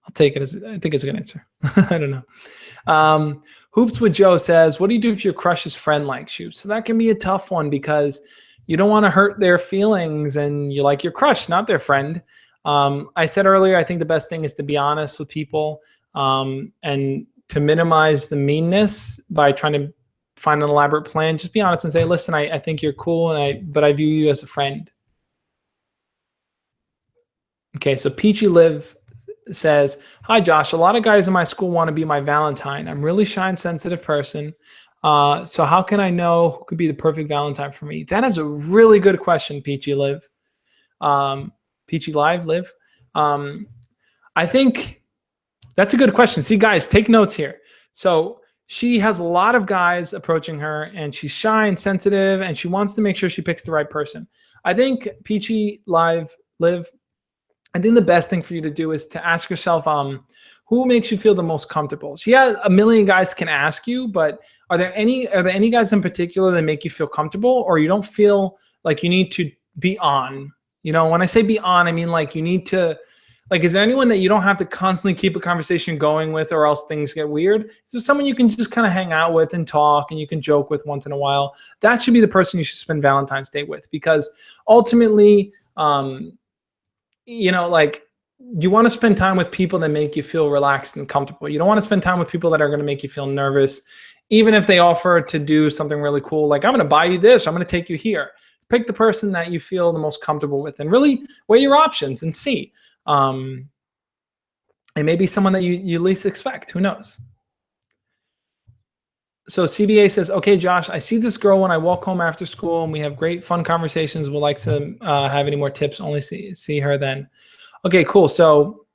I'll take it I think it's a good answer. I don't know. Hoops with Joe says, "What do you do if your crush's friend likes you?" So that can be a tough one because you don't want to hurt their feelings and you like your crush, not their friend. I said earlier, I think the best thing is to be honest with people and to minimize the meanness by trying to find an elaborate plan. Just be honest and say, "Listen, I think you're cool, but I view you as a friend." Okay, so Peachy Live says, "Hi Josh, a lot of guys in my school want to be my Valentine. I'm really shy and sensitive person. So how can I know who could be the perfect Valentine for me?" That is a really good question, Peachy Live. Peachy Live. I think that's a good question. See, guys, take notes here. So she has a lot of guys approaching her and she's shy and sensitive and she wants to make sure she picks the right person. I think Peachy Live, I think the best thing for you to do is to ask yourself, who makes you feel the most comfortable? So yeah, a million guys can ask you, but are there any guys in particular that make you feel comfortable or you don't feel like you need to be on? When I say be on, I mean like you need to, like, is there anyone that you don't have to constantly keep a conversation going with or else things get weird? Is there someone you can just kind of hang out with and talk and you can joke with once in a while? That should be the person you should spend Valentine's Day with, because ultimately, like, you want to spend time with people that make you feel relaxed and comfortable. You don't want to spend time with people that are going to make you feel nervous, even if they offer to do something really cool. Like, "I'm going to buy you this. I'm going to take you here." Pick the person that you feel the most comfortable with and really weigh your options and see. And maybe someone that you least expect. Who knows? So CBA says, "Okay, Josh, I see this girl when I walk home after school and we have great fun conversations. Would like to have any more tips. Only see her then." Okay, cool. So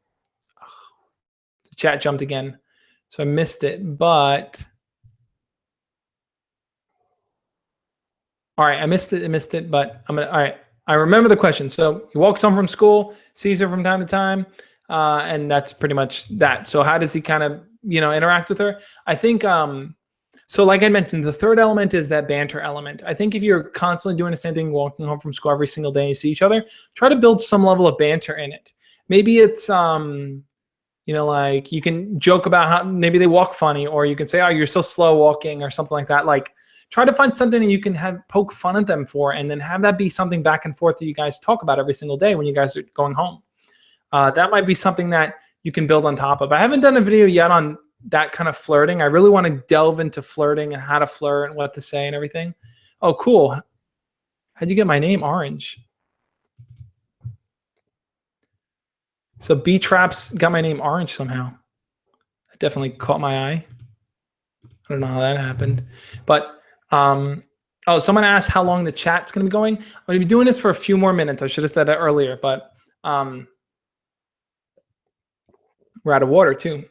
the chat jumped again. So I missed it, but all right, I missed it, but all right. I remember the question. So he walks home from school, sees her from time to time, and that's pretty much that. So how does he kind of, interact with her? I think, so like I mentioned, the third element is that banter element. I think if you're constantly doing the same thing, walking home from school every single day and you see each other, try to build some level of banter in it. Maybe it's, like you can joke about how maybe they walk funny, or you can say, "Oh, you're so slow walking," or something like that. Like, try to find something that you can poke fun at them for, and then have that be something back and forth that you guys talk about every single day when you guys are going home. That might be something that you can build on top of. I haven't done a video yet on that kind of flirting. I really want to delve into flirting and how to flirt and what to say and everything. Oh, cool. How'd you get my name Orange? So B-Traps got my name Orange somehow. That definitely caught my eye. I don't know how that happened. But, oh, someone asked how long the chat's going to be going. I'm going to be doing this for a few more minutes. I should have said that earlier, but we're out of water too.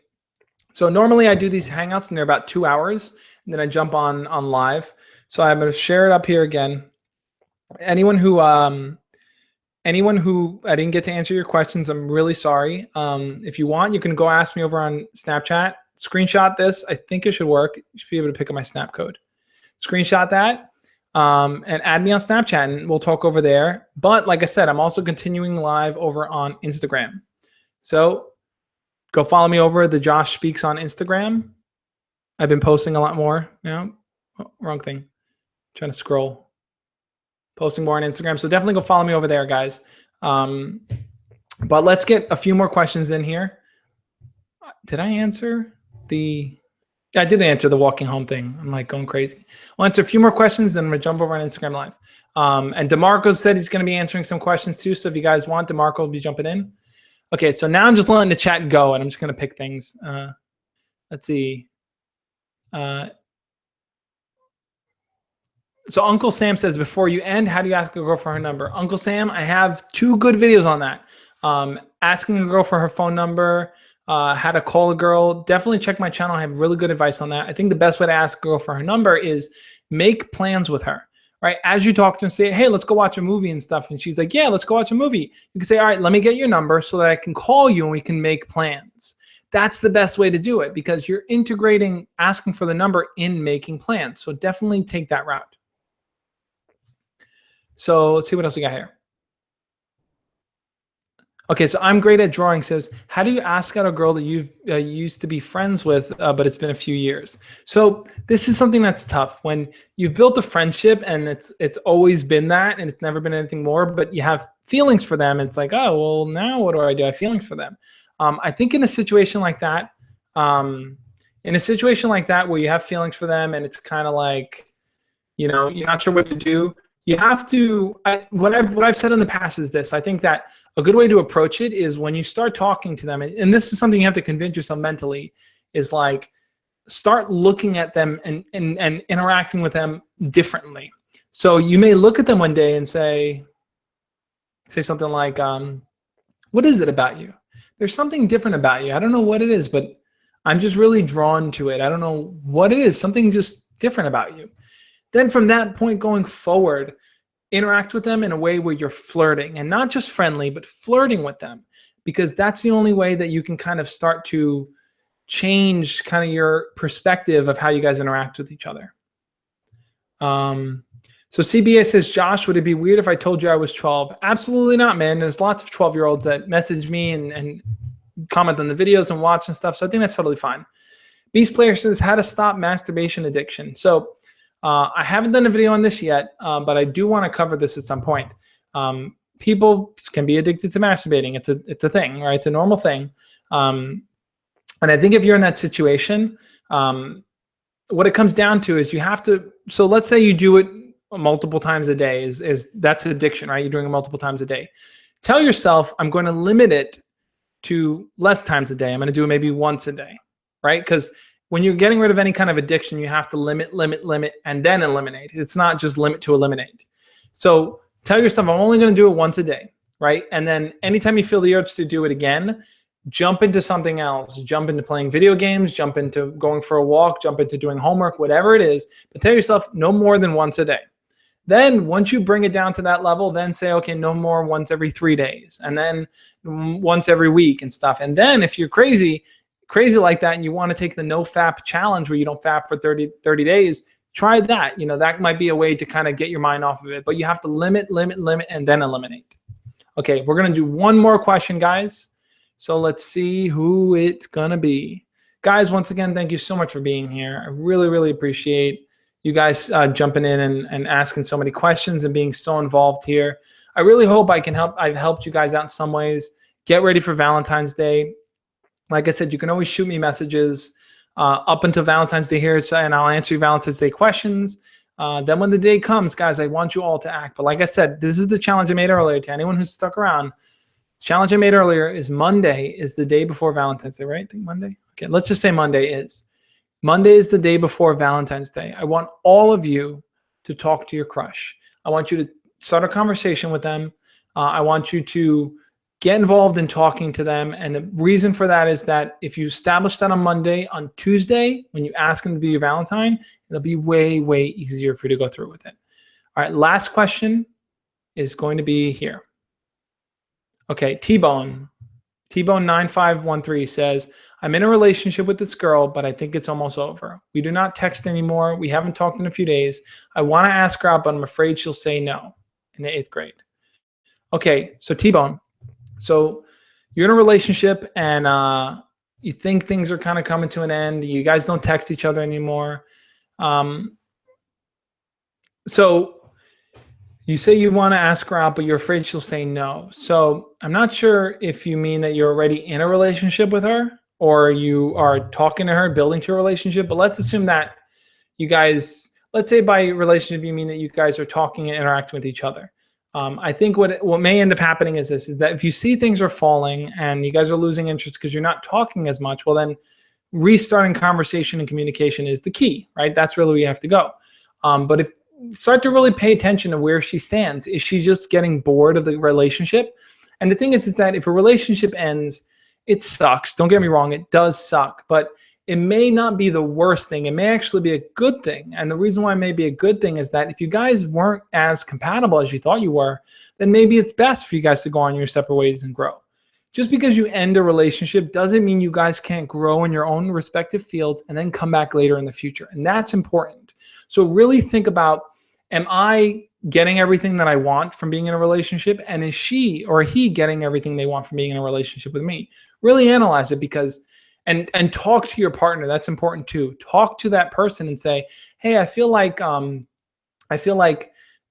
So normally I do these Hangouts and they're about 2 hours, and then I jump on live. So I'm going to share it up here again. Anyone who I didn't get to answer your questions, I'm really sorry. If you want, you can go ask me over on Snapchat. Screenshot this. I think it should work. You should be able to pick up my Snap code. Screenshot that and add me on Snapchat, and we'll talk over there. But like I said, I'm also continuing live over on Instagram. So go follow me over the Josh Speaks on Instagram. I've been posting a lot more now. Oh, wrong thing. Trying to scroll. Posting more on Instagram. So definitely go follow me over there, guys. But let's get a few more questions in here. Did I answer the... I did answer the walking home thing. I'm like going crazy. I'll answer a few more questions, then I'm going to jump over on Instagram Live. And DeMarco said he's going to be answering some questions too. So if you guys want, DeMarco will be jumping in. Okay, so now I'm just letting the chat go, and I'm just going to pick things. Let's see. So Uncle Sam says, before you end, how do you ask a girl for her number? Uncle Sam, I have 2 good videos on that. Asking a girl for her phone number, how to call a girl. Definitely check my channel. I have really good advice on that. I think the best way to ask a girl for her number is make plans with her. right? As you talk to her and say, hey, let's go watch a movie and stuff. And she's like, yeah, let's go watch a movie. You can say, all right, let me get your number so that I can call you and we can make plans. That's the best way to do it because you're integrating asking for the number in making plans. So definitely take that route. So let's see what else we got here. Okay, so I'm great at drawing says, how do you ask out a girl that you've used to be friends with, but it's been a few years? So this is something that's tough when you've built a friendship and it's always been that and it's never been anything more, but you have feelings for them. It's like, oh, well, now what do? I have feelings for them. I think in a situation like that, where you have feelings for them and it's kind of like, you're not sure what to do. You have to, what I've said in the past is this. I think that a good way to approach it is when you start talking to them, and this is something you have to convince yourself mentally, is like start looking at them and interacting with them differently. So you may look at them one day and say something like, what is it about you? There's something different about you. I don't know what it is, but I'm just really drawn to it. I don't know what it is, something just different about you. Then from that point going forward, interact with them in a way where you're flirting and not just friendly, but flirting with them, because that's the only way that you can kind of start to change kind of your perspective of how you guys interact with each other. So CBA says, Josh, would it be weird if I told you I was 12? Absolutely not, man. There's lots of 12-year-olds that message me and comment on the videos and watch and stuff. So I think that's totally fine. Beast Player says, how to stop masturbation addiction. So I haven't done a video on this yet, but I do want to cover this at some point. People can be addicted to masturbating. It's a thing, right? It's a normal thing. And I think if you're in that situation, what it comes down to is you have to, so let's say you do it multiple times a day, that's addiction, right? You're doing it multiple times a day. Tell yourself, I'm going to limit it to less times a day. I'm going to do it maybe once a day, right? Because when you're getting rid of any kind of addiction, you have to limit, and then eliminate. It's not just limit to eliminate. So tell yourself, I'm only going to do it once a day, right? And then anytime you feel the urge to do it again, jump into something else. Jump into playing video games, jump into going for a walk, jump into doing homework, whatever it is. But tell yourself no more than once a day. Then once you bring it down to that level, then say, okay, no more once every 3 days, and then once every week and stuff. And then if you're crazy like that and you want to take the no fap challenge where you don't fap for 30 days, try that. That might be a way to kind of get your mind off of it, but you have to limit, and then eliminate. Okay, we're going to do one more question, guys. So let's see who it's going to be. Guys, once again, thank you so much for being here. I really, really appreciate you guys jumping in and asking so many questions and being so involved here. I really hope I've helped you guys out in some ways. Get ready for Valentine's Day. Like I said, you can always shoot me messages up until Valentine's Day here, and I'll answer your Valentine's Day questions. Then when the day comes, guys, I want you all to act. But like I said, this is the challenge I made earlier. To anyone who's stuck around, the challenge I made earlier is Monday is the day before Valentine's Day, right? I think Monday. Okay, let's just say Monday is. Monday is the day before Valentine's Day. I want all of you to talk to your crush. I want you to start a conversation with them. I want you to get involved in talking to them. And the reason for that is that if you establish that on Monday, on Tuesday, when you ask them to be your Valentine, it'll be way, way easier for you to go through with it. All right, last question is going to be here. Okay, T-Bone 9513 says, I'm in a relationship with this girl, but I think it's almost over. We do not text anymore. We haven't talked in a few days. I want to ask her out, but I'm afraid she'll say no in the 8th grade. Okay, so T-Bone. So you're in a relationship and you think things are kind of coming to an end. You guys don't text each other anymore. So you say you want to ask her out, but you're afraid she'll say no. So I'm not sure if you mean that you're already in a relationship with her or you are talking to her, building to a relationship. But let's assume that you guys, let's say by relationship, you mean that you guys are talking and interacting with each other. I think what may end up happening is this, is that if you see things are falling and you guys are losing interest because you're not talking as much, well then restarting conversation and communication is the key, right? That's really where you have to go. But if start to really pay attention to where she stands. Is she just getting bored of the relationship? And the thing is that if a relationship ends, it sucks. Don't get me wrong, it does suck. But it may not be the worst thing. It may actually be a good thing. And the reason why it may be a good thing is that if you guys weren't as compatible as you thought you were, then maybe it's best for you guys to go on your separate ways and grow. Just because you end a relationship doesn't mean you guys can't grow in your own respective fields and then come back later in the future. And that's important. So really think about, am I getting everything that I want from being in a relationship? And is she or he getting everything they want from being in a relationship with me? Really analyze it, because and talk to your partner. That's important too. Talk to that person and say, hey, I feel like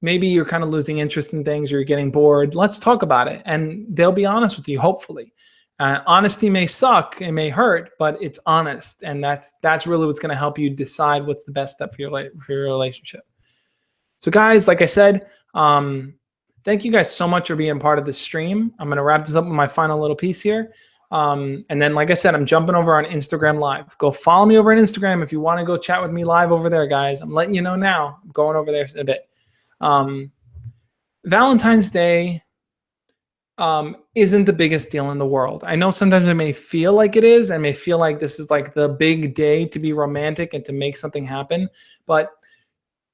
maybe you're kind of losing interest in things, or you're getting bored. Let's talk about it. And they'll be honest with you, hopefully. Honesty may suck, it may hurt, but it's honest. And that's really what's going to help you decide what's the best step for your relationship. So guys, like I said, thank you guys so much for being part of this stream. I'm going to wrap this up with my final little piece here. And then, like I said, I'm jumping over on Instagram Live. Go follow me over on Instagram if you want to go chat with me live over there, guys. I'm letting you know now. I'm going over there in a bit. Valentine's Day isn't the biggest deal in the world. I know sometimes it may feel like it is, and may feel like this is like the big day to be romantic and to make something happen, but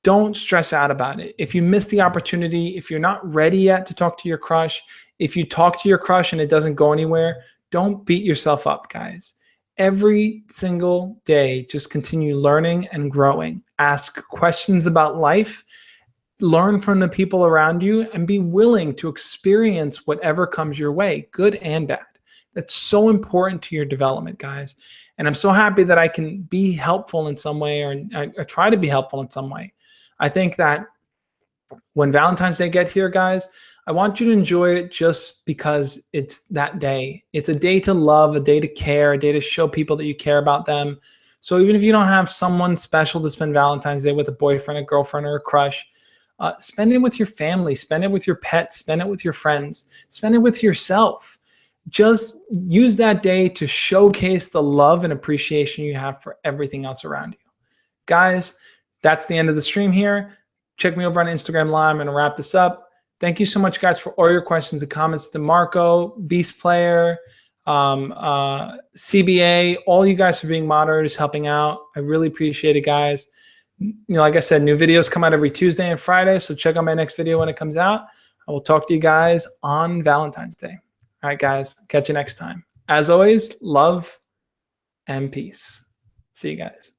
don't stress out about it. If you miss the opportunity, if you're not ready yet to talk to your crush, if you talk to your crush and it doesn't go anywhere, don't beat yourself up, guys. Every single day, just continue learning and growing. Ask questions about life, learn from the people around you, and be willing to experience whatever comes your way, good and bad. That's so important to your development, guys. And I'm so happy that I can be helpful in some way, or try to be helpful in some way. I think that when Valentine's Day gets here, guys, I want you to enjoy it just because it's that day. It's a day to love, a day to care, a day to show people that you care about them. So even if you don't have someone special to spend Valentine's Day with, a boyfriend, a girlfriend, or a crush, spend it with your family, spend it with your pets, spend it with your friends, spend it with yourself. Just use that day to showcase the love and appreciation you have for everything else around you. Guys, that's the end of the stream here. Check me over on Instagram Live. I'm going to wrap this up. Thank you so much, guys, for all your questions and comments. To Marco, Beast Player, CBA, all you guys for being moderators, helping out. I really appreciate it, guys. Like I said, new videos come out every Tuesday and Friday, so check out my next video when it comes out. I will talk to you guys on Valentine's Day. All right, guys, catch you next time. As always, love and peace. See you guys.